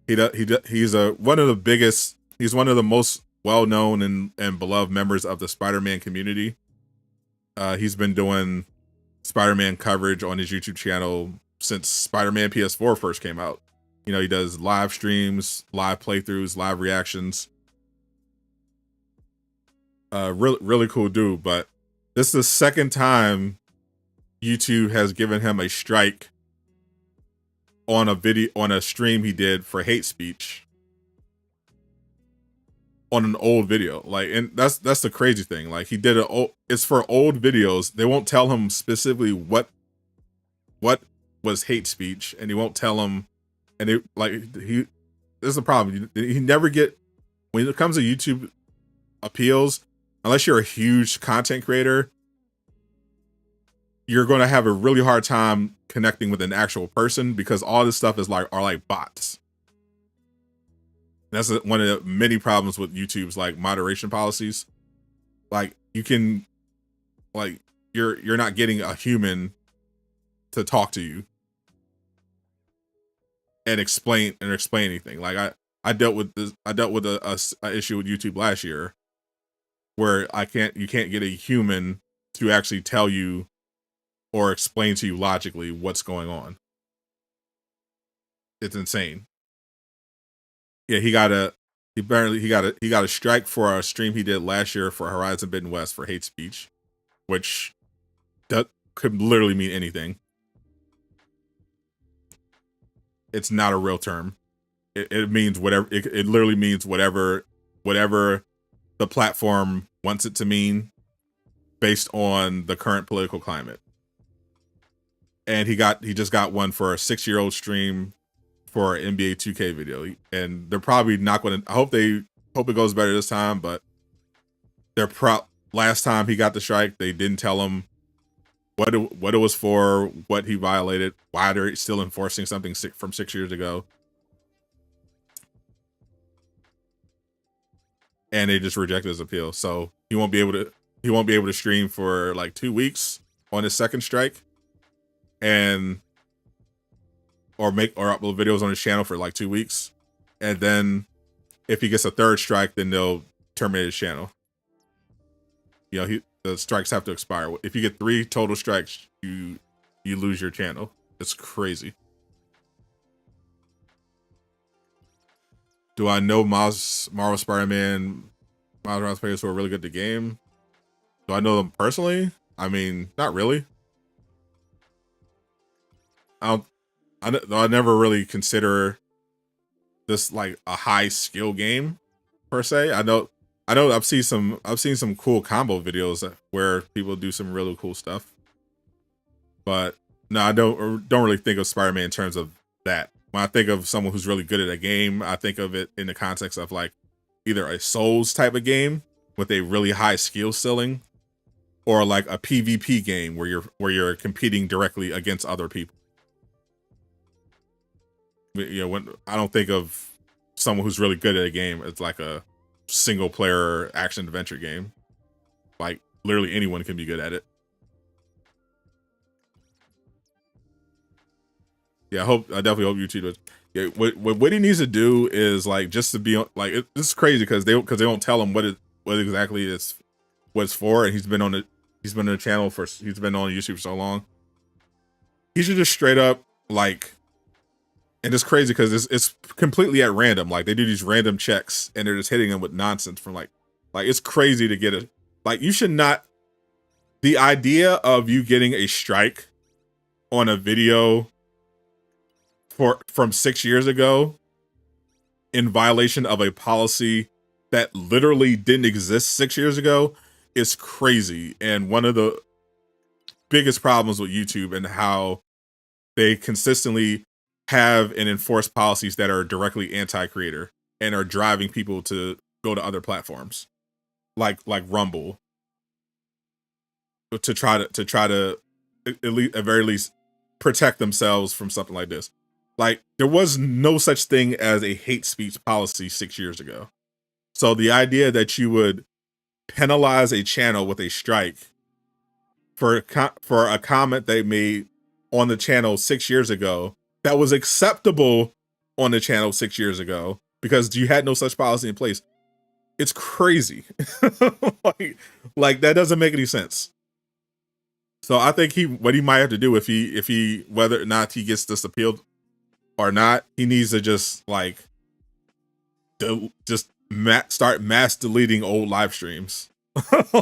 He's one of the biggest. He's one of the most well-known and beloved members of the Spider-Man community. He's been doing Spider-Man coverage on his YouTube channel since Spider-Man PS4 first came out. You know, he does live streams, live playthroughs, live reactions. Really cool dude. But this is the second time YouTube has given him a strike on a stream he did for hate speech on an old video. Like, and that's the crazy thing. Like, he did it's for old videos. They won't tell him specifically what was hate speech, and he won't tell him. And it this is the problem. He never get, when it comes to YouTube appeals, unless you're a huge content creator, you're going to have a really hard time connecting with an actual person because all this stuff are like bots. That's one of the many problems with YouTube's like moderation policies. Like, you can, like, you're not getting a human to talk to you and explain anything. Like, I dealt with this. I dealt with a issue with YouTube last year where you can't get a human to actually tell you or explain to you logically what's going on. It's insane. Yeah, he got a strike for a stream he did last year for Horizon Forbidden West for hate speech, which could literally mean anything. It's not a real term. It means whatever. It literally means whatever the platform wants it to mean based on the current political climate. And he just got one for a 6-year-old stream for an NBA 2K video, and they're probably not going to. I hope it goes better this time, but last time he got the strike, they didn't tell him what it was for, what he violated, why they're still enforcing something from 6 years ago, and they just rejected his appeal. So he won't be able to stream for like 2 weeks on his second strike, and or upload videos on his channel for like 2 weeks, and then if he gets a third strike, then they'll terminate his channel. You know, the strikes have to expire. If you get 3 total strikes, you lose your channel. It's crazy. Do I know Marvel Spider-Man, Miles Morales players who are really good at the game? Do I know them personally? I mean, not really. I never really consider this like a high skill game per se. I know I've seen some cool combo videos where people do some really cool stuff, but no, I don't really think of Spider-Man in terms of that. When I think of someone who's really good at a game, I think of it in the context of like either a Souls type of game with a really high skill ceiling, or like a PvP game where you're competing directly against other people. You know, when I don't think of someone who's really good at a game, it's like a single player action adventure game. Like literally anyone can be good at it. Yeah, I definitely hope YouTube does. Yeah, what he needs to do is like just to be like it's crazy because they don't tell him what exactly what it's for, and he's been on the channel he's been on YouTube for so long. He should just straight up like. And it's crazy because it's completely at random. Like they do these random checks and they're just hitting them with nonsense from like it's crazy to get it. Like you should not. The idea of you getting a strike on a video from 6 years ago in violation of a policy that literally didn't exist 6 years ago is crazy. And one of the biggest problems with YouTube and how they consistently have and enforce policies that are directly anti-creator and are driving people to go to other platforms like Rumble to try to at very least protect themselves from something like this. Like there was no such thing as a hate speech policy 6 years ago. So the idea that you would penalize a channel with a strike for a comment they made on the channel 6 years ago that was acceptable on the channel 6 years ago because you had no such policy in place. It's crazy. like that doesn't make any sense. So I think what he might have to do if he whether or not he gets this appealed or not, he needs to just like start mass deleting old live streams.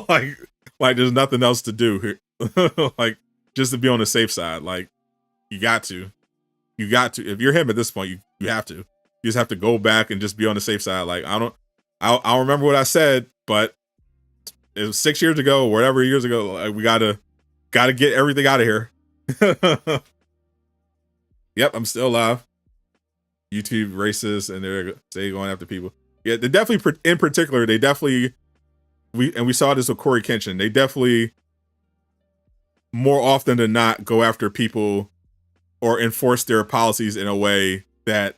like there's nothing else to do here. Like just to be on the safe side. Like you got to. If you're him at this point, you have to. You just have to go back and just be on the safe side. Like I don't remember what I said, but it was 6 years ago, or whatever years ago. Like, we gotta get everything out of here. Yep, I'm still alive. YouTube racist, and they're going after people. Yeah, they definitely. In particular, they definitely. We saw this with Corey Kenshin. They definitely more often than not go after people or enforce their policies in a way that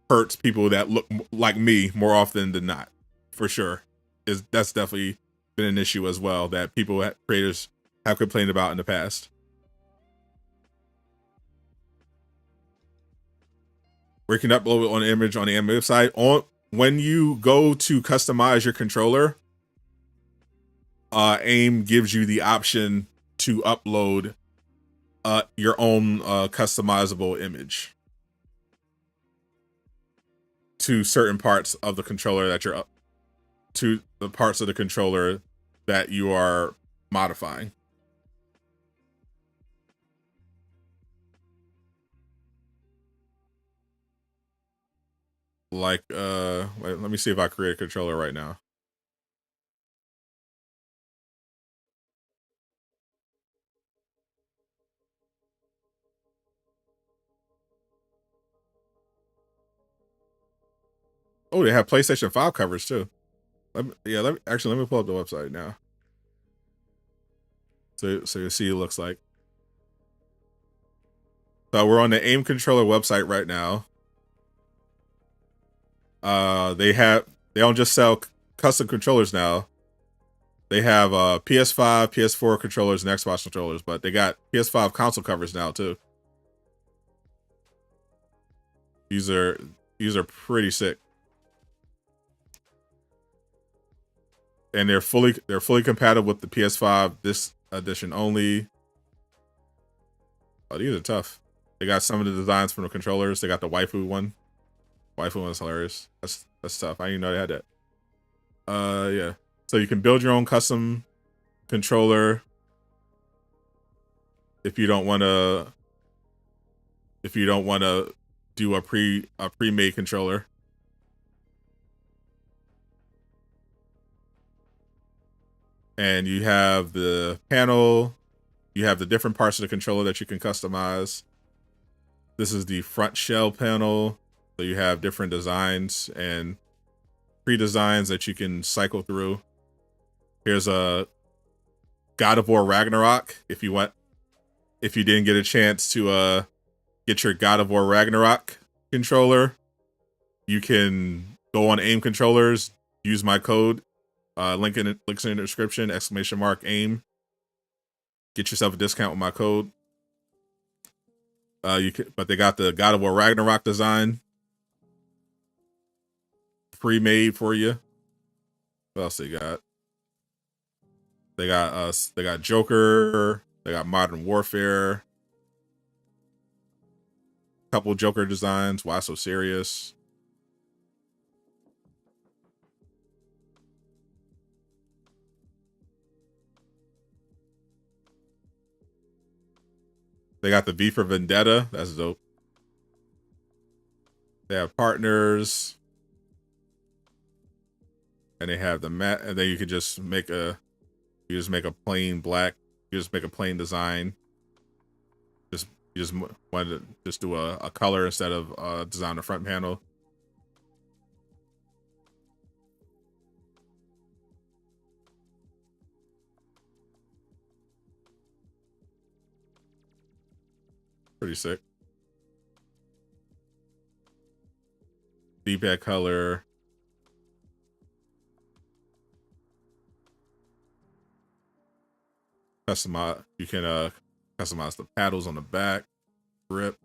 hurts people that look like me more often than not, for sure. That's definitely been an issue as well that creators have complained about in the past. where you can upload an image on the AIM website. When you go to customize your controller, AIM gives you the option to upload your own customizable image to certain parts of the controller that you're to the parts of the controller that you are modifying. Like, wait, let me see if I create a controller right now. Oh, they have PlayStation 5 covers too. Let me pull up the website now. So you see what it looks like. So we're on the AIM controller website right now. They don't just sell custom controllers now. They have PS5, PS4 controllers, and Xbox controllers, but they got PS5 console covers now too. These are pretty sick. And they're fully compatible with the PS5 this edition only. Oh, these are tough. They got some of the designs from the controllers. They got the waifu one. Waifu one is hilarious. That's tough. I didn't even know they had that. Yeah. So you can build your own custom controller if you don't want to do a pre-made controller. And you have the panel, you have the different parts of the controller that you can customize. This is the front shell panel. So you have different designs and pre-designs that you can cycle through. Here's a God of War Ragnarok. If you didn't get a chance to get your God of War Ragnarok controller, you can go on AIM controllers, use my code, links in the description, !AIM. Get yourself a discount with my code. But they got the God of War Ragnarok design pre-made for you. What else they got? They got Joker. They got Modern Warfare. Couple Joker designs. Why so serious? They got the V for Vendetta. That's dope. They have partners. And they have the mat, and then you could just make a plain black. You just make a plain design. You just want to just do a color instead of design the front panel. Pretty sick. D-pad color. Customize. You can customize the paddles on the back, grip.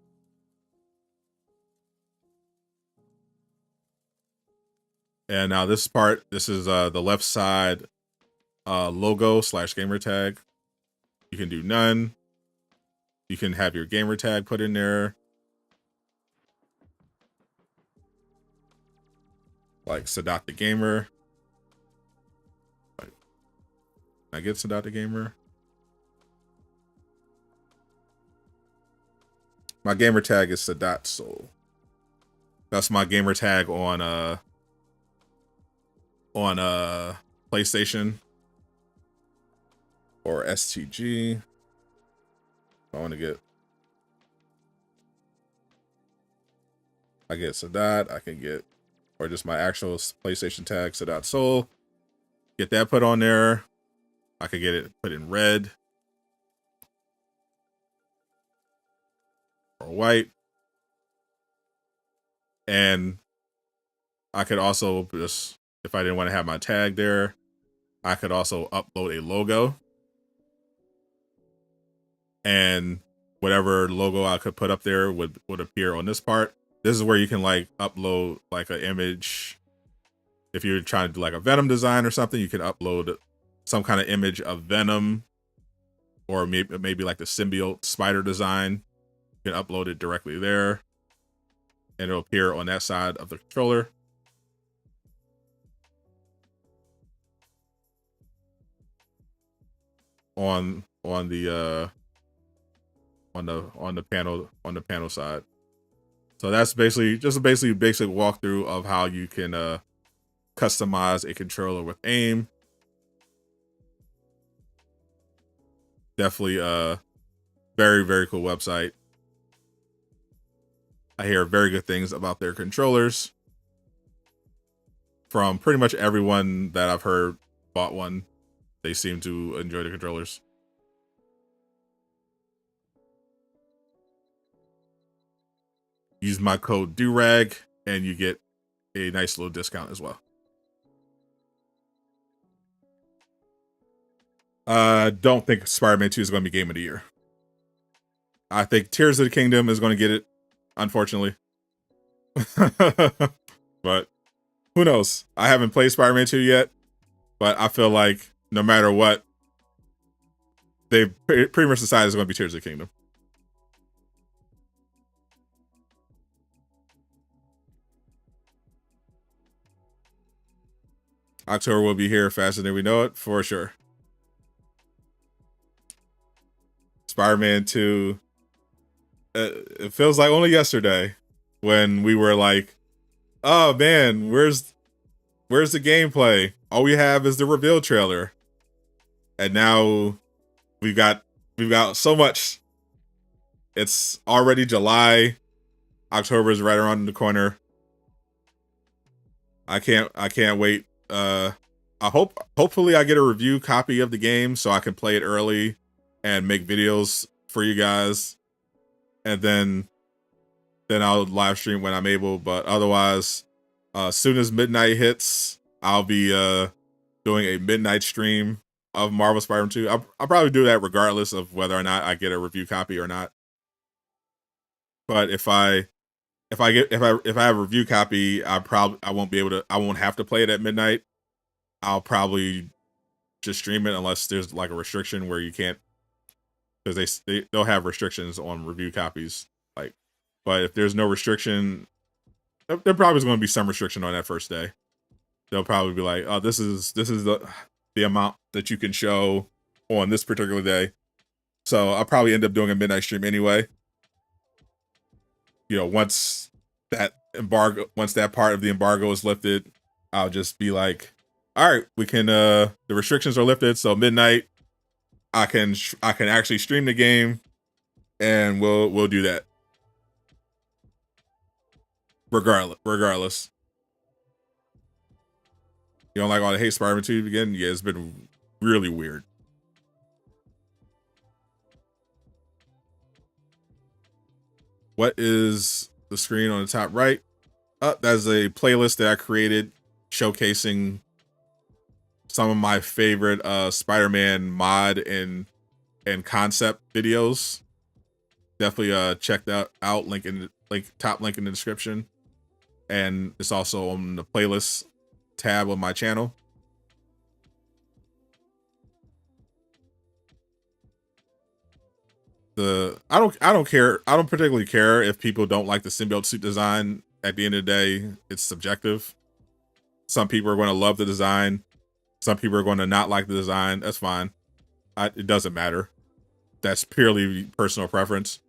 And now this is the left side logo / gamer tag. You can do none. You can have your gamer tag put in there. Like Sadot the Gamer. Can I get Sadot the Gamer? My gamer tag is Sadot Soul. That's my gamer tag on PlayStation or STG. I want to get Sadot. I can get, or just my actual PlayStation tag, Sadot Soul. Get that put on there. I could get it put in red or white. And I could also just, if I didn't want to have my tag there, I could also upload a logo. And whatever logo I could put up there would appear on this part. This is where you can like upload like an image. If you're trying to do like a Venom design or something, you can upload some kind of image of Venom, or maybe like the symbiote spider design. You can upload it directly there, and it'll appear on that side of the controller. On the panel side. So that's basically just a basic walkthrough of how you can customize a controller with aim. Definitely a very, very cool website. I hear very good things about their controllers from pretty much everyone that I've heard bought one. They seem to enjoy the controllers. Use my code durag and you get a nice little discount as well. Don't think Spider-Man 2 is going to be Game of the Year. I think Tears of the Kingdom is going to get it, unfortunately. But who knows? I haven't played Spider-Man 2 yet, but I feel like no matter what, they've pretty much decided it's going to be Tears of the Kingdom. October will be here faster than we know it, for sure. Spider-Man 2, it feels like only yesterday when we were like, oh man, where's the gameplay? All we have is the reveal trailer. And now we've got so much. It's already July. October is right around the corner. I can't wait. Hopefully I get a review copy of the game so I can play it early and make videos for you guys. And then I'll live stream when I'm able. But otherwise, as soon as midnight hits, I'll be doing a midnight stream of Marvel Spider-Man 2. I'll probably do that regardless of whether or not I get a review copy or not. But if I have a review I won't have to play it at midnight. I'll probably just stream it unless there's like a restriction where you can't, because they'll have restrictions on review copies. Like, but if there's no restriction, there probably is going to be some restriction on that first day. They'll probably be like, oh, this is the amount that you can show on this particular day. So I'll probably end up doing a midnight stream anyway. You know, once that part of the embargo is lifted, I'll just be like, all right, we can the restrictions are lifted, so midnight I can actually stream the game, and we'll do that. Regardless. You don't like all the hate Spider-Man 2 again? Yeah, it's been really weird. What is the screen on the top right? That's a playlist that I created showcasing some of my favorite Spider-Man mod and concept videos. Definitely check that out. Top link in the description. And it's also on the playlist tab on my channel. I don't care. I don't particularly care if people don't like the symbiote suit design. At the end of the day, it's subjective. Some people are going to love the design. Some people are going to not like the design. That's fine. It doesn't matter. That's purely personal preference.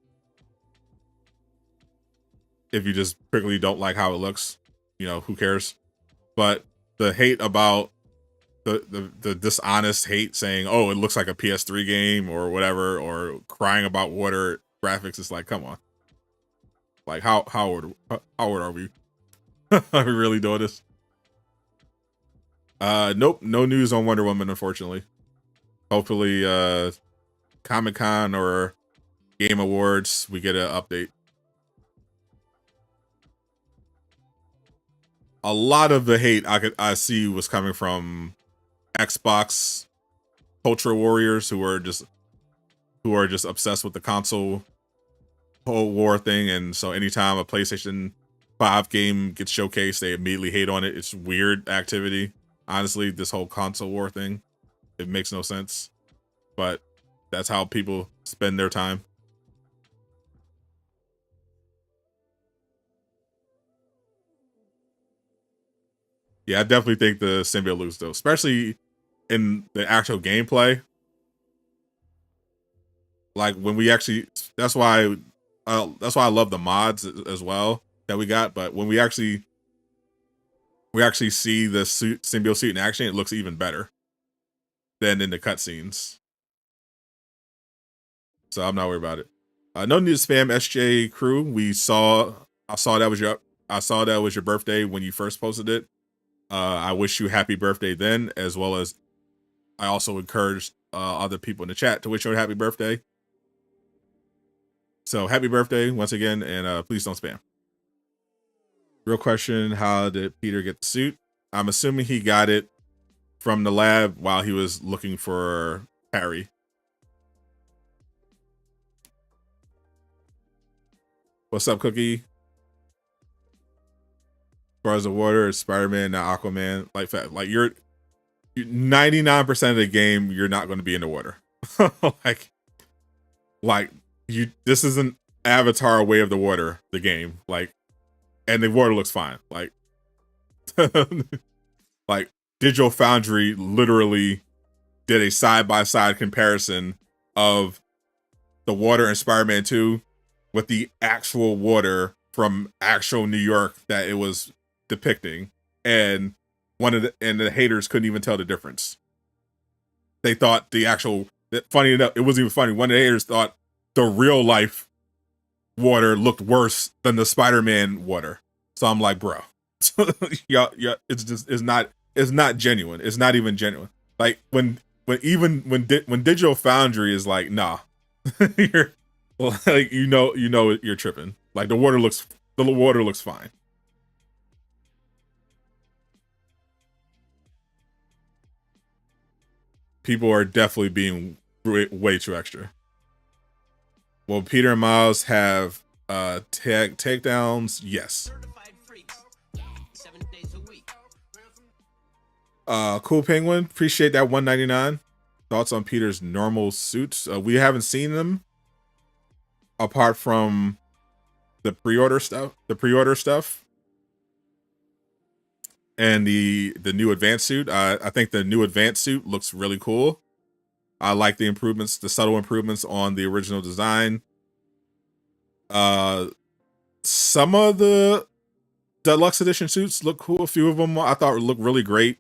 If you just particularly don't like how it looks, you know, who cares? But the hate about the dishonest hate saying, oh, it looks like a PS3 game or whatever, or crying about water graphics, is like, come on. Like, how old are we? Are we really doing this? Nope, no news on Wonder Woman, unfortunately. Hopefully, Comic-Con or Game Awards, we get an update. A lot of the hate I see was coming from Xbox culture warriors who are just obsessed with the console whole war thing, and so anytime a PlayStation 5 game gets showcased, they immediately hate on it. It's weird activity. Honestly, this whole console war thing, it makes no sense. But that's how people spend their time. Yeah, I definitely think the symbiote loses though, especially in the actual gameplay. Like when we actually, that's why I love the mods as well that we got. But when we actually see the symbiote suit in action, it looks even better than in the cutscenes. So I'm not worried about it. No need to spam SJ crew. I saw that was your birthday when you first posted it. I wish you happy birthday then, as well as I also encouraged other people in the chat to wish you a happy birthday. So happy birthday once again, and please don't spam. Real question, how did Peter get the suit? I'm assuming he got it from the lab while he was looking for Harry. What's up, Cookie? As far as the water, it's Spider-Man, not Aquaman. Like you're 99% of the game, you're not going to be in the water. like this isn't Avatar Way of the Water, the game. Like, and the water looks fine. Like, like Digital Foundry literally did a side-by-side comparison of the water in Spider-Man 2 with the actual water from actual New York that it was depicting, and the haters couldn't even tell the difference. They thought funny enough, it wasn't even funny. One of the haters thought the real life water looked worse than the Spider-Man water. So I'm like, bro, yeah, it's not genuine. It's not even genuine. Like when Digital Foundry is like, nah, you're like, you're tripping. Like the water looks fine. People are definitely being way too extra. Will Peter and Miles have takedowns? Yes. Cool Penguin, appreciate that 199. Thoughts on Peter's normal suits? We haven't seen them apart from the pre-order stuff. And the new advanced suit. I think the new advanced suit looks really cool. I like the improvements, the subtle improvements on the original design. Some of the deluxe edition suits look cool. A few of them I thought looked really great.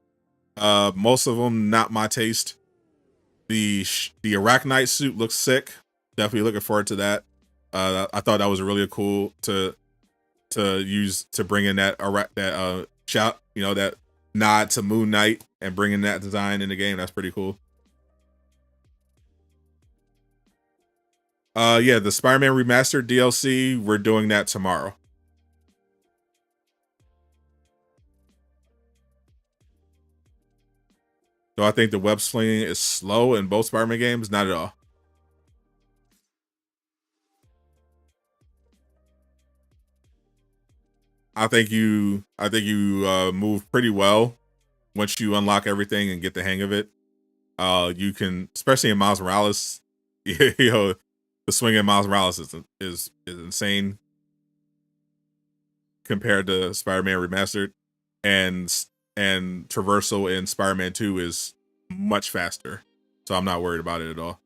Most of them not my taste. The Arachnite suit looks sick. Definitely looking forward to that. I thought that was really cool to use to bring in that shout, that nod to Moon Knight and bringing that design in the game. That's pretty cool. Yeah, the Spider-Man Remastered DLC, we're doing that tomorrow. Do I think the web slinging is slow in both Spider-Man games? Not at all. I think you move pretty well once you unlock everything and get the hang of it. You can, especially in Miles Morales, the swing in Miles Morales is insane compared to Spider-Man Remastered, and traversal in Spider-Man 2 is much faster. So I'm not worried about it at all.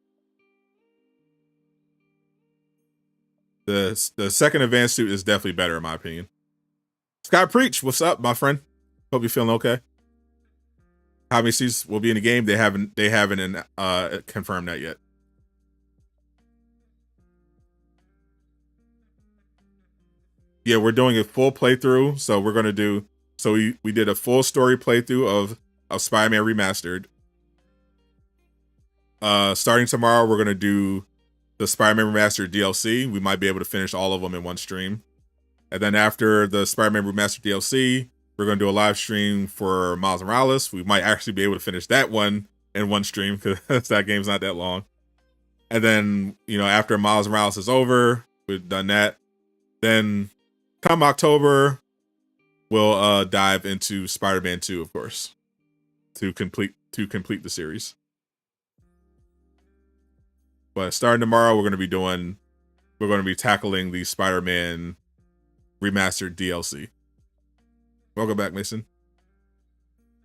The second advanced suit is definitely better in my opinion. Scott Preach, what's up, my friend? Hope you're feeling okay. How many seats will be in the game? They haven't confirmed that yet. Yeah, we're doing a full playthrough. So we're gonna do. So we did a full story playthrough of Spider-Man Remastered. Starting tomorrow, we're gonna do the Spider-Man Remastered DLC. We might be able to finish all of them in one stream. And then after the Spider-Man Remastered DLC, we're going to do a live stream for Miles Morales. We might actually be able to finish that one in one stream because that game's not that long. And then, after Miles Morales is over, we've done that. Then come October, we'll dive into Spider-Man 2, of course, to complete the series. But starting tomorrow, we're going to be tackling the Spider-Man remastered DLC. Welcome back, Mason.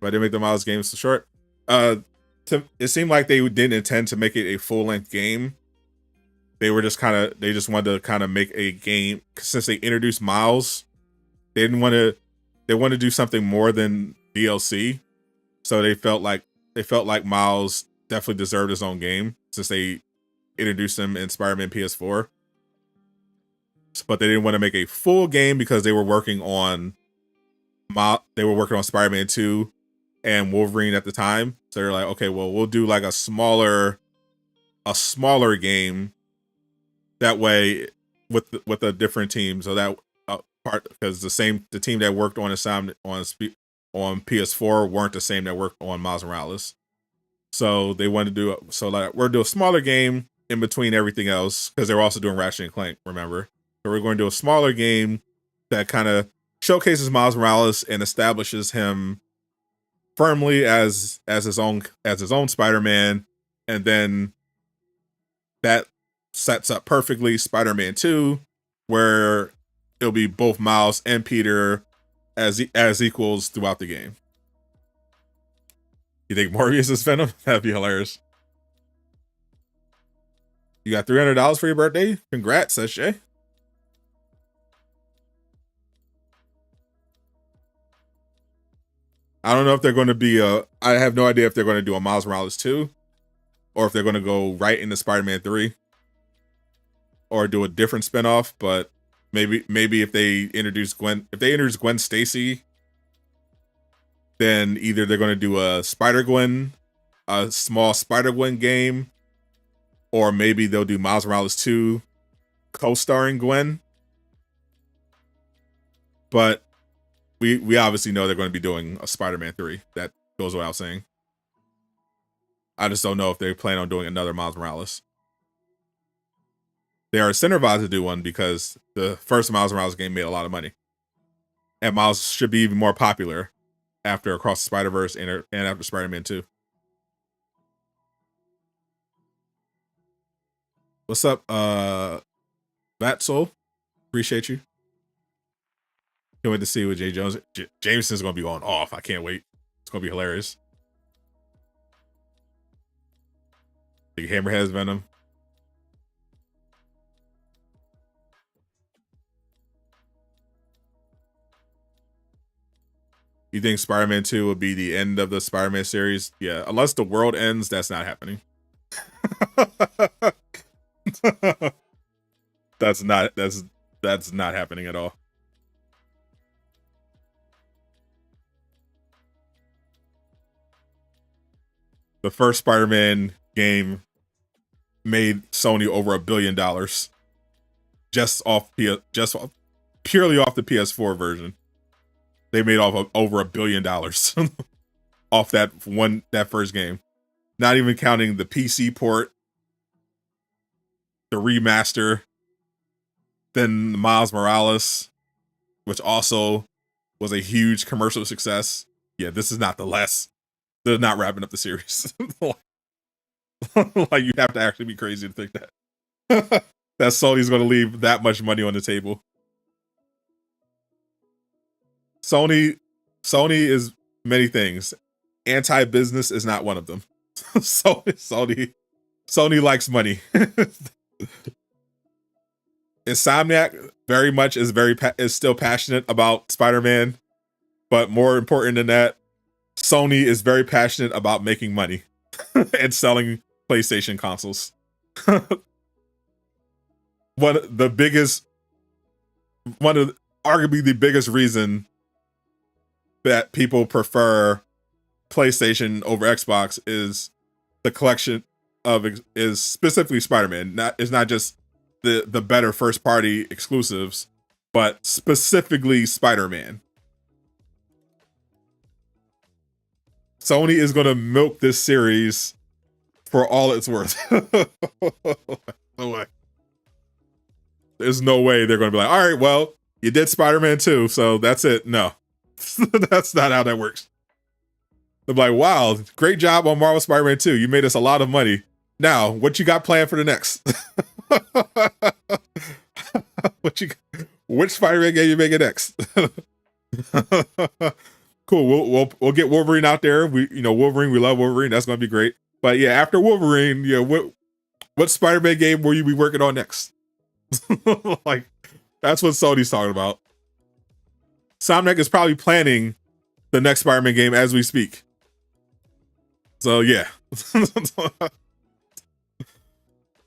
But I didn't make the Miles game so short. It seemed like they didn't intend to make it a full-length game. They just wanted to kind of make a game since they introduced Miles. They wanted to do something more than DLC. So they felt like Miles definitely deserved his own game since they introduced him in Spider-Man PS4. But they didn't want to make a full game because they were working on Spider-Man 2 and Wolverine at the time. So they're like, okay, well, we'll do like a smaller game. That way, with a different team, so that part, because the team that worked on PS4 weren't the same that worked on Miles Morales. So they wanted to we're doing a smaller game in between everything else, because they were also doing Ratchet and Clank, remember? So we're going to do a smaller game that kind of showcases Miles Morales and establishes him firmly as his own Spider-Man, and then that sets up perfectly Spider-Man 2, where it'll be both Miles and Peter as equals throughout the game. You think Morbius is Venom? That'd be hilarious. You got $300 for your birthday? Congrats, says Shay. I don't know if they're going to be I have no idea if they're going to do a Miles Morales 2, or if they're going to go right into Spider-Man 3, or do a different spinoff. But maybe if they introduce Gwen Stacy, then either they're going to do a small Spider-Gwen game, or maybe they'll do Miles Morales 2 co-starring Gwen. But we obviously know they're going to be doing a Spider-Man 3. That goes without saying. I just don't know if they plan on doing another Miles Morales. They are incentivized to do one because the first Miles Morales game made a lot of money. And Miles should be even more popular after Across the Spider-Verse and after Spider-Man 2. What's up, Vatsoul? Appreciate you. Can't wait to see what Jay Jones. Jameson's going to be going off. I can't wait. It's going to be hilarious. Big Hammerhead's Venom. You think Spider-Man 2 will be the end of the Spider-Man series? Yeah, unless the world ends, that's not happening. That's not happening at all. The first Spider-Man game made Sony over $1 billion just purely off the PS4 version. They made off of over $1 billion off that first game. Not even counting the PC port, the remaster, then Miles Morales, which also was a huge commercial success. Yeah, this is not the less. They're not wrapping up the series. Like, you have to actually be crazy to think that that Sony's going to leave that much money on the table. Sony is many things. Anti-business is not one of them. Sony likes money. Insomniac very much is still passionate about Spider-Man, but more important than that, Sony is very passionate about making money and selling PlayStation consoles. Arguably the biggest reason that people prefer PlayStation over Xbox is the collection is specifically Spider-Man. It's not just the better first party exclusives, but specifically Spider-Man. Sony is going to milk this series for all it's worth. No way. There's no way they're going to be like, all right, well, you did Spider-Man 2, so that's it. No. That's not how that works. I'm like, wow, great job on Marvel Spider-Man 2. You made us a lot of money. Now, what you got planned for the next? Which Spider-Man game you making next? Cool. We'll get Wolverine out there. Wolverine. We love Wolverine. That's gonna be great. But yeah, after Wolverine, what Spider-Man game will you be working on next? Like, that's what Sony's talking about. Insomniac is probably planning the next Spider-Man game as we speak. So yeah.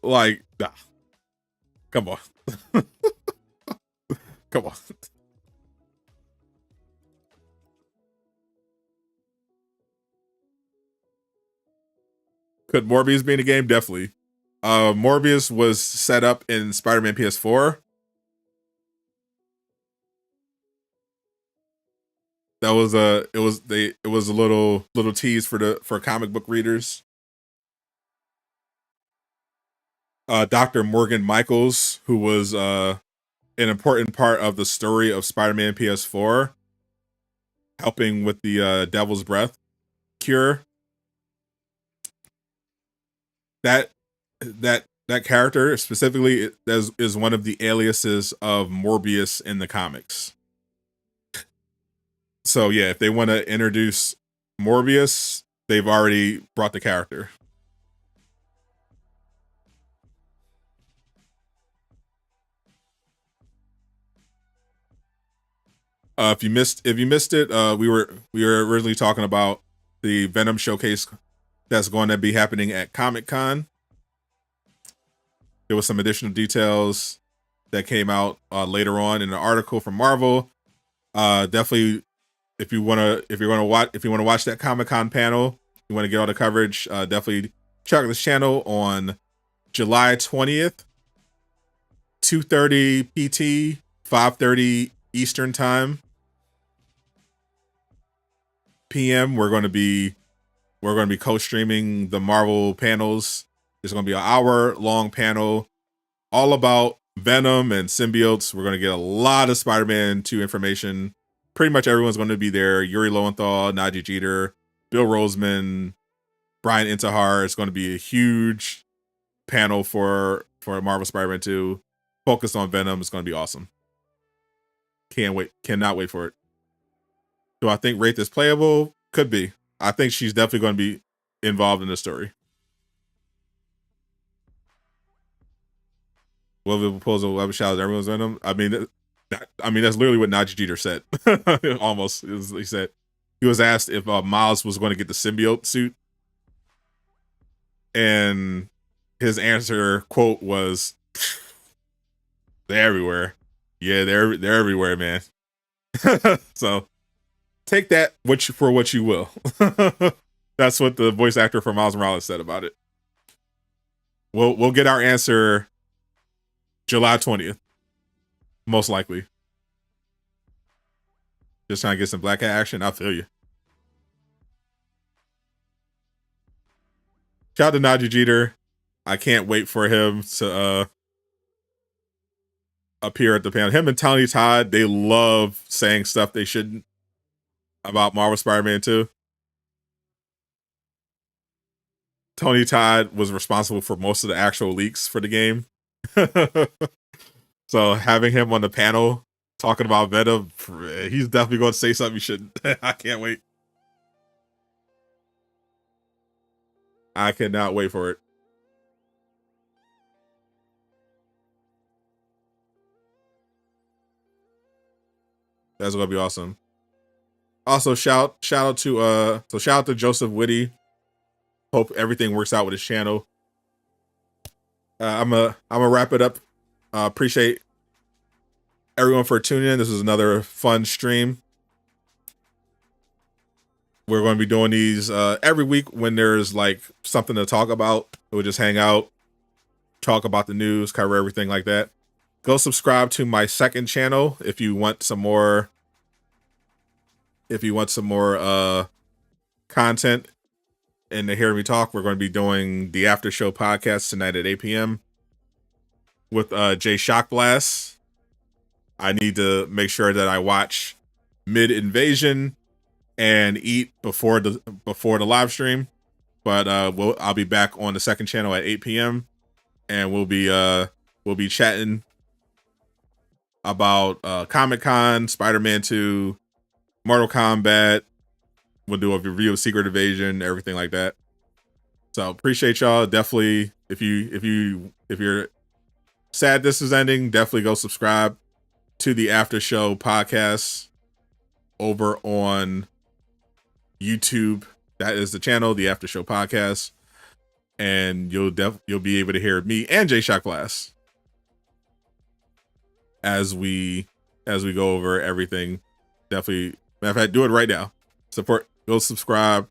Like, nah. Come on. Come on. Could Morbius be in the game? Definitely. Morbius was set up in Spider-Man PS4. That was it was a little tease for comic book readers. Dr. Morgan Michaels, who was an important part of the story of Spider-Man PS4, helping with the Devil's Breath cure. That character specifically is one of the aliases of Morbius in the comics. So yeah, if they want to introduce Morbius, they've already brought the character. If you missed it, we were originally talking about the Venom showcase that's going to be happening at Comic-Con. There was some additional details that came out later on in an article from Marvel. Definitely, if you want to watch that Comic-Con panel, you want to get all the coverage, definitely check this channel on July 20th, 2:30 PT, 5:30 Eastern time. PM. We're going to be co-streaming the Marvel panels. There's going to be an hour-long panel all about Venom and symbiotes. We're going to get a lot of Spider-Man 2 information. Pretty much everyone's going to be there. Yuri Lowenthal, Najee Jeter, Bill Roseman, Brian Intihar. It's going to be a huge panel for Marvel Spider-Man 2 focused on Venom. It's going to be awesome. Cannot wait for it. Do I think Wraith is playable? Could be. I think she's definitely going to be involved in the story. Will the proposal ever shout everyone's Venom? I mean, that's literally what Najee Jeter said. Almost, he said. He was asked if Miles was going to get the symbiote suit, and his answer quote was, "They're everywhere. Yeah, they're everywhere, man." So take that for what you will. That's what the voice actor for Miles Morales said about it. We'll get our answer July 20th, most likely. Just trying to get some Black Hat action. I feel you. Shout out to Najee Jeter. I can't wait for him to appear at the panel. Him and Tony Todd, they love saying stuff they shouldn't about Marvel Spider-Man 2. Tony Todd was responsible for most of the actual leaks for the game. So having him on the panel talking about Venom, he's definitely going to say something you shouldn't. I can't wait. I cannot wait for it. That's going to be awesome. Also, shout out to Joseph Whitty. Hope everything works out with his channel. I'm gonna wrap it up. Appreciate everyone for tuning in. This is another fun stream. We're going to be doing these every week when there's like something to talk about. We'll just hang out, talk about the news, cover everything like that. Go subscribe to my second channel if you want some more. If you want some more content and to hear me talk, we're going to be doing the After Show podcast tonight at 8 p.m. with Jay Shockblast. I need to make sure that I watch mid invasion and eat before the live stream. But I'll be back on the second channel at 8 p.m. and we'll be chatting about Comic-Con, Spider-Man 2, Mortal Kombat. We'll do a review of Secret Invasion, everything like that. So appreciate y'all. Definitely, if you're sad this is ending, definitely go subscribe to the After Show podcast over on YouTube. That is the channel, the After Show podcast, and you'll be able to hear me and J Shock Blast as we go over everything. Definitely, matter of fact, do it right now. Go subscribe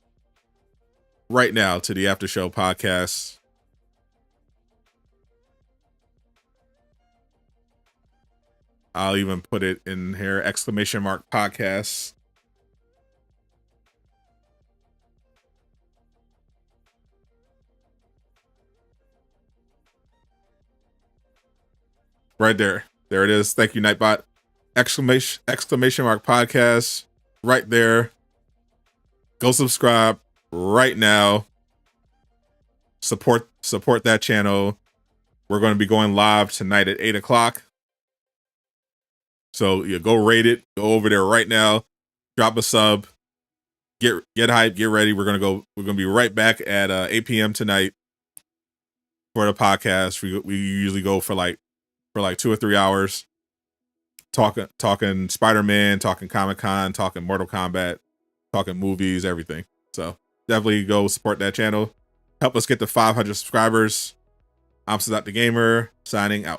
right now to the After Show podcast. I'll even put it in here, ! Podcast. Right there. There it is. Thank you, Nightbot. ! Podcast. Right there. Go subscribe right now. Support that channel. We're going to be going live tonight at 8 o'clock. So yeah, go rate it. Go over there right now. Drop a sub. Get hyped. Get ready. We're gonna be right back at 8 p.m. tonight for the podcast. We usually go for like 2 or 3 hours. Talking Spider-Man, talking Comic-Con, talking Mortal Kombat, talking movies, everything. So definitely go support that channel. Help us get to 500 subscribers. I'm Sadot the Gamer, signing out.